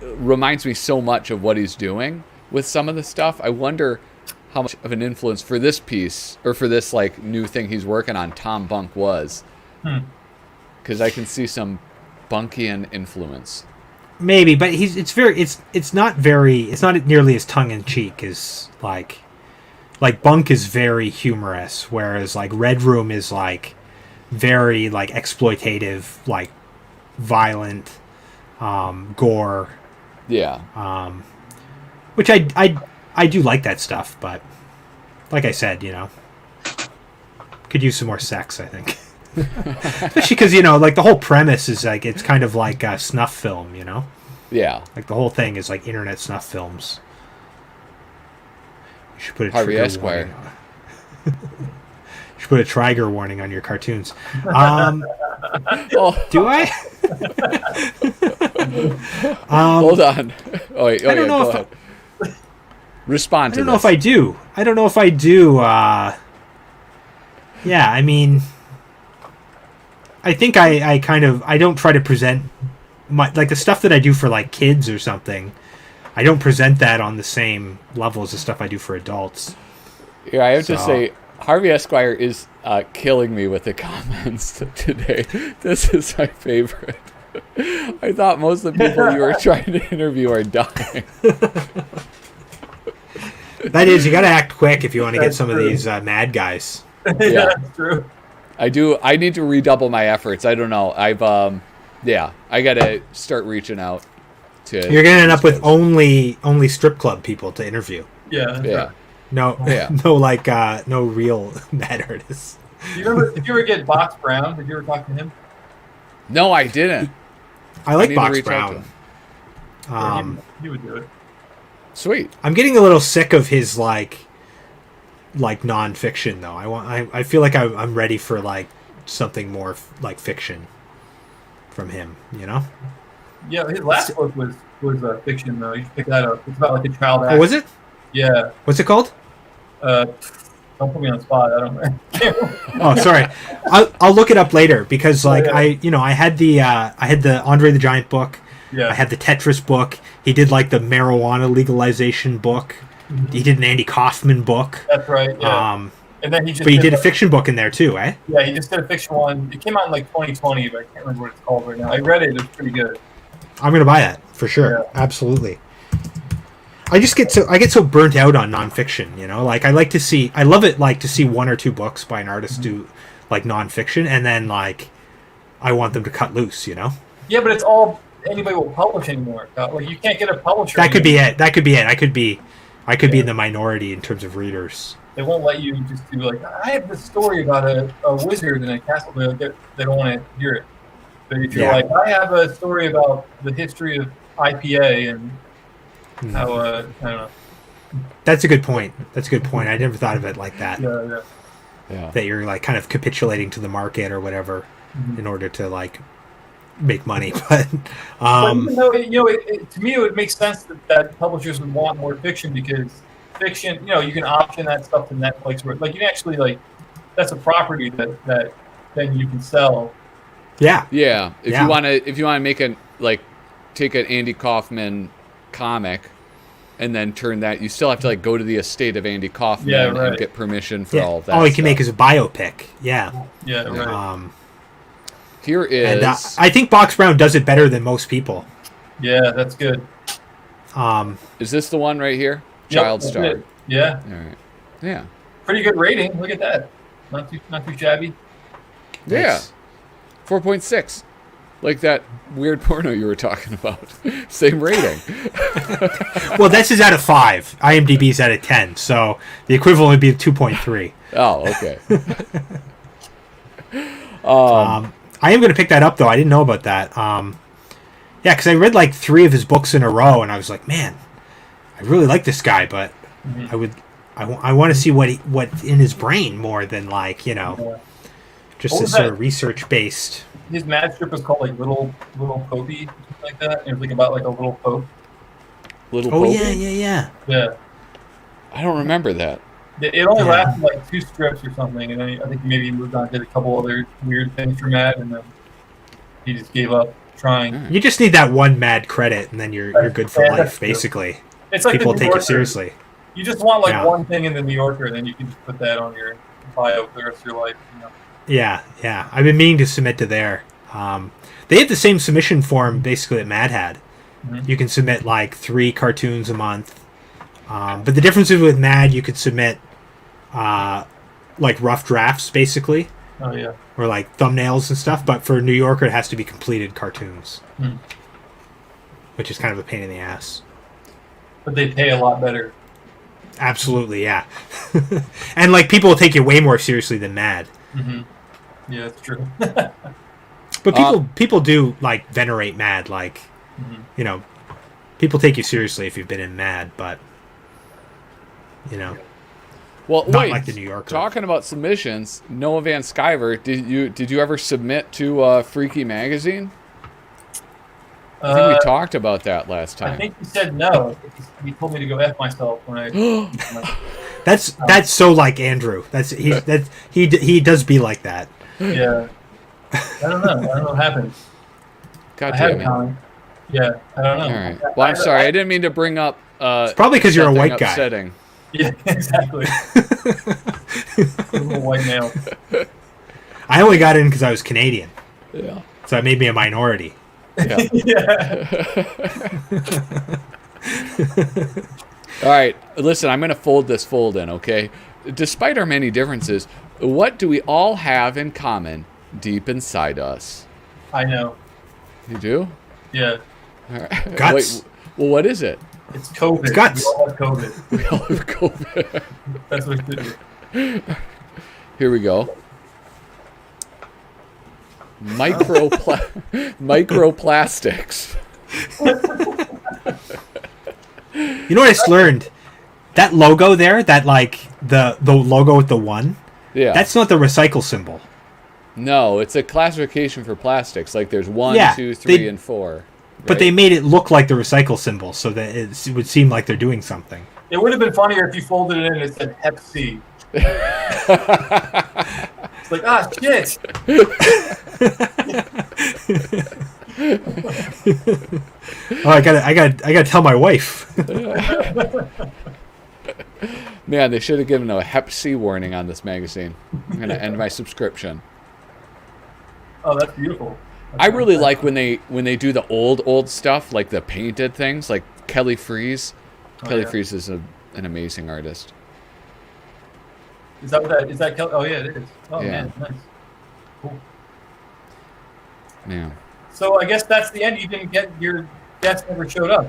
S2: reminds me so much of what he's doing with some of the stuff. I wonder how much of an influence for this piece or for this like new thing he's working on Tom Bunk was. Because I can see some Bunkian influence.
S1: Maybe, but it's not nearly as tongue in cheek as like Bunk is very humorous, whereas like Red Room is like very like exploitative, like violent, gore.
S2: Yeah.
S1: Which I do like that stuff, but like I said, could use some more sex, I think. Especially because like the whole premise is like it's kind of like a snuff film,
S2: Yeah.
S1: Like the whole thing is like internet snuff films. You should put a
S2: Harvey
S1: trigger
S2: Esquire.
S1: warning. You should put a trigger warning on your cartoons. Do I?
S2: Hold on. Oh wait.
S1: I don't know
S2: go ahead. Respond to this.
S1: I don't know if I do. Yeah, I mean, I think I don't try to present like the stuff that I do for like kids or something. I don't present that on the same level as the stuff I do for adults.
S2: Yeah, I have to say, Harvey Esquire is killing me with the comments today. This is my favorite. I thought most of the people you were trying to interview are dying.
S1: That is, you got to act quick if you want to get some of these mad guys.
S4: Yeah, that's true.
S2: I do. I need to redouble my efforts. I don't know. I got to start reaching out to.
S1: You're going to end up with only strip club people to interview.
S4: Yeah.
S2: Yeah.
S4: Right.
S1: No, no real mad artists.
S4: Did you ever get Box Brown? Did you ever talk to him?
S2: No, I didn't.
S1: I like
S2: need to
S1: Box
S2: reach out to
S1: Brown.
S2: him.
S4: He would do it.
S2: Sweet.
S1: I'm getting a little sick of his like nonfiction though. I feel like I'm ready for like something more like fiction from him. You know?
S4: Yeah, his last book was fiction though. You should pick that up. It's about like a child actor.
S1: Oh, was it?
S4: Yeah.
S1: What's it called?
S4: Don't put me on the spot. I don't know.
S1: Oh, sorry. I'll look it up later because like I had the Andre the Giant book.
S4: Yeah.
S1: I had the Tetris book. He did like the marijuana legalization book.
S4: Mm-hmm.
S1: He did an Andy Kaufman book.
S4: That's right. Yeah. And then he just.
S1: But he did a fiction book in there too, eh?
S4: Yeah, he just did a fiction one. It came out in like 2020, but I can't remember what it's called right now. I read it. It's pretty good.
S1: I'm gonna buy that for sure.
S4: Yeah.
S1: Absolutely. I get so burnt out on nonfiction, you know. Like I love it like to see one or two books by an artist do like nonfiction, and then like I want them to cut loose, you know.
S4: Yeah, but it's all anybody will publish anymore. Like you can't get a publisher.
S1: That could be it. I could be in the minority in terms of readers.
S4: They won't let you just do like I have this story about a wizard in a castle. They don't want to hear it. But if you're like I have a story about the history of IPA and how I don't know.
S1: That's a good point. I never thought of it like that.
S4: Yeah.
S1: That you're like kind of capitulating to the market or whatever in order to like make money. But
S4: even though to me it would make sense that publishers would want more fiction because fiction, you can option that stuff to Netflix where like you can actually like that's a property that then you can sell.
S2: Yeah. If you want to make take an Andy Kaufman comic and then turn that, you still have to like go to the estate of Andy Kaufman and get permission for all of that.
S1: All he can make is a biopic. Yeah,
S4: right.
S2: Here is,
S1: and I think Box Brown does it better than most people.
S4: Yeah, that's good.
S2: Is this the one right here? Child Star.
S4: It. Yeah.
S2: All right. Yeah.
S4: Pretty good rating. Look at that. Not too shabby.
S2: Yeah. 4.6. Like that weird porno you were talking about. Same rating.
S1: Well, this is out of 5. IMDb's out of 10, so the equivalent would be 2.3.
S2: Oh, okay.
S1: I am going to pick that up, though. I didn't know about that. Yeah, because I read like 3 of his books in a row, and I was like, man, I really like this guy, but I want to see what's in his brain more than like, just this sort of research-based...
S4: His mad strip was called like Little Popey, something like that. It was like about like a little pope.
S2: Little Popey?
S4: Yeah.
S2: I don't remember that.
S4: It only lasted like 2 strips or something, and then I think maybe he moved on to a couple other weird things for Mad, and then he just gave up trying.
S1: You just need that one Mad credit, and then you're good for life, basically.
S4: It's like
S1: people take it seriously.
S4: You just want like one thing in the New Yorker, and then you can just put that on your bio for the rest of your life.
S1: Yeah. I've been meaning to submit to there. They have the same submission form basically that Mad had. You can submit like 3 cartoons a month. But the difference is with Mad, you could submit like rough drafts basically.
S4: Oh yeah.
S1: Or like thumbnails and stuff. But for New Yorker, it has to be completed cartoons, which is kind of a pain in the ass.
S4: But they pay a lot better.
S1: Absolutely, yeah. And like people will take you way more seriously than Mad.
S4: Yeah, that's true.
S1: But people do like venerate Mad, like people take you seriously if you've been in Mad, but
S2: well,
S1: not like the New Yorker.
S2: Talking about submissions, Noah Van Sciver, did you ever submit to Freaky Magazine? I think we talked about that last time.
S4: I think he said no. He told me to go F myself when I.
S1: That's so like Andrew. He does be like that.
S4: Yeah. I don't know what happened.
S2: God damn it.
S4: Yeah, I don't know.
S2: All right. Well, I'm sorry. I didn't mean to bring up.
S1: It's probably because you're a white
S2: upsetting.
S1: guy.
S4: Yeah, exactly. Little white male.
S1: I only got in because I was Canadian.
S2: Yeah.
S1: So that made me a minority.
S2: Yeah.
S4: Yeah.
S2: All right. Listen, I'm going to fold this fold in, okay? Despite our many differences, what do we all have in common deep inside us?
S4: I know.
S2: You do?
S4: Yeah.
S2: All right.
S1: Guts.
S2: Wait, well, what is it?
S4: It's COVID.
S1: It's guts.
S4: We all have COVID.
S2: We all have COVID.
S4: That's what it is.
S2: Here we go. Microplastics.
S1: You know what I just learned? That logo there, that like the logo with the 1,
S2: Yeah.
S1: that's not the recycle symbol.
S2: No, it's a classification for plastics. Like there's 1,
S1: Yeah,
S2: 2, 3,
S1: they-
S2: and 4.
S1: But they made it look like the recycle symbol so that it would seem like they're doing something.
S4: It would have been funnier if you folded it in and it said Hep C. It's like, ah, shit.
S1: Oh, I gotta tell my wife.
S2: Man, they should have given a Hep C warning on this magazine. I'm gonna end my subscription.
S4: Oh, that's beautiful.
S2: I really like when they do the old stuff, like the painted things, like Kelly Freeze. Kelly
S4: yeah.
S2: Freeze is an amazing artist.
S4: Is that what that is? That Kelly? Oh yeah, it is. Oh
S2: Yeah.
S4: man, nice. Cool.
S2: Yeah.
S4: So I guess that's the end. You didn't get your guest never showed up.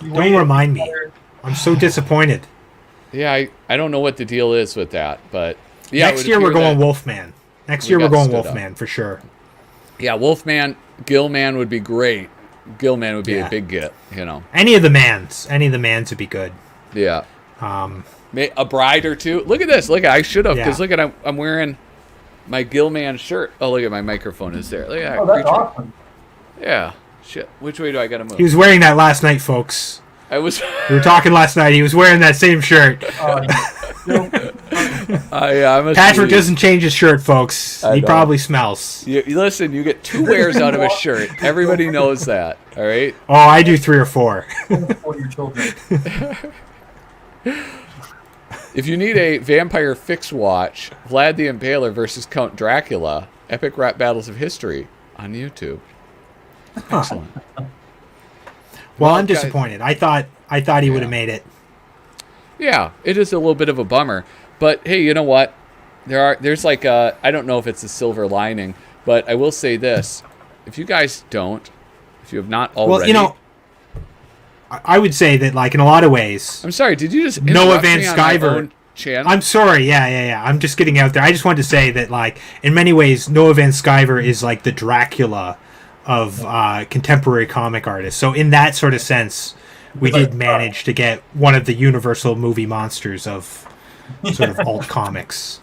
S4: You
S1: Don't
S4: waited
S1: remind me.
S4: for-
S1: I'm so disappointed.
S2: Yeah, I don't know what the deal is with that, but yeah.
S1: Next year we're going Wolfman. Next year we're going Wolfman for sure.
S2: Yeah, Wolfman, Gillman would be great. Gillman would be
S1: Yeah.
S2: a big get, you know.
S1: Any of the mans would be good.
S2: Yeah.
S1: Um,
S2: A bride or two. Look at this. Look, I should have, because
S1: Yeah.
S2: look at I'm wearing my Gillman shirt. Oh, look at my microphone is there. Look at that
S4: Oh, that's
S2: creature.
S4: awesome.
S2: Yeah. Shit. Which way do I gotta move?
S1: he was wearing that last night, folks.
S2: I was.
S1: We were talking last night. He was wearing that same shirt.
S2: I'm a
S1: Patrick
S2: sweetie.
S1: doesn't change his shirt, folks.
S2: I
S1: He
S2: know.
S1: probably smells.
S2: You listen. You get 2 wears out of a shirt. Everybody knows that. All right.
S1: Oh, I do 3 or 4.
S4: For your children.
S2: If you need a vampire fix watch, Vlad the Impaler versus Count Dracula, epic rap battles of history on YouTube. Excellent.
S1: Well, I'm
S2: guys-
S1: disappointed. I thought he would have made it.
S2: Yeah, it is a little bit of a bummer, but hey, you know what? There's like I don't know if it's a silver lining, but I will say this: if you guys don't, if you have not already,
S1: Well, you know, I would say that, like, in a lot of ways,
S2: I'm sorry. Did you just
S1: Noah
S2: interrupt
S1: Van
S2: me on my
S1: Sciver.
S2: own channel?
S1: I'm sorry. Yeah. I'm just getting out there. I just wanted to say that, like, in many ways, Noah Van Sciver is like the Dracula of contemporary comic artists. So in that sort of sense, we did manage to get one of the universal movie monsters of sort of alt comics.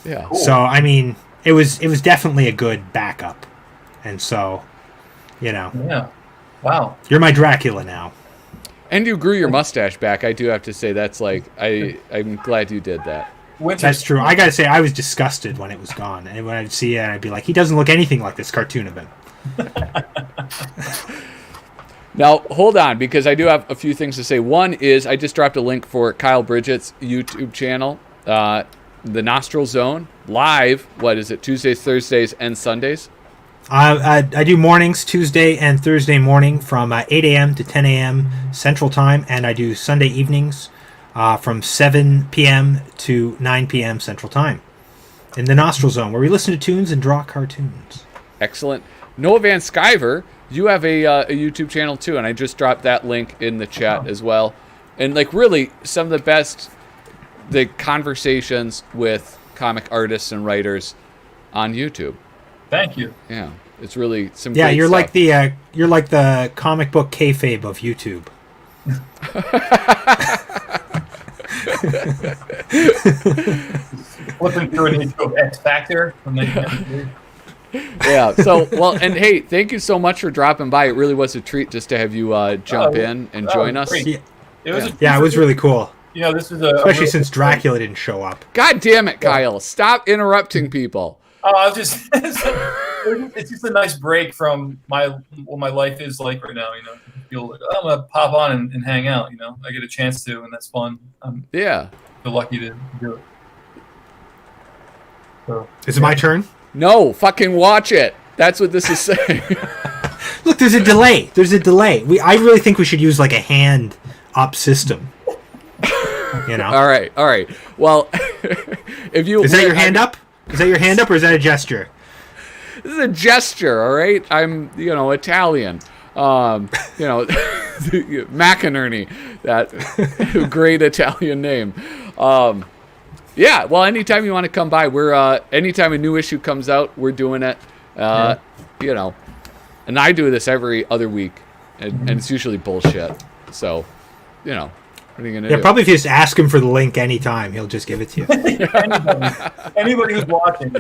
S2: Yeah.
S1: So I mean, it was definitely a good backup, and so, you know,
S4: Yeah. Wow.
S1: you're my Dracula now.
S2: And you grew your mustache back. I do have to say that's like I'm glad you did that.
S1: That's true. I gotta say, I was disgusted when it was gone, and when I'd see it, I'd be like, he doesn't look anything like this cartoon of him.
S2: Now, hold on, because I do have a few things to say. One is I just dropped a link for Kyle Bridgett's YouTube channel, the Nostril Zone, live, what is it, Tuesdays, Thursdays, and Sundays?
S1: I do mornings, Tuesday and Thursday morning from 8 a.m. to 10 a.m. Central Time, and I do Sunday evenings from 7 p.m. to 9 p.m. Central Time in the Nostril Zone, where we listen to tunes and draw cartoons.
S2: Excellent. Noah Van Sciver, you have a YouTube channel too, and I just dropped that link in the chat as well. And like really, some of the best the conversations with comic artists and writers on YouTube.
S4: Thank you.
S2: Yeah, it's really some.
S1: Yeah,
S2: great
S1: you're
S2: stuff.
S1: you're like the comic book kayfabe of YouTube.
S4: Flipping through it into X Factor.
S2: Yeah. So well, and hey, thank you so much for dropping by. It really was a treat just to have you jump in and join us.
S4: Great. It was
S1: Yeah, it was really cool.
S4: You know, this is
S1: Especially since Dracula didn't show up.
S2: God damn it, Kyle! Stop interrupting people.
S4: Oh, I was just. It's just a nice break from what my life is like right now. You know. feel like I'm gonna pop on and hang out. I get a chance to, and that's fun. I'm feel lucky to do it. So,
S1: Is it my turn?
S2: No, fucking watch it. That's what this is saying.
S1: Look, there's a delay. I really think we should use like a hand up system.
S2: All right. Well, if you
S1: is that your hand up? Is that your hand up, or is that a gesture?
S2: This is a gesture. All right. I'm Italian. McInerney, that great Italian name. Yeah. Well, anytime you want to come by, we're anytime a new issue comes out, we're doing it. And I do this every other week, and it's usually bullshit. So, what are you gonna do?
S1: Probably if you just ask him for the link anytime, he'll just give it to you.
S4: Anybody who's watching.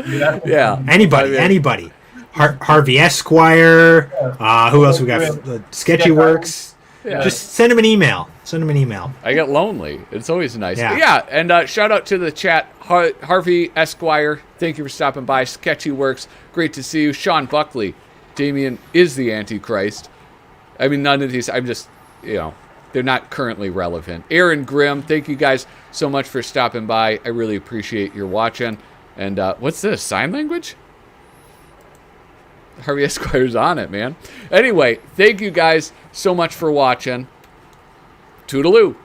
S1: Anybody. Harvey Esquire. Who else we got? Sketchy Works.
S2: Yeah.
S1: Just send him an email.
S2: I get lonely. It's always nice.
S1: Yeah.
S2: And shout out to the chat. Harvey Esquire, thank you for stopping by. Sketchy Works, great to see you. Sean Buckley, Damien is the Antichrist. I mean, none of these, I'm just, they're not currently relevant. Aaron Grimm, thank you guys so much for stopping by. I really appreciate your watching. And what's this, sign language? Harvey Esquire's on it, man. Anyway, thank you guys so much for watching. Toodaloo.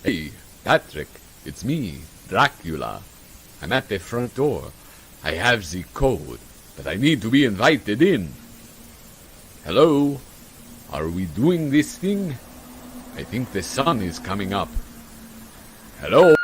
S5: Hey, Patrick, it's me, Dracula. I'm at the front door. I have the code, but I need to be invited in. Hello? Are we doing this thing? I think the sun is coming up. Hello?